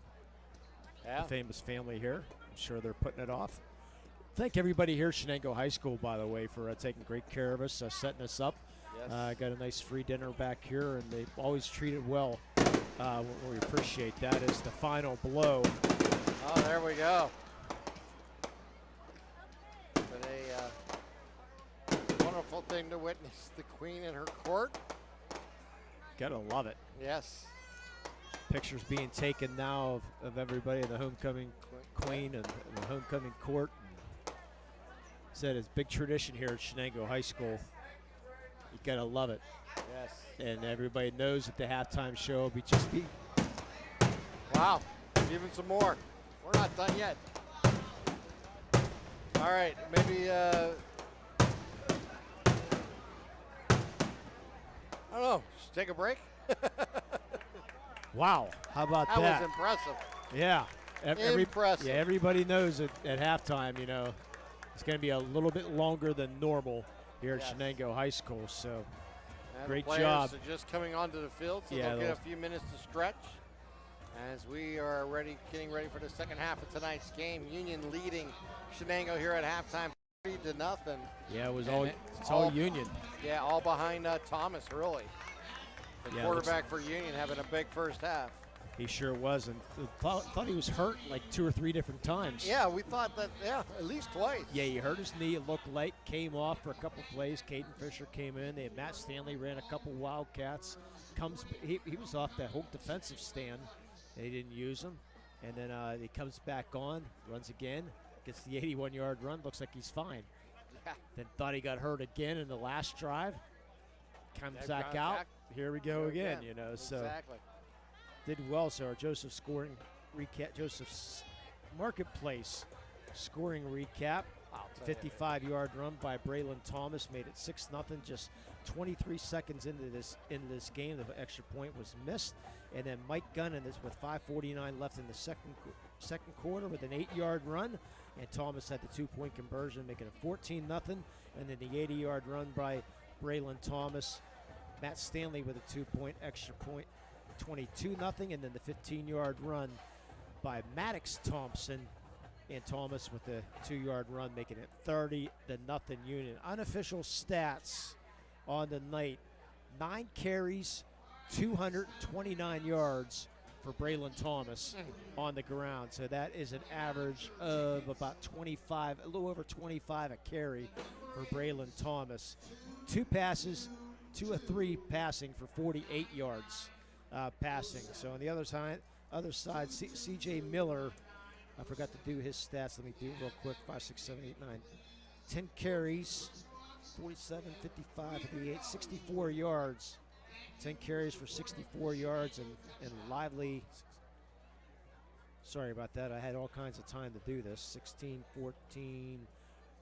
Speaker 4: famous family here. I'm sure they're putting it off. Thank everybody here at Shenango High School, by the way, for taking great care of us, setting us up.
Speaker 3: Yes.
Speaker 4: Got a nice free dinner back here, and they always treated well. We appreciate that. Is the final blow.
Speaker 3: Oh, there we go. But a wonderful thing to witness the queen in her court.
Speaker 4: Gotta love it.
Speaker 3: Yes.
Speaker 4: Pictures being taken now of everybody, the homecoming queen and the homecoming court. Said it's big tradition here at Shenango High School. You gotta love it.
Speaker 3: Yes.
Speaker 4: And everybody knows that the halftime show will be just be.
Speaker 3: Wow. Even some more. We're not done yet. All right. Maybe, I don't know. Just take a break?
Speaker 4: Wow. How about that?
Speaker 3: That was impressive.
Speaker 4: Yeah.
Speaker 3: Impressive.
Speaker 4: Yeah, everybody knows that at halftime, it's going to be a little bit longer than normal here at Shenango High School. So,
Speaker 3: and
Speaker 4: great
Speaker 3: the players
Speaker 4: job.
Speaker 3: are just coming onto the field, so they'll get a few minutes to stretch. As we are getting ready for the second half of tonight's game. Union leading Shenango here at halftime 3-0.
Speaker 4: Yeah, it's all Union.
Speaker 3: Yeah, all behind Thomas, really. The quarterback for Union having a big first half.
Speaker 4: He sure was, and thought he was hurt like 2 or 3 different times.
Speaker 3: Yeah, we thought that, at least twice.
Speaker 4: Yeah, he hurt his knee. It looked like came off for a couple plays. Caden Fisher came in. They had Matt Stanley ran a couple Wildcats. He was off that whole defensive stand. They didn't use him. And then he comes back on, runs again, gets the 81-yard run. Looks like he's fine.
Speaker 3: Yeah.
Speaker 4: Then thought he got hurt again in the last drive. Comes back out. Here we go again, so.
Speaker 3: Exactly.
Speaker 4: Did well, so our Joseph's Marketplace scoring recap. 55-yard run by Braylon Thomas made it 6-0. Just 23 seconds into this game, the extra point was missed, and then Mike Gunn with 5:49 left in the second quarter with an 8-yard run, and Thomas had the 2-point conversion, making it 14-0, and then the 80-yard run by Braylon Thomas. Matt Stanley with a 2-point extra point. 22-0, and then the 15-yard run by Maddox Thompson, and Thomas with the 2-yard run, making it 30-0 Union. Unofficial stats on the night: 9 carries, 229 yards for Braylon Thomas on the ground. So that is an average of about 25, a little over 25 a carry for Braylon Thomas. 2 passes, 2 of 3 passing for 48 yards. Passing. So on the other side, C.J. Miller, I forgot to do his stats. Let me do it real quick. 5, 6, 7, 8, 9. 10 carries, 47, 55, 58, 64 yards. 10 carries for 64 yards, and Lively. Sorry about that. I had all kinds of time to do this. 16, 14,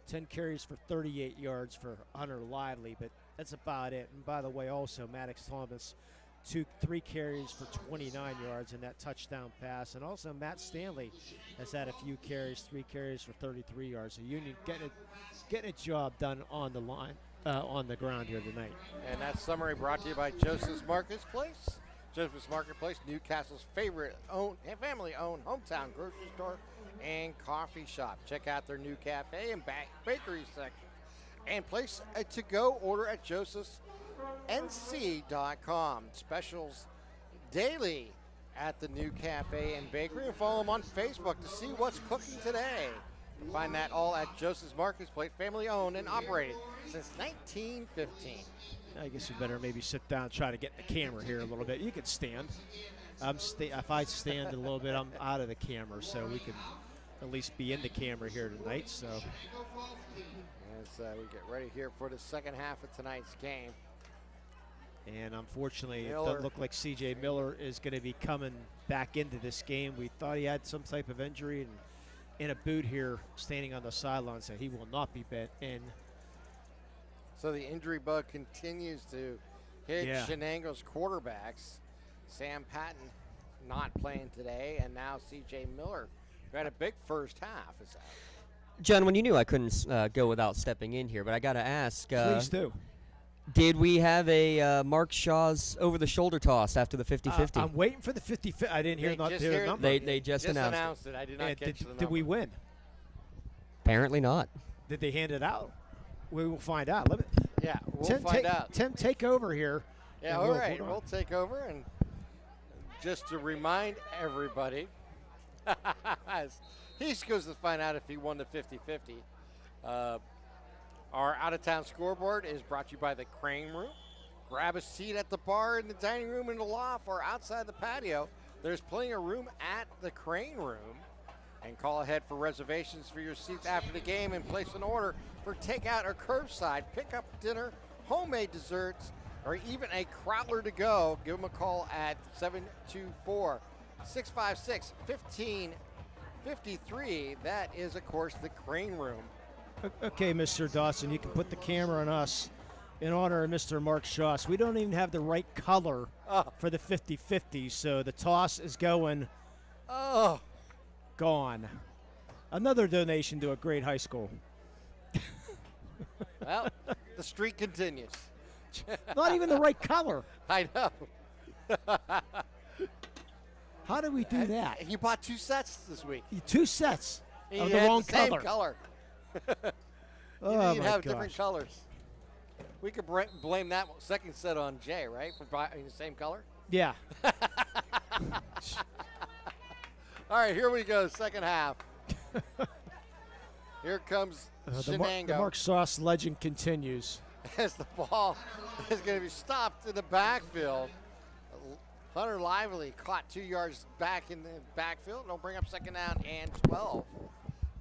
Speaker 4: 10 carries for 38 yards for Hunter Lively, but that's about it. And by the way, also Maddox Thomas, 3 carries for 29 yards in that touchdown pass. And also Matt Stanley has had a few carries, 3 carries for 33 yards. So Union getting a job done on the line, on the ground here tonight.
Speaker 3: And that summary brought to you by Joseph's Marketplace. Joseph's Marketplace, Newcastle's family-owned hometown grocery store and coffee shop. Check out their new cafe and bakery section. And place a to-go order at josephsnc.com. Specials daily at the new cafe and bakery, and follow them on Facebook to see what's cooking today. You can find that all at Joseph's Marketplace, family owned and operated since 1915.
Speaker 4: I guess you better maybe sit down and try to get in the camera here a little bit. You can stand. If I stand a little bit, I'm out of the camera, so we can at least be in the camera here tonight. So
Speaker 3: as we get ready here for the second half of tonight's game.
Speaker 4: And unfortunately, it
Speaker 3: Miller.
Speaker 4: doesn't look like C.J. Miller is going to be coming back into this game. We thought he had some type of injury and in a boot here, standing on the sideline, so he will not be bet in.
Speaker 3: So the injury bug continues to hit Shenango's quarterbacks. Sam Patton not playing today, and now C.J. Miller, who had a big first half, is out.
Speaker 1: John, you knew I couldn't go without stepping in here, but I got to ask.
Speaker 4: Please do.
Speaker 1: Did we have a Mark Shaw's over-the-shoulder toss after the 50-50?
Speaker 4: I'm waiting for the 50-50. I didn't hear their number.
Speaker 1: They just announced
Speaker 3: it. I did not catch the number.
Speaker 4: Did we win?
Speaker 1: Apparently not.
Speaker 4: Did they hand it out? We will find out.
Speaker 3: We'll find out.
Speaker 4: Tim, take over here.
Speaker 3: Yeah, all right. We'll take over. And just to remind everybody, he goes to find out if he won the 50-50. Our out-of-town scoreboard is brought to you by the Crane Room. Grab a seat at the bar, in the dining room, in the loft, or outside the patio. There's plenty of room at the Crane Room. And call ahead for reservations for your seats after the game and place an order for takeout or curbside, pick-up dinner, homemade desserts, or even a crowler to go. Give them a call at 724-656-1553. That is, of course, the Crane Room.
Speaker 4: Okay, Mr. Dawson, you can put the camera on us in honor of Mr. Mark Shoss. We don't even have the right color for the 50-50, so the toss is going gone. Another donation to a great high school.
Speaker 3: Well, the streak continues.
Speaker 4: Not even the right color.
Speaker 3: I know.
Speaker 4: How did we do that?
Speaker 3: You bought 2 sets this week.
Speaker 4: 2 sets
Speaker 3: He
Speaker 4: of the
Speaker 3: had
Speaker 4: wrong
Speaker 3: the same
Speaker 4: color.
Speaker 3: color.
Speaker 4: Oh,
Speaker 3: you
Speaker 4: my
Speaker 3: have
Speaker 4: gosh.
Speaker 3: different colors. We could blame that second set on Jay, right? For buying the same color?
Speaker 4: Yeah.
Speaker 3: All right, here we go, second half. Here comes Shenango.
Speaker 4: The Mark Sauce legend continues.
Speaker 3: As the ball is going to be stopped in the backfield. Hunter Lively caught 2 yards back in the backfield. It'll bring up second down and 12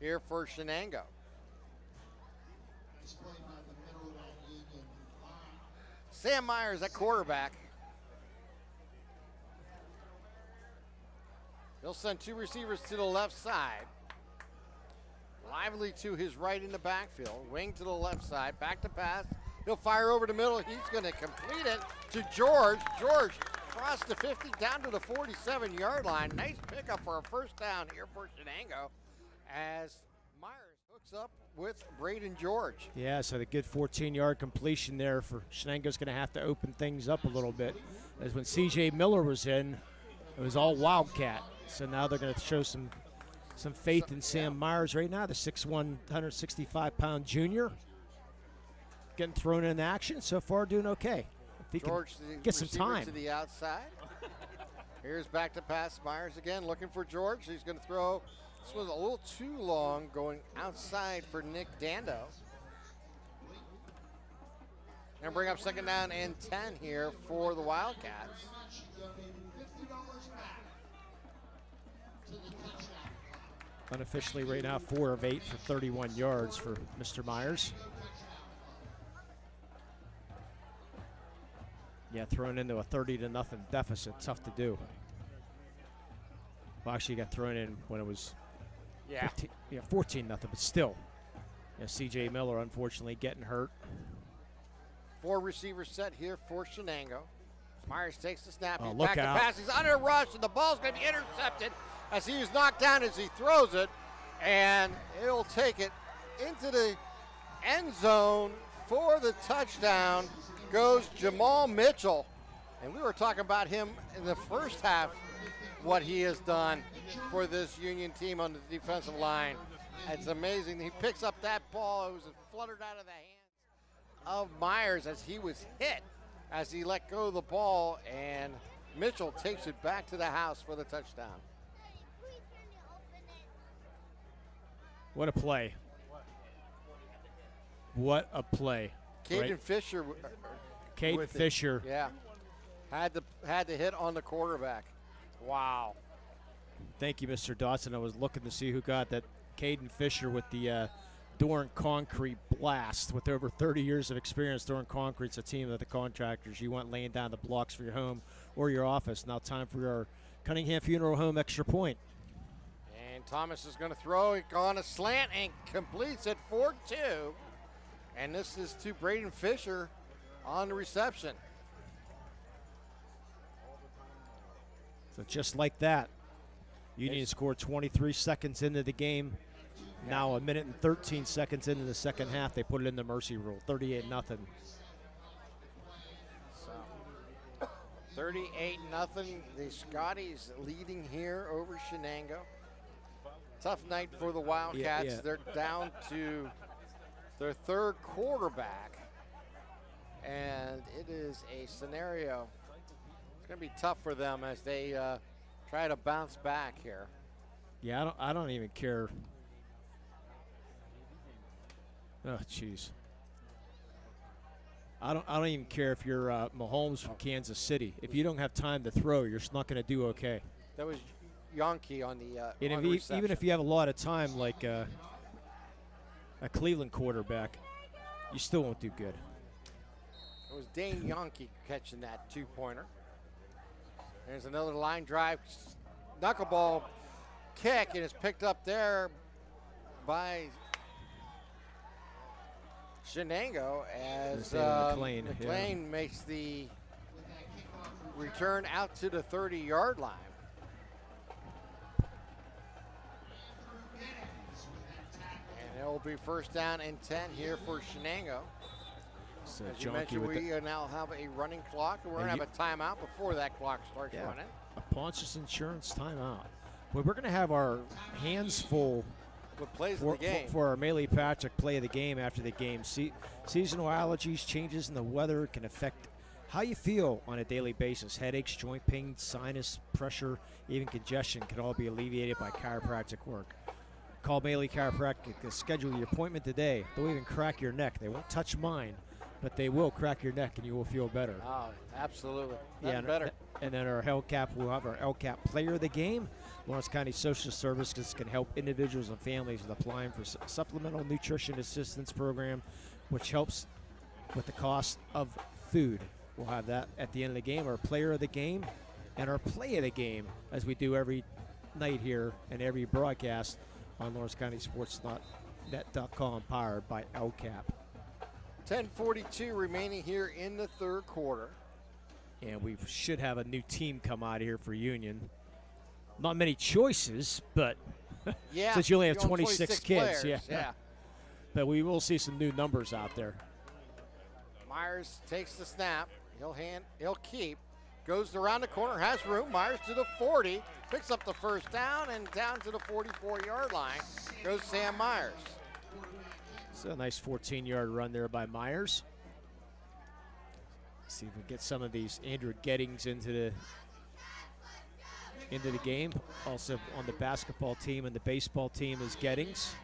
Speaker 3: here for Shenango. Sam Myers at quarterback. He'll send 2 receivers to the left side. Lively to his right in the backfield. Wing to the left side. Back to pass. He'll fire over the middle. He's going to complete it to George. George crossed the 50 down to the 47-yard line. Nice pickup for a first down here for Shenango as Myers hooks up with Braden George.
Speaker 4: Yeah, so the good 14-yard completion there for Shenango's going to have to open things up a little bit. As when C.J. Miller was in, it was all Wildcat. So now they're going to show some faith in Sam Myers right now, the 6'1", 165-pound junior. Getting thrown in action. So far doing okay. If he
Speaker 3: George,
Speaker 4: can get some time.
Speaker 3: To the outside. Here's back to pass. Myers again looking for George. He's going to throw. This was a little too long going outside for Nick Dando. And bring up second down and 10 here for the Wildcats.
Speaker 4: Unofficially right now 4 of 8 for 31 yards for Mr. Myers. Yeah, thrown into a 30-0 deficit, tough to do. Well, actually, got thrown in when it was 14-0, but still. Yeah, C.J. Miller, unfortunately, getting hurt.
Speaker 3: 4 receivers set here for Shenango. Myers takes the snap. He's
Speaker 4: look
Speaker 3: back
Speaker 4: out.
Speaker 3: to pass. He's under rush, and the ball's going to be intercepted as he was knocked down as he throws it. And he'll take it into the end zone for the touchdown. Goes Jamal Mitchell. And we were talking about him in the first half, what he has done for this Union team on the defensive line. It's amazing. He picks up that ball. It was fluttered out of the hands of Myers as he was hit as he let go of the ball, and Mitchell takes it back to the house for the touchdown.
Speaker 4: What a play. What a play.
Speaker 3: Caden Fisher.
Speaker 4: Caden Fisher.
Speaker 3: Yeah. Had to hit on the quarterback. Wow.
Speaker 4: Thank you, Mr. Dawson. I was looking to see who got that. Caden Fisher with the Doran Concrete Blast. With over 30 years of experience, Doran Concrete's a team of the contractors you want laying down the blocks for your home or your office. Now time for our Cunningham Funeral Home extra point.
Speaker 3: And Thomas is going to throw it on a slant and completes it for 2. And this is to Braden Fisher on the reception.
Speaker 4: So just like that, Union scored 23 seconds into the game. Now a minute and 13 seconds into the second half, they put it in the mercy rule, 38-0.
Speaker 3: So 38-0. The Scotties leading here over Shenango. Tough night for the Wildcats.
Speaker 4: Yeah.
Speaker 3: They're down to their third quarterback, and it is a scenario. It's going to be tough for them as they try to bounce back here.
Speaker 4: Yeah, I don't even care. Oh, jeez. I don't even care if you're Mahomes from Kansas City. If you don't have time to throw, you're just not going to do okay.
Speaker 3: That was Yonke on the
Speaker 4: and even if you have a lot of time, like a Cleveland quarterback, you still won't do good.
Speaker 3: It was Dane Yonke catching that 2-pointer. There's another line drive, knuckleball kick, and it's picked up there by Shenango as McLean makes the return out to the 30-yard line. And it will be first down and 10 here for Shenango.
Speaker 4: So
Speaker 3: as you mentioned, we now have a running clock, and we're going to have a timeout before that clock starts running.
Speaker 4: A Pontius Insurance timeout. Well, we're going to have our hands full
Speaker 3: with plays of the game.
Speaker 4: For our Melee Patrick play of the game after the game. Seasonal allergies, changes in the weather can affect how you feel on a daily basis. Headaches, joint pain, sinus pressure, even congestion can all be alleviated by chiropractic work. Call Melee Chiropractic to schedule your appointment today. They'll even crack your neck. They won't touch mine, but they will crack your neck and you will feel better.
Speaker 3: Oh, absolutely. Nothing better.
Speaker 4: And then our LCAP, we'll have our LCAP player of the game. Lawrence County Social Services can help individuals and families with applying for supplemental nutrition assistance program, which helps with the cost of food. We'll have that at the end of the game, our player of the game and our play of the game, as we do every night here and every broadcast on Lawrence County SportsNet.com, powered by LCAP.
Speaker 3: 10:42 remaining here in the third quarter.
Speaker 4: And we should have a new team come out here for Union. Not many choices, but
Speaker 3: yeah,
Speaker 4: since you only have 26 kids.
Speaker 3: Players, yeah.
Speaker 4: But we will see some new numbers out there.
Speaker 3: Myers takes the snap. He'll keep. Goes around the corner, has room. Myers to the 40. Picks up the first down, and down to the 44-yard line goes Sam Myers.
Speaker 4: So a nice 14-yard run there by Myers. See if we get some of these Andrew Gettings into the game. Also on the basketball team and the baseball team is Gettings.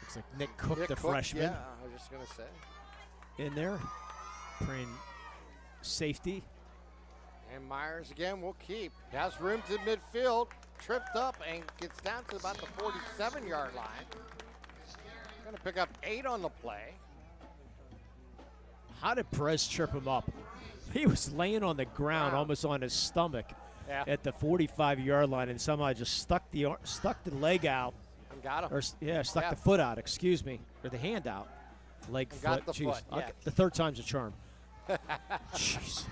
Speaker 4: Looks like Nick Cook, the freshman.
Speaker 3: Yeah, I was just going to say.
Speaker 4: In there, playing safety.
Speaker 3: And Myers again will keep. Has room to midfield. Tripped up and gets down to about the 47-yard line. Going to pick up 8 on the play.
Speaker 4: How did Perez trip him up? He was laying on the ground, almost on his stomach, at the 45-yard line, and somehow just stuck the leg out.
Speaker 3: And got him.
Speaker 4: Or, stuck the foot out, excuse me, or the hand out. Leg,
Speaker 3: and
Speaker 4: foot.
Speaker 3: Got the
Speaker 4: Jeez.
Speaker 3: foot, yeah.
Speaker 4: The third time's a charm. Jeez.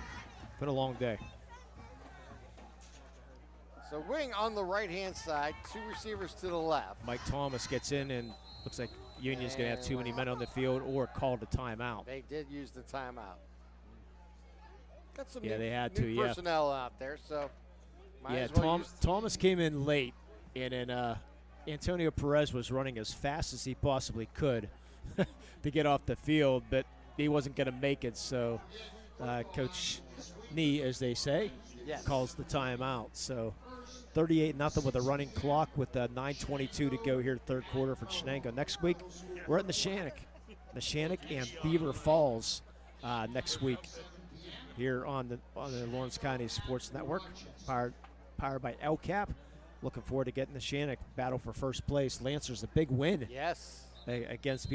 Speaker 4: Been a long day.
Speaker 3: So wing on the right-hand side, 2 receivers to the left.
Speaker 4: Mike Thomas gets in, and looks like Union's going to have too many men on the field or called a timeout.
Speaker 3: They did use the timeout. Got some
Speaker 4: they had
Speaker 3: new personnel out there, so
Speaker 4: Thomas came in late, and then Antonio Perez was running as fast as he possibly could to get off the field, but he wasn't going to make it, so Coach Nee, as they say, calls the timeout. So 38-0 with a running clock with 9:22 to go here, third quarter for Shenango. Next week, we're at the Shannock and Beaver Falls next week. here on the Lawrence County Sports Network, powered by LCAP. Looking forward to getting the Shenango battle for first place. Lancers a big win.
Speaker 3: Yes.
Speaker 4: Against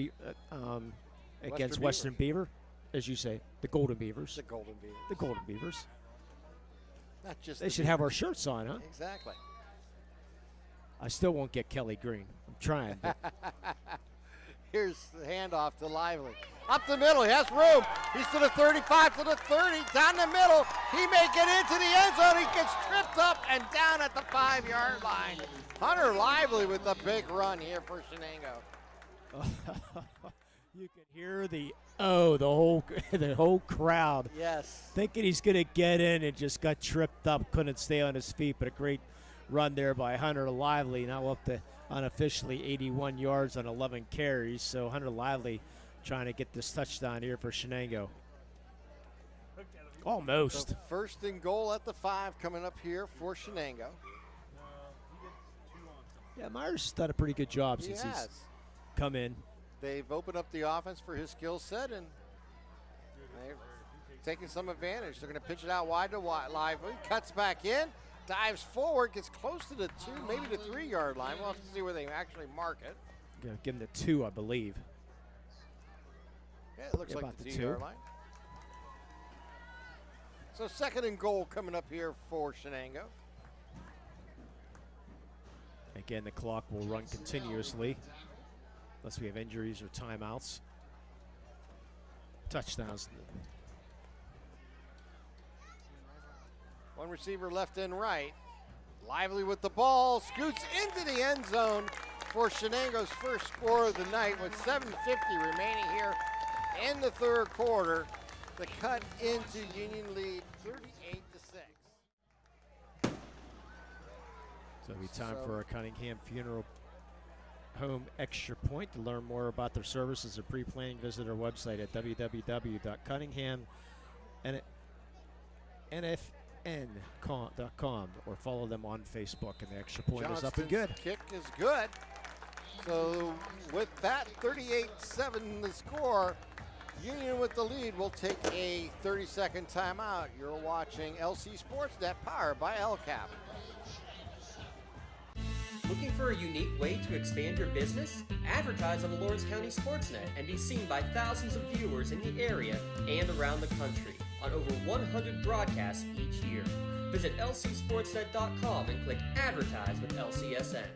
Speaker 4: Western Beaver, as you say, the Golden Beavers.
Speaker 3: The Golden Beavers.
Speaker 4: The Golden Beavers.
Speaker 3: Not just.
Speaker 4: They should have our shirts on, huh?
Speaker 3: Exactly.
Speaker 4: I still won't get Kelly Green. I'm trying. But
Speaker 3: Here's the handoff to Lively. Up the middle, he has room. He's to the 35, to the 30, down the middle. He may get into the end zone. He gets tripped up and down at the 5-yard line. Hunter Lively with the big run here for Shenango.
Speaker 4: You can hear the whole crowd.
Speaker 3: Yes.
Speaker 4: Thinking he's going to get in and just got tripped up, couldn't stay on his feet, but a great run there by Hunter Lively, now up to unofficially 81 yards on 11 carries. So Hunter Lively trying to get this touchdown here for Shenango. Almost.
Speaker 3: So first and goal at the 5 coming up here for Shenango.
Speaker 4: Yeah, Myers has done a pretty good job since he's come in.
Speaker 3: They've opened up the offense for his skill set, and they've taken some advantage. They're going to pitch it out wide to Lively. Cuts back in, dives forward, gets close to the 2, maybe the 3-yard line. We'll have to see where they actually mark it.
Speaker 4: Going to give him the 2, I believe.
Speaker 3: Yeah, it looks like the 2-yard line. So second and goal coming up here for Shenango.
Speaker 4: Again, the clock will run continuously unless we have injuries or timeouts. Touchdowns.
Speaker 3: One receiver left and right. Lively with the ball, scoots into the end zone for Shenango's first score of the night with 7:50 remaining here in the third quarter. The cut into Union lead 38-6.
Speaker 4: So it'll be time for our Cunningham Funeral Home Extra Point. To learn more about their services or pre-planning, visit our website at www.cunninghamnfn.com or follow them on Facebook. And the Extra Point is up and good.
Speaker 3: Kick is good. So with that, 38-7 the score. Union with the lead will take a 30-second timeout. You're watching LC SportsNet, powered by LCAP.
Speaker 1: Looking for a unique way to expand your business? Advertise on the Lawrence County SportsNet and be seen by thousands of viewers in the area and around the country on over 100 broadcasts each year. Visit lcsportsnet.com and click Advertise with LCSN.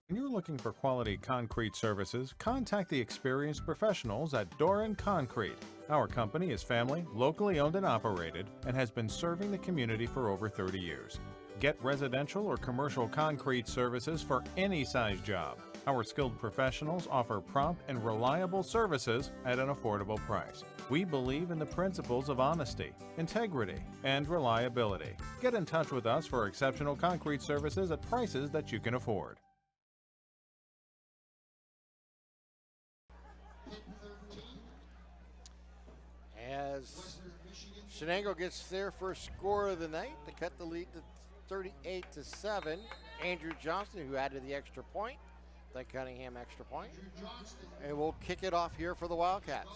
Speaker 15: When you're looking for quality concrete services, contact the experienced professionals at Doran Concrete. Our company is family, locally owned and operated, and has been serving the community for over 30 years. Get residential or commercial concrete services for any size job. Our skilled professionals offer prompt and reliable services at an affordable price. We believe in the principles of honesty, integrity, and reliability. Get in touch with us for exceptional concrete services at prices that you can afford.
Speaker 3: As Shenango gets their first score of the night to cut the lead to 38-7. Andrew Johnston, who added the extra point, the Cunningham extra point. And we'll kick it off here for the Wildcats.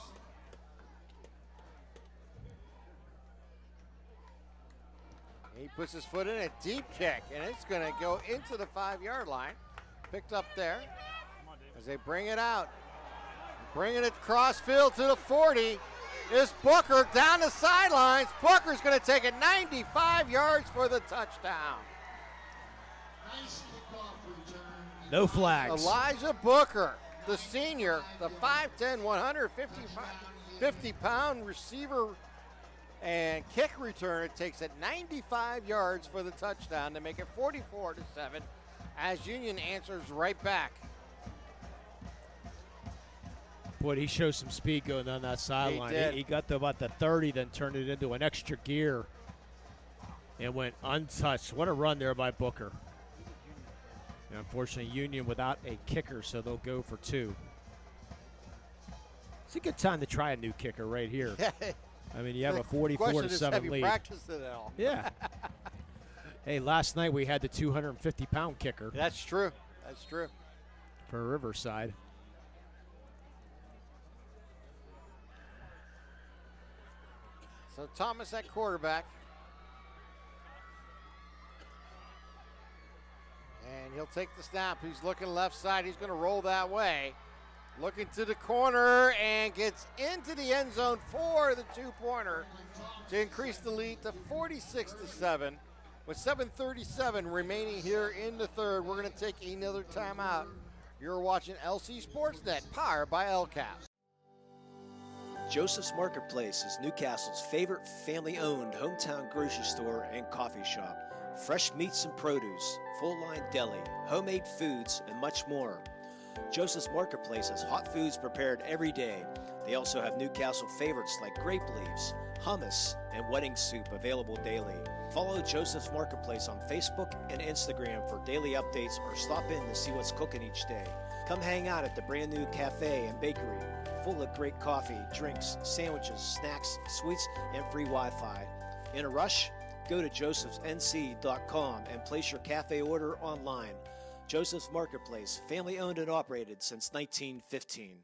Speaker 3: He puts his foot in a deep kick, and it's going to go into the 5-yard line. Picked up there as they bring it out. Bringing it cross field to the 40 is Booker down the sidelines. Booker's going to take it 95 yards for the touchdown.
Speaker 4: No flags.
Speaker 3: Elijah Booker, the senior, the 5'10", 150-pound receiver and kick returner, takes it 95 yards for the touchdown to make it 44-7 as Union answers right back.
Speaker 4: Boy, he showed some speed going down that sideline. He got to about the 30, then turned it into an extra gear and went untouched. What a run there by Booker. And unfortunately, Union without a kicker, so they'll go for 2. It's a good time to try a new kicker right here. I mean, you have a 44-7
Speaker 3: have you
Speaker 4: lead.
Speaker 3: practiced it at all?
Speaker 4: Yeah. Hey, last night we had the 250-pound kicker.
Speaker 3: That's true. That's true.
Speaker 4: For Riverside.
Speaker 3: So Thomas at quarterback. And he'll take the snap. He's looking left side. He's going to roll that way. Looking to the corner and gets into the end zone for the two-pointer to increase the lead to 46-7. With 7:37 remaining here in the third, we're going to take another timeout. You're watching LC SportsNet, powered by LCAP.
Speaker 11: Joseph's Marketplace is Newcastle's favorite family-owned hometown grocery store and coffee shop. Fresh meats and produce, full-line deli, homemade foods, and much more. Joseph's Marketplace has hot foods prepared every day. They also have Newcastle favorites like grape leaves, hummus, and wedding soup available daily. Follow Joseph's Marketplace on Facebook and Instagram for daily updates or stop in to see what's cooking each day. Come hang out at the brand new cafe and bakery, full of great coffee, drinks, sandwiches, snacks, sweets, and free Wi-Fi. In a rush? Go to josephsnc.com and place your cafe order online. Joseph's Marketplace, family owned and operated since 1915.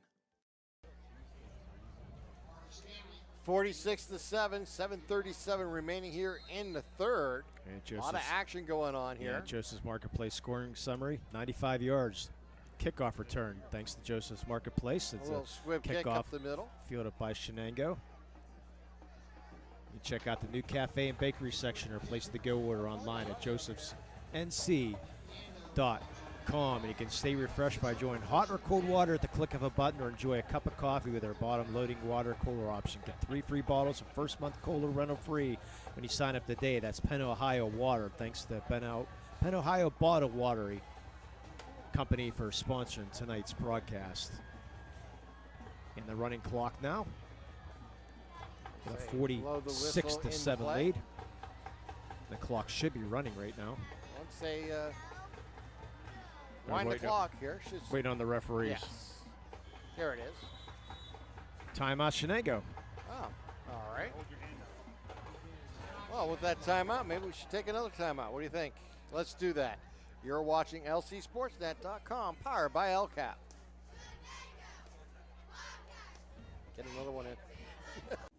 Speaker 3: 46-7, 7:37 remaining here in the third. A lot of action going on here.
Speaker 4: Yeah, Joseph's Marketplace scoring summary, 95 yards. Kickoff return, thanks to Joseph's Marketplace. It's
Speaker 3: a little swift kick up the middle.
Speaker 4: Fielded by Shenango. You check out the new cafe and bakery section or place the go order online at josephsnc.com. And you can stay refreshed by enjoying hot or cold water at the click of a button or enjoy a cup of coffee with our bottom loading water cooler option. Get 3 free bottles of first month cooler rental free when you sign up today. That's Penn Ohio Water. Thanks to Penn Ohio Bottled Water Company for sponsoring tonight's broadcast. And the running clock now. With a 46-7 lead. The clock should be running right now.
Speaker 3: Let's say wind the clock here.
Speaker 4: Wait on the referees.
Speaker 3: Yes. Here it is.
Speaker 4: Timeout Shenango.
Speaker 3: Oh, all right. Well, with that timeout, maybe we should take another timeout. What do you think? Let's do that. You're watching LCSportsNet.com, powered by LCAP. Get another one in.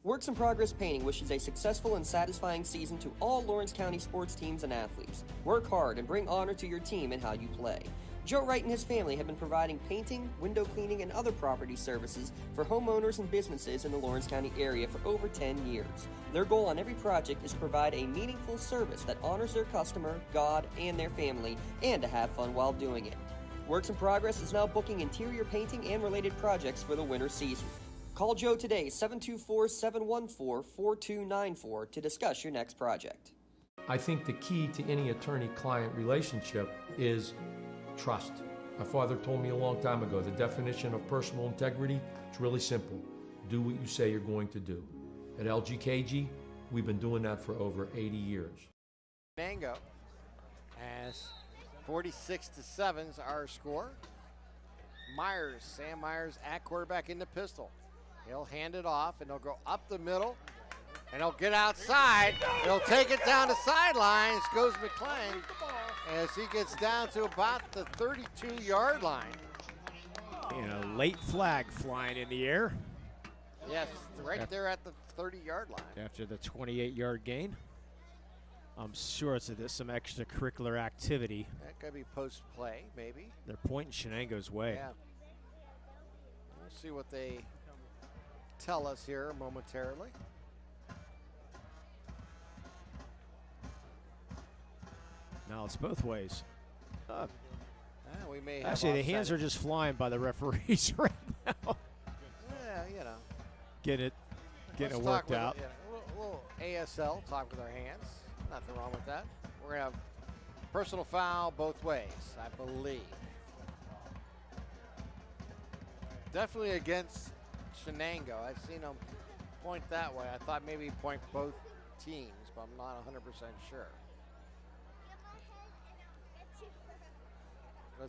Speaker 1: Works in Progress Painting wishes a successful and satisfying season to all Lawrence County sports teams and athletes. Work hard and bring honor to your team and how you play. Joe Wright and his family have been providing painting, window cleaning, and other property services for homeowners and businesses in the Lawrence County area for over 10 years. Their goal on every project is to provide a meaningful service that honors their customer, God, and their family, and to have fun while doing it. Works in Progress is now booking interior painting and related projects for the winter season. Call Joe today, 724-714-4294, to discuss your next project.
Speaker 9: I think the key to any attorney-client relationship is trust. My father told me a long time ago, the definition of personal integrity is really simple. Do what you say you're going to do. At LGKG, we've been doing that for over 80 years.
Speaker 3: Shenango as 46-7 is our score. Sam Myers at quarterback in the pistol. He'll hand it off, and he'll go up the middle, and he'll get outside. He'll take it down the sidelines. Goes McClain as he gets down to about the 32-yard line.
Speaker 4: And a late flag flying in the air.
Speaker 3: Yes, right there at the 30-yard line.
Speaker 4: After the 28-yard gain. I'm sure it's some extracurricular activity.
Speaker 3: That could be post-play, maybe.
Speaker 4: They're pointing Shenango's way.
Speaker 3: Yeah. We'll see what they tell us here momentarily.
Speaker 4: Now it's both ways.
Speaker 3: We may have
Speaker 4: actually, the hands are just flying by the referees right now.
Speaker 3: Yeah, you know.
Speaker 4: Getting it worked out.
Speaker 3: A little ASL, talk with our hands. Nothing wrong with that. We're going to have personal foul both ways, I believe. Definitely against Shenango. I've seen them point that way. I thought maybe point both teams, but I'm not 100% sure.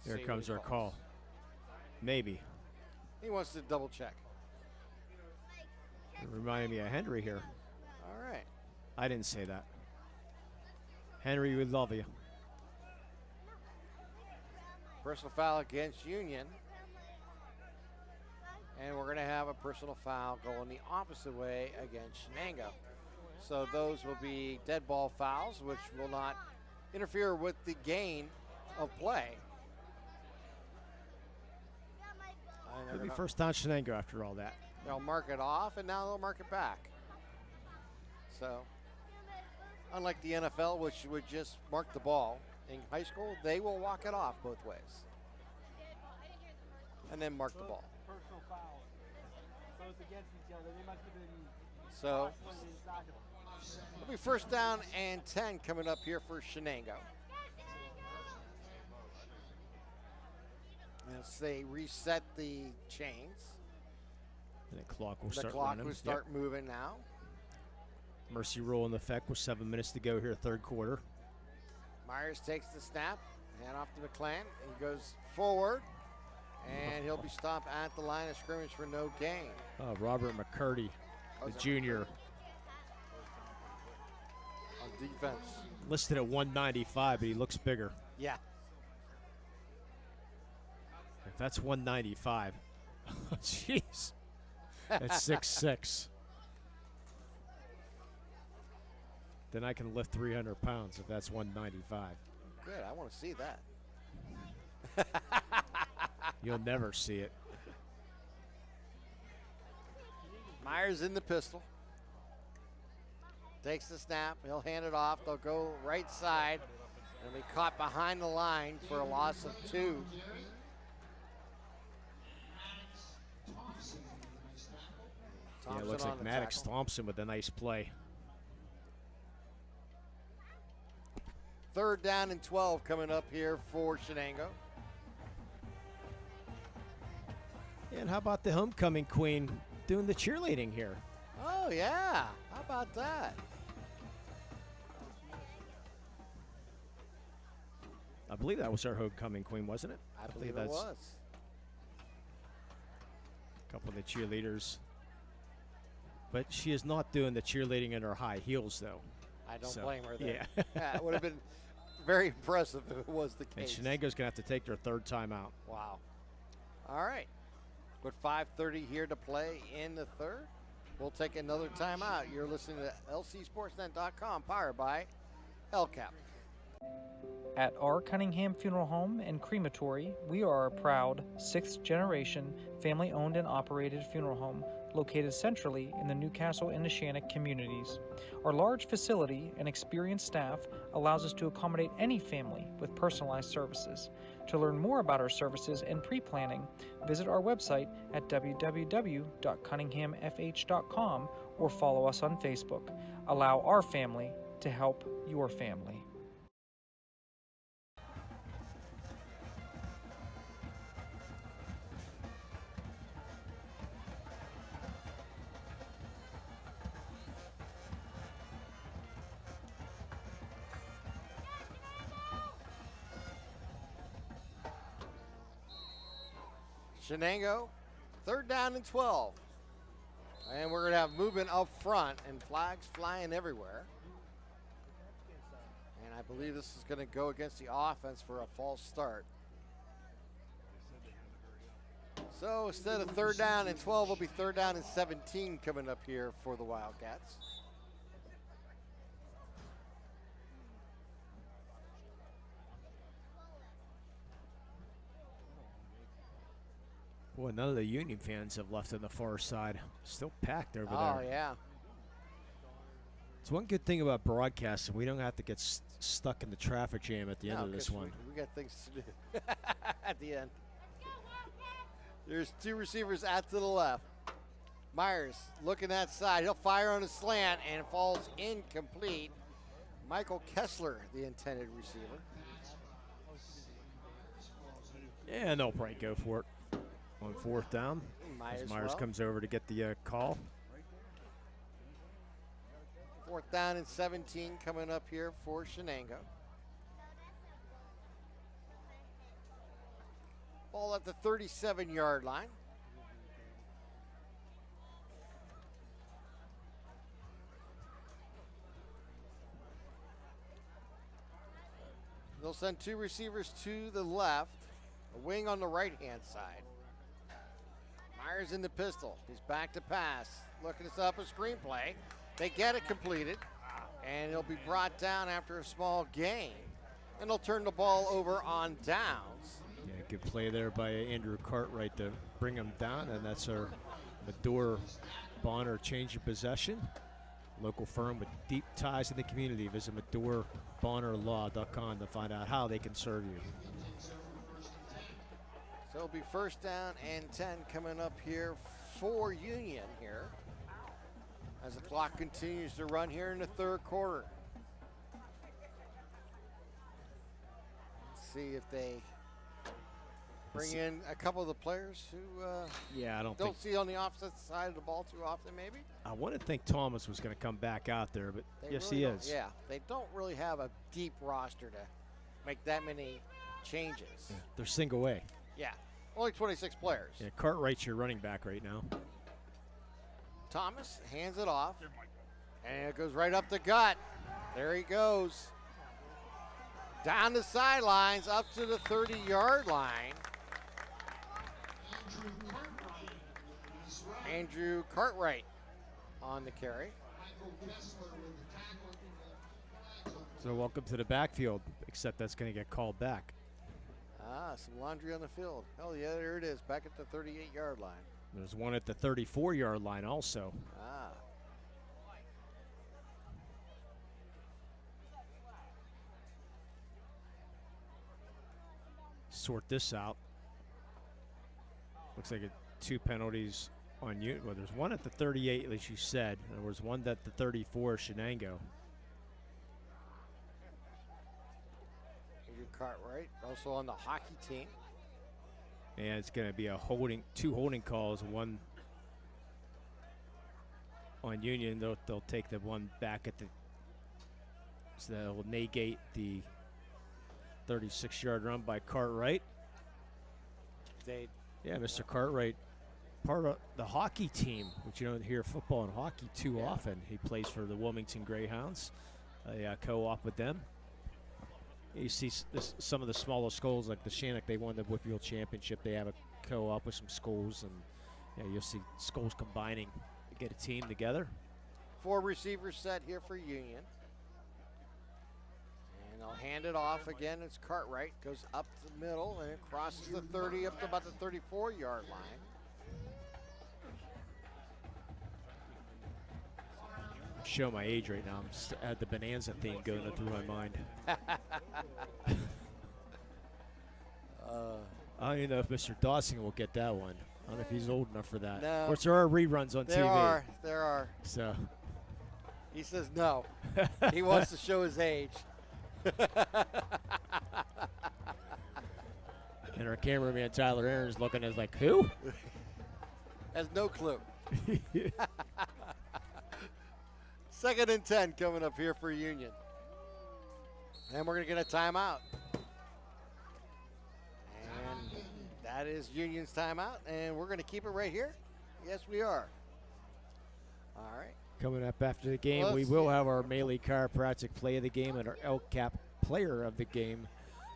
Speaker 4: Here comes our call. Maybe.
Speaker 3: He wants to double check.
Speaker 4: It reminded me of Henry here.
Speaker 3: All right.
Speaker 4: I didn't say that. Henry, we love you.
Speaker 3: Personal foul against Union. And we're going to have a personal foul going the opposite way against Shenango. So those will be dead ball fouls, which will not interfere with the gain of play.
Speaker 4: It'll be first down Shenango after all that.
Speaker 3: They'll mark it off, and now they'll mark it back. So, unlike the NFL, which would just mark the ball, in high school, they will walk it off both ways. And then mark the ball.
Speaker 16: Personal foul. So it's against each other. They must have been.
Speaker 3: So, it'll be first down and 10 coming up here for Shenango. As they reset the chains.
Speaker 4: And the clock will
Speaker 3: the
Speaker 4: start
Speaker 3: clock
Speaker 4: running.
Speaker 3: will start moving now.
Speaker 4: Mercy rule in effect with 7 minutes to go here, third quarter.
Speaker 3: Myers takes the snap, hand off to McClain. He goes forward, and he'll be stopped at the line of scrimmage for no gain.
Speaker 4: Robert McCurdy, the junior.
Speaker 3: On defense.
Speaker 4: Listed at 195, but he looks bigger.
Speaker 3: Yeah.
Speaker 4: If that's 195, jeez. That's 6'6". Then I can lift 300 pounds if that's 195.
Speaker 3: Good, I want to see that.
Speaker 4: You'll never see it.
Speaker 3: Myers in the pistol. Takes the snap, he'll hand it off. They'll go right side and be caught behind the line for a loss of 2.
Speaker 4: Yeah, it looks like Maddox Thompson with a nice play.
Speaker 3: Third down and 12 coming up here for Shenango.
Speaker 4: And how about the homecoming queen doing the cheerleading here?
Speaker 3: Oh, yeah. How about that?
Speaker 4: I believe that was our homecoming queen, wasn't it?
Speaker 3: I believe it was.
Speaker 4: A couple of the cheerleaders. But she is not doing the cheerleading in her high heels, though.
Speaker 3: I don't blame her there.
Speaker 4: Yeah.
Speaker 3: It would have been very impressive if it was the case.
Speaker 4: And Shenango's going to have to take their third timeout.
Speaker 3: Wow. All right. With 5:30 here to play in the third, we'll take another timeout. You're listening to lcsportsnet.com, powered by LCAP.
Speaker 8: At our Cunningham Funeral Home and Crematory, we are a proud 6th generation family owned and operated funeral home located centrally in the Newcastle and Neshannock communities. Our large facility and experienced staff allows us to accommodate any family with personalized services. To learn more about our services and pre-planning, visit our website at www.cunninghamfh.com or follow us on Facebook. Allow our family to help your family.
Speaker 3: Shenango, third down and 12. And we're going to have movement up front and flags flying everywhere. And I believe this is going to go against the offense for a false start. So instead of third down and 12, it'll be third down and 17 coming up here for the Wildcats.
Speaker 4: Boy, none of the Union fans have left on the far side. Still packed over there.
Speaker 3: Oh, yeah.
Speaker 4: It's one good thing about broadcasting. We don't have to get stuck in the traffic jam at the end of this one.
Speaker 3: We got things to do at the end. There's 2 receivers out to the left. Myers looking that side. He'll fire on a slant and it falls incomplete. Michael Kessler, the intended receiver.
Speaker 4: Yeah, and they'll probably go for it on fourth down. As Myers comes over to get the call.
Speaker 3: Fourth down and 17 coming up here for Shenango. Ball at the 37-yard line. They'll send 2 receivers to the left, a wing on the right-hand side. Fires in the pistol. He's back to pass. Looking to set up a screenplay. They get it completed. And he'll be brought down after a small gain. And they'll turn the ball over on downs.
Speaker 4: Yeah, good play there by Andrew Cartwright to bring him down. And that's our Medora Bonner change of possession. Local firm with deep ties in the community. Visit MedoraBonnerLaw.com to find out how they can serve you.
Speaker 3: So it'll be first down and 10 coming up here for Union here as the clock continues to run here in the third quarter. Let's see if they bring in a couple of the players who
Speaker 4: Yeah, I don't
Speaker 3: don't
Speaker 4: think
Speaker 3: see on the opposite side of the ball too often, maybe.
Speaker 4: I want to think Thomas was going to come back out there, but
Speaker 3: They
Speaker 4: yes,
Speaker 3: really
Speaker 4: he
Speaker 3: don't-
Speaker 4: is.
Speaker 3: Yeah, they don't really have a deep roster to make that many changes.
Speaker 4: Yeah, they're single A.
Speaker 3: Yeah, only 26 players.
Speaker 4: Yeah, Cartwright's your running back right now.
Speaker 3: Thomas hands it off, and it goes right up the gut. There he goes. Down the sidelines, up to the 30-yard line. Andrew Cartwright on the carry.
Speaker 4: So welcome to the backfield, except that's going to get called back.
Speaker 3: Some laundry on the field. Hell yeah, there it is, back at the 38-yard line.
Speaker 4: There's one at the 34-yard line also. Sort this out. Looks like 2 penalties on you. Well, there's one at the 38, as you said. And there was one at the 34, Shenango.
Speaker 3: Andrew Cartwright, also on the hockey team.
Speaker 4: And it's going to be 2 holding calls, one on Union. They'll take the one back at the, so they'll negate the 36-yard run by Cartwright. Yeah, Mr. Cartwright, part of the hockey team, which you don't hear football and hockey too often. He plays for the Wilmington Greyhounds, a co-op with them. You see some of the smaller schools like the Shannock, they won the WPIAL championship. They have a co-op with some schools, and you'll see schools combining to get a team together.
Speaker 3: 4 receivers set here for Union. And they'll hand it off again. It's Cartwright, goes up the middle and it crosses the 30 up to about the 34-yard line.
Speaker 4: Show my age right now. I had the Bonanza theme going through my mind. I don't even know if Mr. Dawson will get that one. I don't know if he's old enough for that.
Speaker 3: No.
Speaker 4: Of course, there are reruns on TV.
Speaker 3: There are.
Speaker 4: So
Speaker 3: he says no. He wants to show his age.
Speaker 4: And our cameraman Tyler Aaron's looking at like, who?
Speaker 3: Has no clue. 2nd and 10 coming up here for Union. And we're going to get a timeout. And that is Union's timeout. And we're going to keep it right here. Yes, we are. All right.
Speaker 4: Coming up after the game, we will have our Melee Chiropractic play of the game and our LCAP player of the game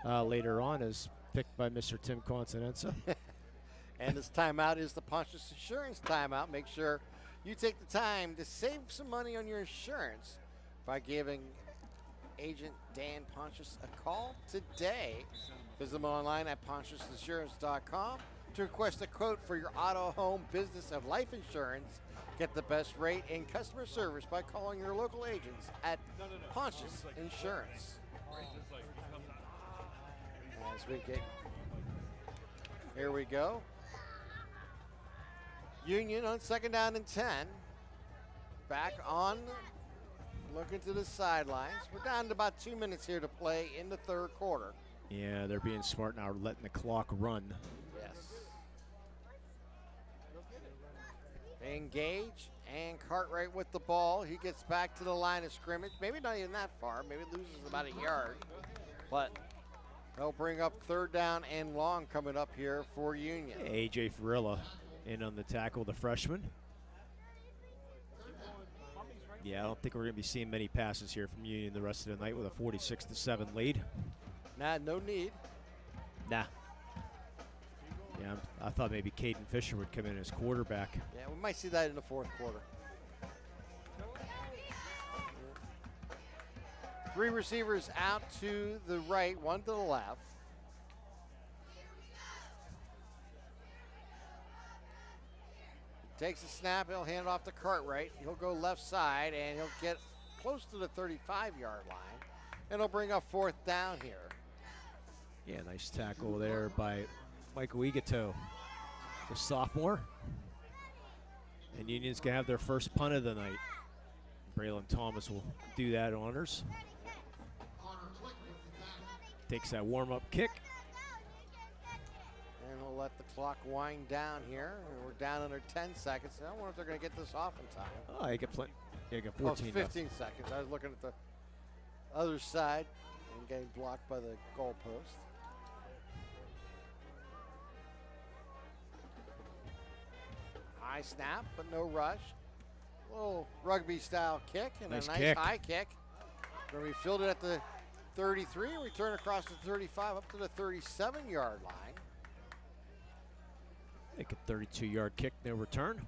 Speaker 4: later on, as picked by Mr. Tim Continenza.
Speaker 3: And this timeout is the Pontius Insurance timeout. Make sure you take the time to save some money on your insurance by giving Agent Dan Pontius a call today. Visit him online at PontiusInsurance.com to request a quote for your auto, home, business, and life insurance. Get the best rate and customer service by calling your local agents at Pontius Insurance. As we get, here we go. Union on 2nd down and 10. Back on, looking to the sidelines. We're down to about 2 minutes here to play in the third quarter.
Speaker 4: Yeah, they're being smart now, letting the clock run.
Speaker 3: Yes. They engage, and Cartwright with the ball. He gets back to the line of scrimmage. Maybe not even that far. Maybe loses about a yard. But they'll bring up 3rd down and long coming up here for Union.
Speaker 4: A.J. Farilla in on the tackle, the freshman. Yeah, I don't think we're going to be seeing many passes here from Union the rest of the night with a 46-7 lead.
Speaker 3: Nah, no need.
Speaker 4: Nah. Yeah, I thought maybe Caden Fisher would come in as quarterback.
Speaker 3: Yeah, we might see that in the fourth quarter. 3 receivers out to the right, 1 to the left. Takes a snap, he'll hand it off to Cartwright. He'll go left side, and he'll get close to the 35-yard line. And he'll bring up 4th down here.
Speaker 4: Yeah, nice tackle there by Michael Igato, the sophomore. And Union's going to have their first punt of the night. Braylon Thomas will do that honors. Takes that warm-up kick.
Speaker 3: And we'll let the clock wind down here. We're down under 10 seconds. I wonder if they're going to get this off in time.
Speaker 4: Oh, you got plenty. You got 14.
Speaker 3: 15 seconds. I was looking at the other side and getting blocked by the goalpost. High snap, but no rush. Little rugby-style kick and
Speaker 4: nice
Speaker 3: a nice
Speaker 4: kick.
Speaker 3: high kick. Going to be fielded at the 33 and return across the 35 up to the 37-yard line.
Speaker 4: Make a 32-yard kick, no return.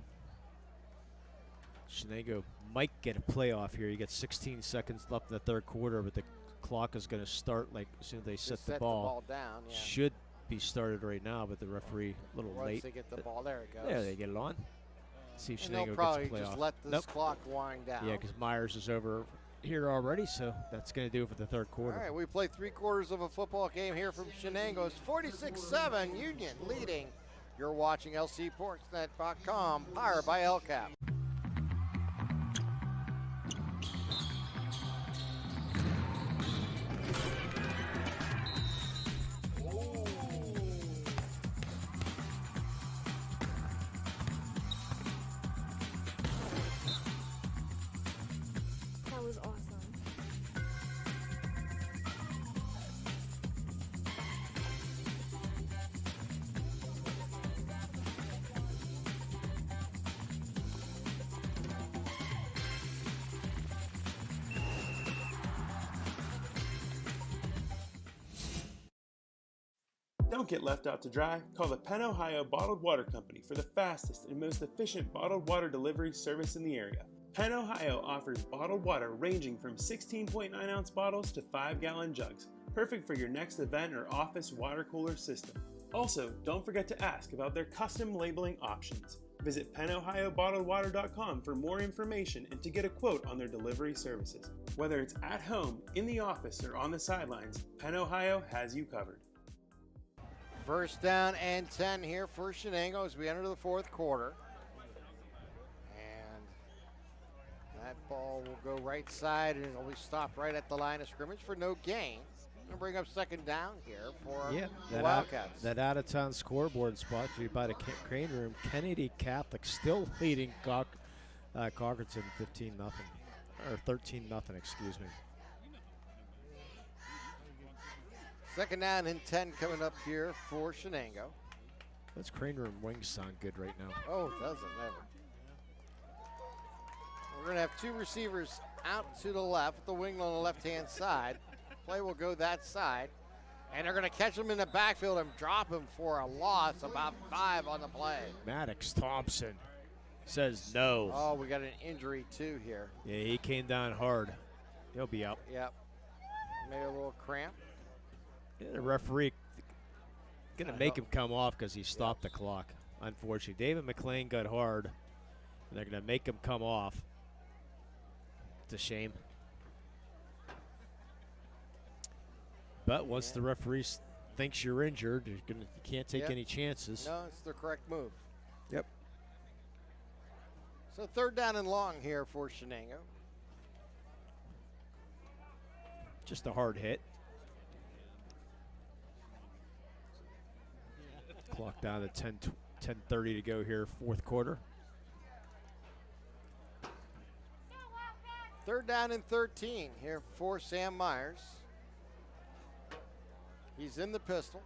Speaker 4: Shenango might get a playoff here. You got 16 seconds left in the third quarter, but the clock is going to start like as soon as they set the ball
Speaker 3: down. Yeah.
Speaker 4: Should be started right now, but the referee a little
Speaker 3: Once
Speaker 4: late.
Speaker 3: they get the ball, there it goes.
Speaker 4: There, they get it on. See if
Speaker 3: And they'll
Speaker 4: Shenango
Speaker 3: probably
Speaker 4: gets a playoff.
Speaker 3: just let this clock wind down.
Speaker 4: Yeah, because Myers is over here already, so that's going to do it for the third quarter.
Speaker 3: All right, we play 3 quarters of a football game here from Shenango. It's 46-7, Union leading. You're watching LCSportsNet.com, powered by LCAP.
Speaker 17: That was awesome.
Speaker 6: Don't get left out to dry. Call the Penn Ohio Bottled Water Company for the fastest and most efficient bottled water delivery service in the area. Penn Ohio offers bottled water ranging from 16.9-ounce bottles to 5-gallon jugs, perfect for your next event or office water cooler system. Also, don't forget to ask about their custom labeling options. Visit PennOhioBottledWater.com for more information and to get a quote on their delivery services. Whether it's at home, in the office, or on the sidelines, Penn Ohio has you covered.
Speaker 3: First down and 10 here for Shenango as we enter the fourth quarter. And that ball will go right side and it'll be stopped right at the line of scrimmage for no gain. Going to bring up second down here for the Wildcats.
Speaker 4: That out-of-town scoreboard spot by the Crane Room. Kennedy Catholic still leading Cockerton 15-0, or 13-0, excuse me.
Speaker 3: Second down and 10 coming up here for Shenango.
Speaker 4: Those Crane Room wings sound good right now.
Speaker 3: Oh, doesn't ever. We're going to have 2 receivers out to the left, the wing on the left-hand side. Play will go that side. And they're going to catch him in the backfield and drop him for a loss, about 5 on the play.
Speaker 4: Maddox Thompson says no.
Speaker 3: Oh, we got an injury too here.
Speaker 4: Yeah, he came down hard. He'll be out.
Speaker 3: Yep. Maybe a little cramp.
Speaker 4: Yeah, the referee going to make him come off because he stopped the clock, unfortunately. David McLean got hard, and they're going to make him come off. It's a shame. But once the referee thinks you're injured, you can't take any chances.
Speaker 3: No, it's the correct move.
Speaker 4: Yep.
Speaker 3: So third down and long here for Shenango.
Speaker 4: Just a hard hit. Clock down to 10:30 to go here, fourth quarter.
Speaker 3: Third down and 13 here for Sam Myers. He's in the pistol.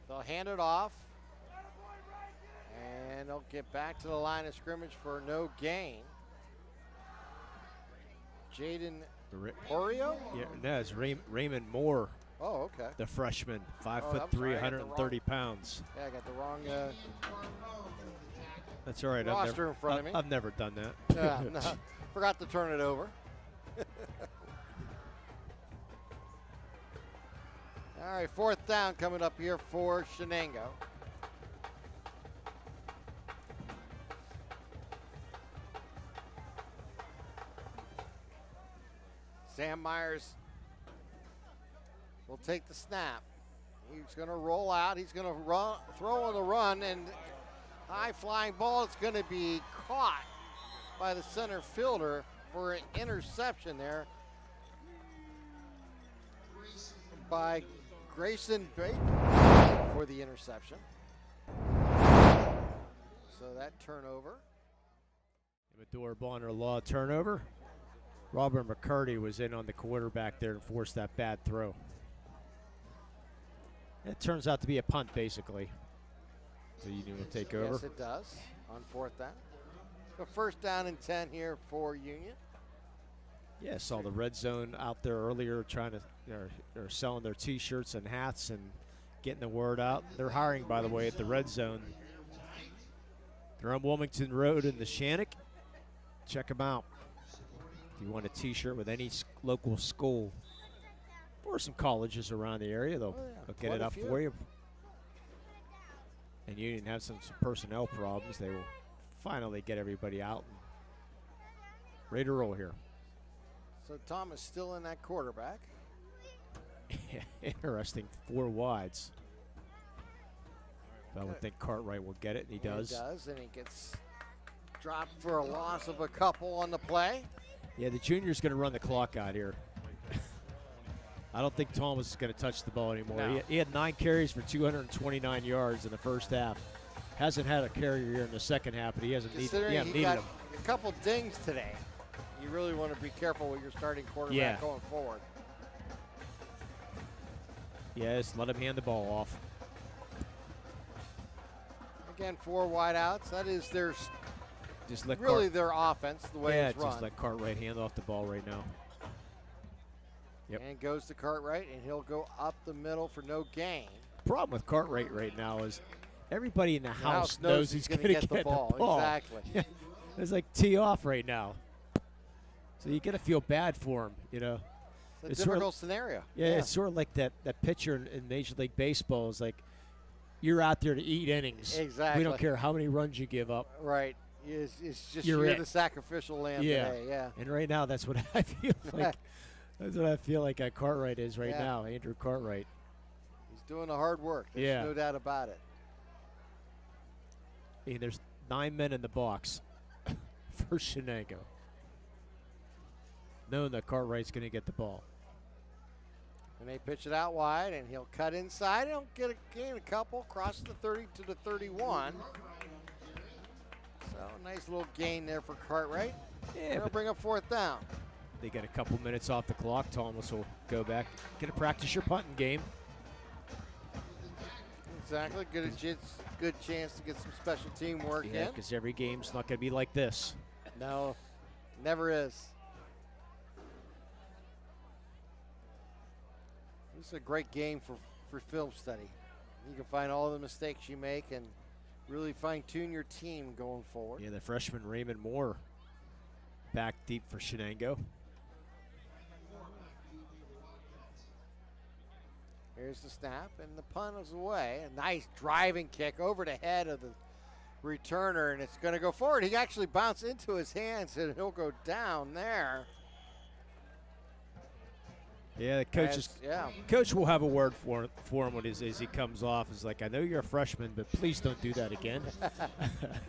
Speaker 3: They'll hand it off. And they'll get back to the line of scrimmage for no gain. Jaden Oreo?
Speaker 4: Yeah, no, it's Raymond Moore
Speaker 3: Oh, okay.
Speaker 4: The freshman, 5'3",
Speaker 3: I'm sorry, I got the
Speaker 4: 130 pounds.
Speaker 3: Yeah, I got the wrong
Speaker 4: That's all right.
Speaker 3: roster in front of me.
Speaker 4: I've never done that.
Speaker 3: Yeah, no, forgot to turn it over. All right, 4th down coming up here for Shenango. Sam Myers will take the snap. He's going to roll out. He's going to throw on the run, and high flying ball. It's going to be caught by the center fielder for an interception there by Grayson Baker for the interception. So that turnover.
Speaker 4: Medora Bonner Law turnover. Robert McCurdy was in on the quarterback there and forced that bad throw. It turns out to be a punt, basically. So Union will take over.
Speaker 3: Yes, it does on 4th down. So 1st down and 10 here for Union.
Speaker 4: Yeah, saw the red zone out there earlier trying to, they're selling their T-shirts and hats and getting the word out. They're hiring, by the way, at the red zone. They're on Wilmington Road in the Shannock. Check them out. If you want a T-shirt with any local school or some colleges around the area, they'll get it up for you. And Union have some personnel problems. They will finally get everybody out and ready to roll here.
Speaker 3: So Thomas still in that quarterback.
Speaker 4: Interesting, 4 wides. I would think Cartwright will get it, and he does.
Speaker 3: He does, and he gets dropped for a loss of a couple on the play.
Speaker 4: Yeah, the junior's going to run the clock out here. I don't think Thomas is going to touch the ball anymore.
Speaker 3: No.
Speaker 4: He had 9 carries for 229 yards in the first half. Hasn't had a carrier here in the second half, but he hasn't needed
Speaker 3: he got
Speaker 4: him.
Speaker 3: a couple dings today. You really want to be careful with your starting quarterback going forward.
Speaker 4: Yes, let him hand the ball off.
Speaker 3: Again, 4 wideouts. That is their
Speaker 4: Just
Speaker 3: really their offense, the way it's run.
Speaker 4: Just let Cartwright hand off the ball right now. Yep.
Speaker 3: And goes to Cartwright, and he'll go up the middle for no gain.
Speaker 4: Problem with Cartwright right now is everybody in the house knows he's going to get the ball.
Speaker 3: Exactly.
Speaker 4: It's like tee off right now. So you got to feel bad for him, you know.
Speaker 3: It's a difficult scenario.
Speaker 4: Yeah, it's sort of like that pitcher in Major League Baseball is like, you're out there to eat innings.
Speaker 3: Exactly.
Speaker 4: We don't care how many runs you give up.
Speaker 3: Right. It's just you're the sacrificial lamb today. Yeah.
Speaker 4: And right now, that's what I feel like. That's what I feel like Cartwright is right now, Andrew Cartwright.
Speaker 3: He's doing the hard work. There's no doubt about it.
Speaker 4: I mean, there's 9 men in the box for Shenango, knowing that Cartwright's going to get the ball.
Speaker 3: And they pitch it out wide, and he'll cut inside. He'll gain a couple, cross the 30 to the 31. So nice little gain there for Cartwright.
Speaker 4: Yeah,
Speaker 3: they'll bring up 4th down.
Speaker 4: They get a couple minutes off the clock. Thomas will go back. Get to practice your punting game.
Speaker 3: Exactly. Good chance to get some special team work in.
Speaker 4: Yeah, because every game's not going to be like this.
Speaker 3: No, never is. This is a great game for film study. You can find all the mistakes you make and really fine-tune your team going forward.
Speaker 4: Yeah, the freshman Raymond Moore back deep for Shenango.
Speaker 3: Here's the snap, and the punt is away. A nice driving kick over the head of the returner, and it's going to go forward. He actually bounced into his hands, and he'll go down there.
Speaker 4: Yeah, the coach will have a word for him when as he comes off. It's like, I know you're a freshman, but please don't do that again.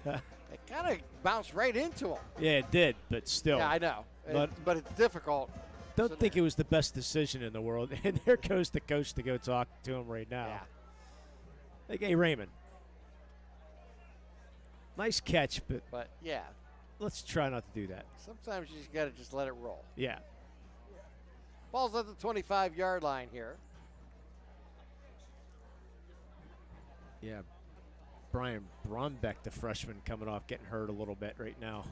Speaker 3: It kind of bounced right into him.
Speaker 4: Yeah, it did, but still.
Speaker 3: Yeah, I know, but it's difficult.
Speaker 4: Don't think it was the best decision in the world. And there goes the coach to go talk to him right now.
Speaker 3: Yeah.
Speaker 4: Like, hey, Raymond, nice catch, but
Speaker 3: yeah,
Speaker 4: let's try not to do that.
Speaker 3: Sometimes you just got to just let it roll.
Speaker 4: Yeah.
Speaker 3: Ball's at the 25-yard line here.
Speaker 4: Yeah. Brian Brumbeck, the freshman, coming off, getting hurt a little bit right now.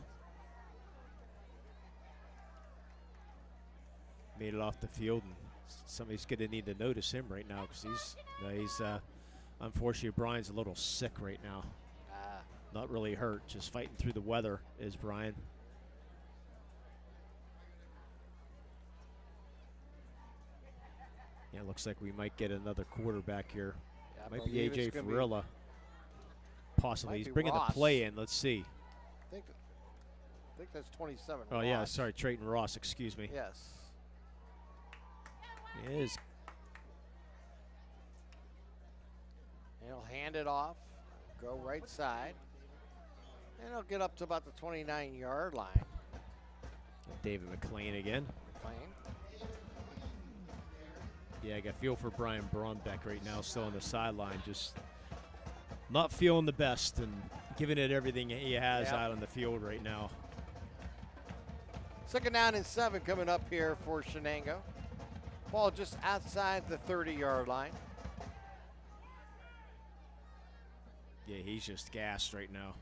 Speaker 4: Made it off the field and Somebody's going to need to notice him right now because he's unfortunately, Brian's a little sick right now. Not really hurt, just fighting through the weather is Brian. Yeah, looks like we might get another quarterback here.
Speaker 3: Yeah,
Speaker 4: might be A.J. Farilla. Possibly. He's bringing
Speaker 3: Ross.
Speaker 4: the play in. Let's see.
Speaker 3: I think that's 27.
Speaker 4: Oh,
Speaker 3: Ross.
Speaker 4: yeah, sorry, Trayton Ross, excuse me.
Speaker 3: Yes.
Speaker 4: He is.
Speaker 3: He'll hand it off, go right side, and he'll get up to about the 29-yard line.
Speaker 4: David McLean again.
Speaker 3: McLean.
Speaker 4: Yeah, I got feel for Brian Brombeck right now, still on the sideline, just not feeling the best and giving it everything he has out on the field right now.
Speaker 3: 2nd down and 7 coming up here for Shenango. Ball just outside the 30-yard line.
Speaker 4: Yeah, he's just gassed right now.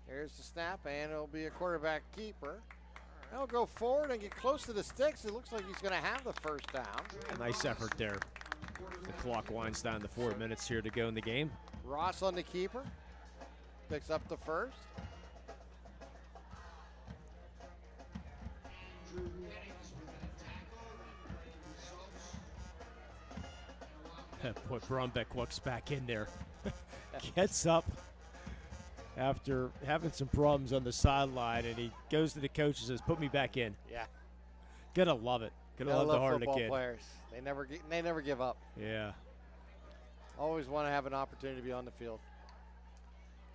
Speaker 3: Here's the snap, and it'll be a quarterback keeper. He'll go forward and get close to the sticks. It looks like he's going to have the first down.
Speaker 4: Nice effort there. The clock winds down to 4 minutes here to go in the game.
Speaker 3: Ross on the keeper. Picks up the first.
Speaker 4: Boy, Brombeck walks back in there. Gets up after having some problems on the sideline, and he goes to the coach and says, "Put me back in."
Speaker 3: Yeah.
Speaker 4: Gotta love it. Gotta love the heart of the
Speaker 3: football
Speaker 4: kid.
Speaker 3: players. They never give up.
Speaker 4: Yeah.
Speaker 3: Always want to have an opportunity to be on the field.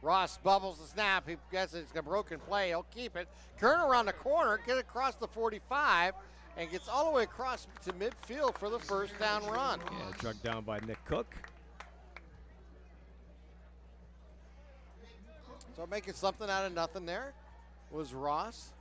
Speaker 3: Ross bubbles the snap. He gets it. It's a broken play. He'll keep it. Turn around the corner, get across the 45, and gets all the way across to midfield for the first down run.
Speaker 4: Yeah, drugged down by Nick Cook.
Speaker 3: So making something out of nothing there was Ross.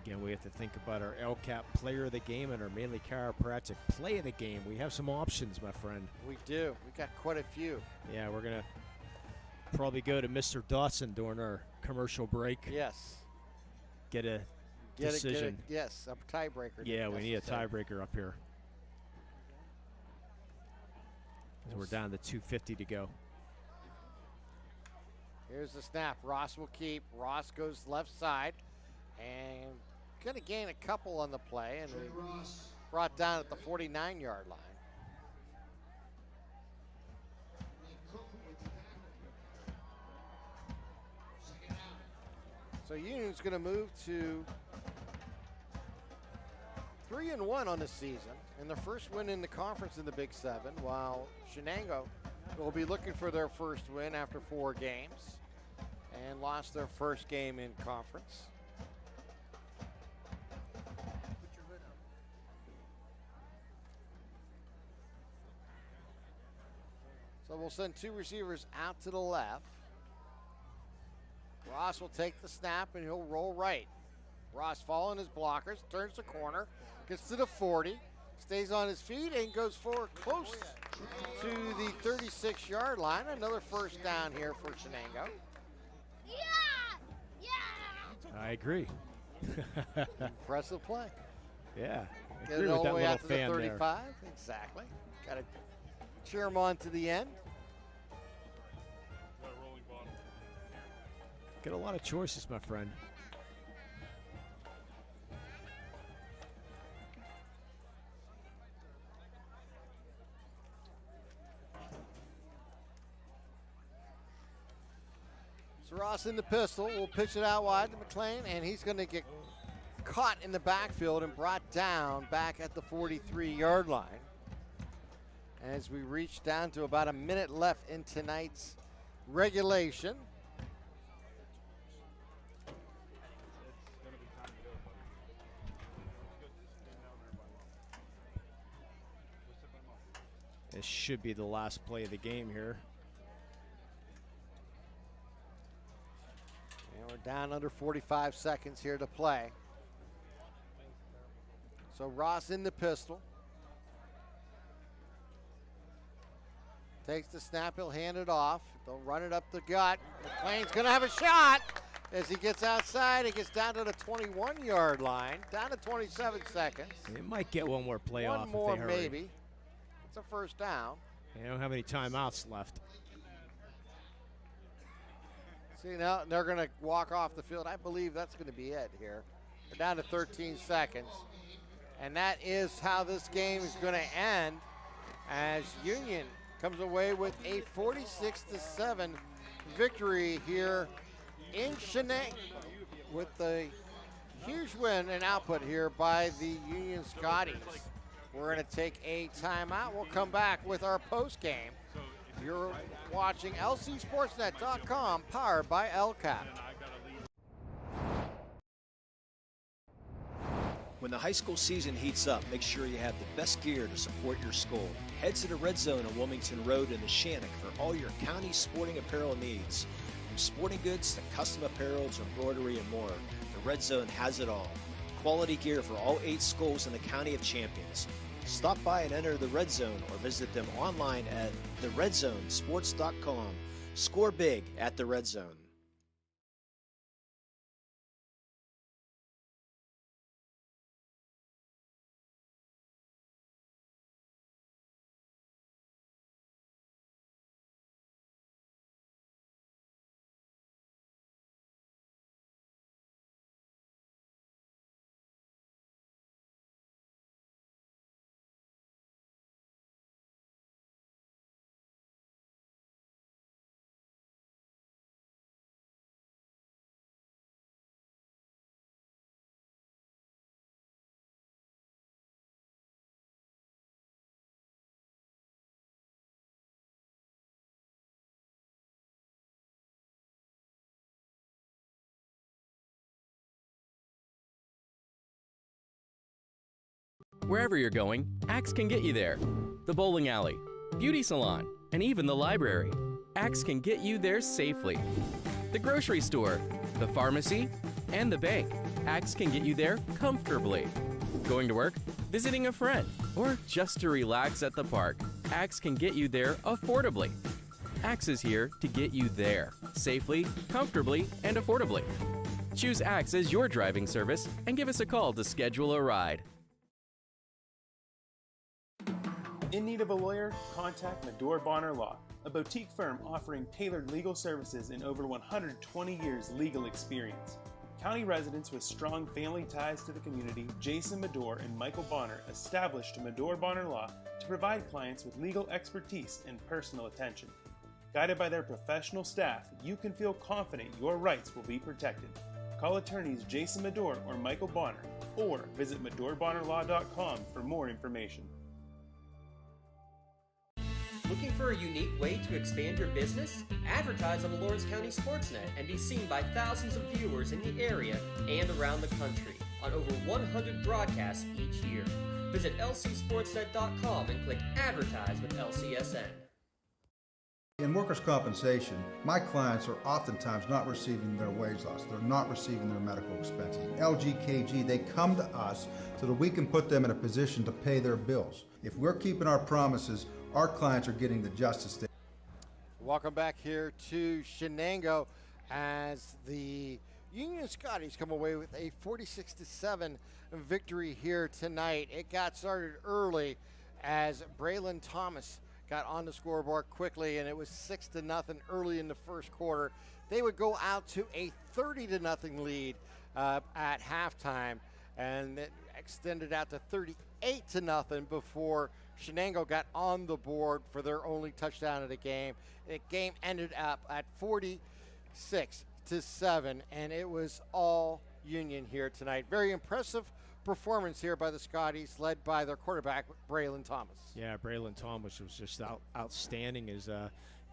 Speaker 4: Again, we have to think about our LCAP player of the game and our Manly Chiropractic play of the game. We have some options, my friend.
Speaker 3: We do. We got quite a few.
Speaker 4: Yeah, we're going to probably go to Mr. Dawson during our commercial break.
Speaker 3: Yes.
Speaker 4: Get a decision.
Speaker 3: Yes, a tiebreaker.
Speaker 4: Yeah, we need a tiebreaker up here. We're down to 2:50 to go.
Speaker 3: Here's the snap. Ross will keep. Ross goes left side and going to gain a couple on the play, and brought down at the 49-yard line. So Union's going to move to 3-1 on the season, and their first win in the conference in the Big Seven, while Shenango will be looking for their first win after 4 games and lost their first game in conference. So we'll send 2 receivers out to the left. Ross will take the snap and he'll roll right. Ross following his blockers, turns the corner, gets to the 40, stays on his feet and goes forward close to the 36-yard line. Another first down here for Shenango.
Speaker 4: I agree.
Speaker 3: Impressive play.
Speaker 4: Yeah. I
Speaker 3: Get
Speaker 4: agree
Speaker 3: it
Speaker 4: with
Speaker 3: all
Speaker 4: that
Speaker 3: the way
Speaker 4: little
Speaker 3: out to the
Speaker 4: fan
Speaker 3: 35.
Speaker 4: there.
Speaker 3: Exactly. Got to cheer him on to the end.
Speaker 4: Got a lot of choices, my friend.
Speaker 3: So Ross in the pistol. We'll pitch it out wide to McLean, and he's going to get caught in the backfield and brought down back at the 43-yard line. As we reach down to about a minute left in tonight's regulation.
Speaker 4: This should be the last play of the game here.
Speaker 3: And we're down under 45 seconds here to play. So Ross in the pistol. takes the snap. He'll hand it off. They'll run it up the gut. McLean's going to have a shot as he gets outside. He gets down to the 21-yard line, down to 27 seconds.
Speaker 4: They might get one more play off.
Speaker 3: One more,
Speaker 4: if they hurry.
Speaker 3: maybe. It's a first down.
Speaker 4: They don't have any timeouts left.
Speaker 3: See, now they're going to walk off the field. I believe that's going to be it here. They're down to 13 seconds. And that is how this game is going to end, as Union comes away with a 46-7 victory here in Shenango, with the huge win and output here by the Union Scotties. We're going to take a timeout. We'll come back with our post game. You're watching LCSportsNet.com, powered by LCAP.
Speaker 11: When the high school season heats up, make sure you have the best gear to support your school. Head to the Red Zone on Wilmington Road in the Shenango for all your county sporting apparel needs. From sporting goods to custom apparel to embroidery and more, the Red Zone has it all. Quality gear for all 8 schools in the County of Champions. Stop by and enter the Red Zone or visit them online at theredzonesports.com. Score big at the Red Zone.
Speaker 17: Wherever you're going, Axe can get you there. The bowling alley, beauty salon, and even the library. Axe can get you there safely. The grocery store, the pharmacy, and the bank. Axe can get you there comfortably. Going to work, visiting a friend, or just to relax at the park. Axe can get you there affordably. Axe is here to get you there safely, comfortably, and affordably. Choose Axe as your driving service and give us a call to schedule a ride.
Speaker 6: In need of a lawyer? Contact Medore Bonner Law, a boutique firm offering tailored legal services in over 120 years legal experience. County residents with strong family ties to the community, Jason Medore and Michael Bonner, established Medore Bonner Law to provide clients with legal expertise and personal attention. Guided by their professional staff, you can feel confident your rights will be protected. Call attorneys Jason Medore or Michael Bonner, or visit MedoreBonnerLaw.com for more information.
Speaker 1: Looking for a unique way to expand your business? Advertise on the Lawrence County SportsNet and be seen by thousands of viewers in the area and around the country on over 100 broadcasts each year. Visit LCSportsNet.com and click Advertise with LCSN.
Speaker 7: In workers' compensation, my clients are oftentimes not receiving their wage loss. They're not receiving their medical expenses. LGKG, they come to us so that we can put them in a position to pay their bills. If we're keeping our promises, our clients are getting the justice they...
Speaker 3: Welcome back here to Shenango as the Union Scotties come away with a 46-7 victory here tonight. It got started early as Braylon Thomas got on the scoreboard quickly, and it was 6-0 early in the first quarter. They would go out to a 30-0 lead at halftime, and it extended out to 38-0 before Shenango got on the board for their only touchdown of the game. The game ended up at 46-7, and it was all Union here tonight. Very impressive performance here by the Scotties, led by their quarterback, Braylon Thomas.
Speaker 4: Yeah, Braylon Thomas was just outstanding. His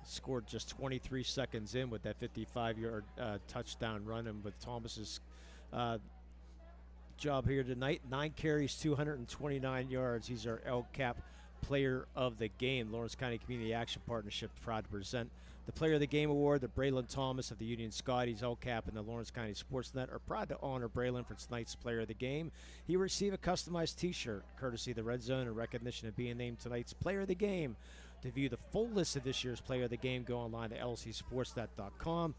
Speaker 4: scored just 23 seconds in with that 55-yard touchdown run. And with Thomas's job here tonight, 9 carries, 229 yards. He's our LCAP Player of the Game. Lawrence County Community Action Partnership proud to present the Player of the Game Award. The Braylon Thomas of the Union Scotties, LCAP, and the Lawrence County SportsNet are proud to honor Braylon for tonight's Player of the Game. He will receive a customized t-shirt courtesy of the Red Zone in recognition of being named tonight's Player of the Game. To view the full list of this year's Player of the Game, go online to lcsportsnet.com.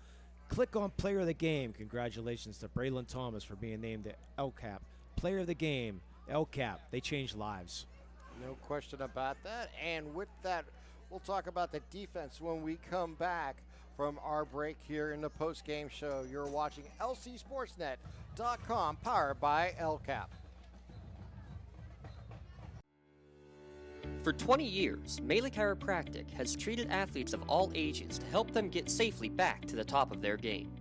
Speaker 4: Click on Player of the Game. Congratulations to Braylon Thomas for being named the LCAP Player of the Game. LCAP, they change lives.
Speaker 3: No question about that. And with that, we'll talk about the defense when we come back from our break here in the post-game show. You're watching lcsportsnet.com, powered by LCAP.
Speaker 1: For 20 years, Melee Chiropractic has treated athletes of all ages to help them get safely back to the top of their game.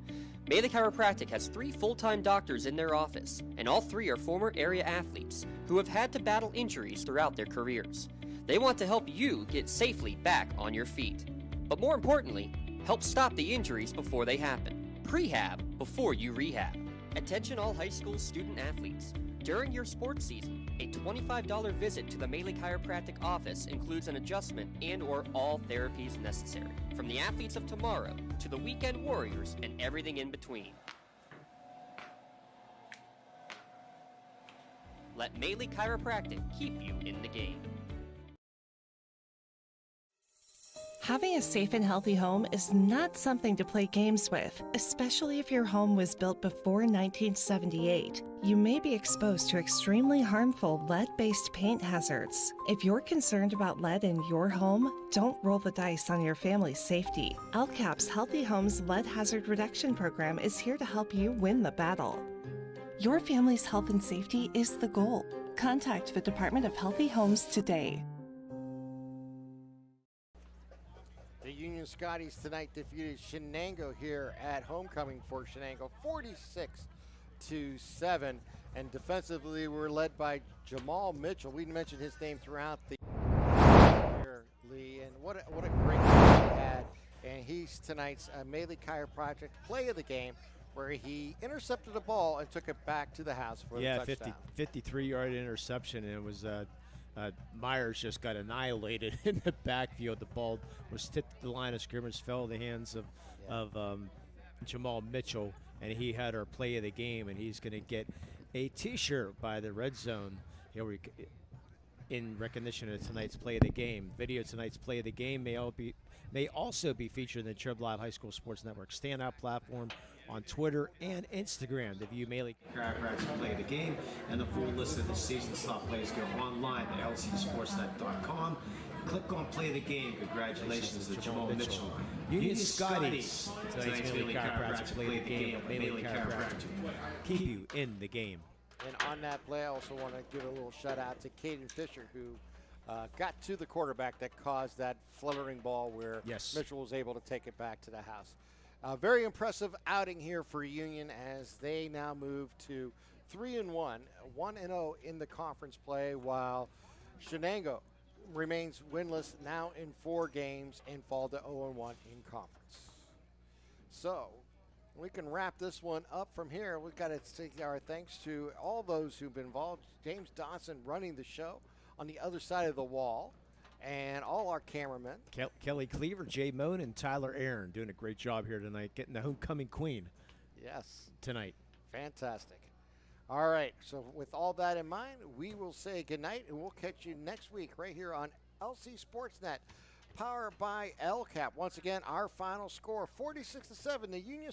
Speaker 1: Melee Chiropractic has 3 full-time doctors in their office, and all 3 are former area athletes who have had to battle injuries throughout their careers. They want to help you get safely back on your feet. But more importantly, help stop the injuries before they happen. Prehab before you rehab. Attention all high school student athletes. During your sports season, a $25 visit to the Melee Chiropractic office includes an adjustment and/or all therapies necessary, from the athletes of tomorrow to the weekend warriors and everything in between. Let Melee Chiropractic keep you in the game.
Speaker 18: Having a safe and healthy home is not something to play games with, especially if your home was built before 1978. You may be exposed to extremely harmful lead-based paint hazards. If you're concerned about lead in your home, don't roll the dice on your family's safety. LCAP's Healthy Homes Lead Hazard Reduction Program is here to help you win the battle. Your family's health and safety is the goal. Contact the Department of Healthy Homes today.
Speaker 3: The Union Scotties tonight defeated Shenango here at homecoming for Shenango, 46-7. And defensively, we're led by Jamal Mitchell. We mentioned his name throughout the year, Lee, and what a great game he had. And he's tonight's Melee Chiropractic Play of the Game, where he intercepted the ball and took it back to the house for the touchdown.
Speaker 4: 53-yard interception, and it was Myers just got annihilated in the backfield. The ball was tipped at the line of scrimmage, fell in the hands of Jamal Mitchell, and he had our Play of the Game, and he's going to get a T-shirt by the Red Zone in recognition of tonight's Play of the Game. Video tonight's Play of the Game may also be featured in the Trib Live High School Sports Network standout platform on Twitter and Instagram. To view Melee Chiropractic Play of the Game and the full list of the season's top plays, go online to lcsportsnet.com. Click on Play of the Game. Congratulations to Jamal Mitchell. Union Scotties. Tonight's Melee Chiropractic Play of the Game. Melee Chiropractic. Keep you in the game.
Speaker 3: And on that play, I also want to give a little shout out to Caden Fisher, who got to the quarterback that caused that fluttering ball where Mitchell was able to take it back to the house. Very impressive outing here for Union as they now move to 3-1, 1-0 in the conference play, while Shenango remains winless now in 4 games and fall to 0-1 in conference. So we can wrap this one up from here. We've got to say our thanks to all those who've been involved. James Dawson running the show on the other side of the wall, and all our cameramen.
Speaker 4: Kelly Cleaver, Jay Moan, and Tyler Aaron doing a great job here tonight, getting the homecoming queen.
Speaker 3: Yes.
Speaker 4: Tonight.
Speaker 3: Fantastic. All right, so with all that in mind, we will say goodnight, and we'll catch you next week right here on LC SportsNet, powered by LCAP. Once again, our final score, 46-7, the Union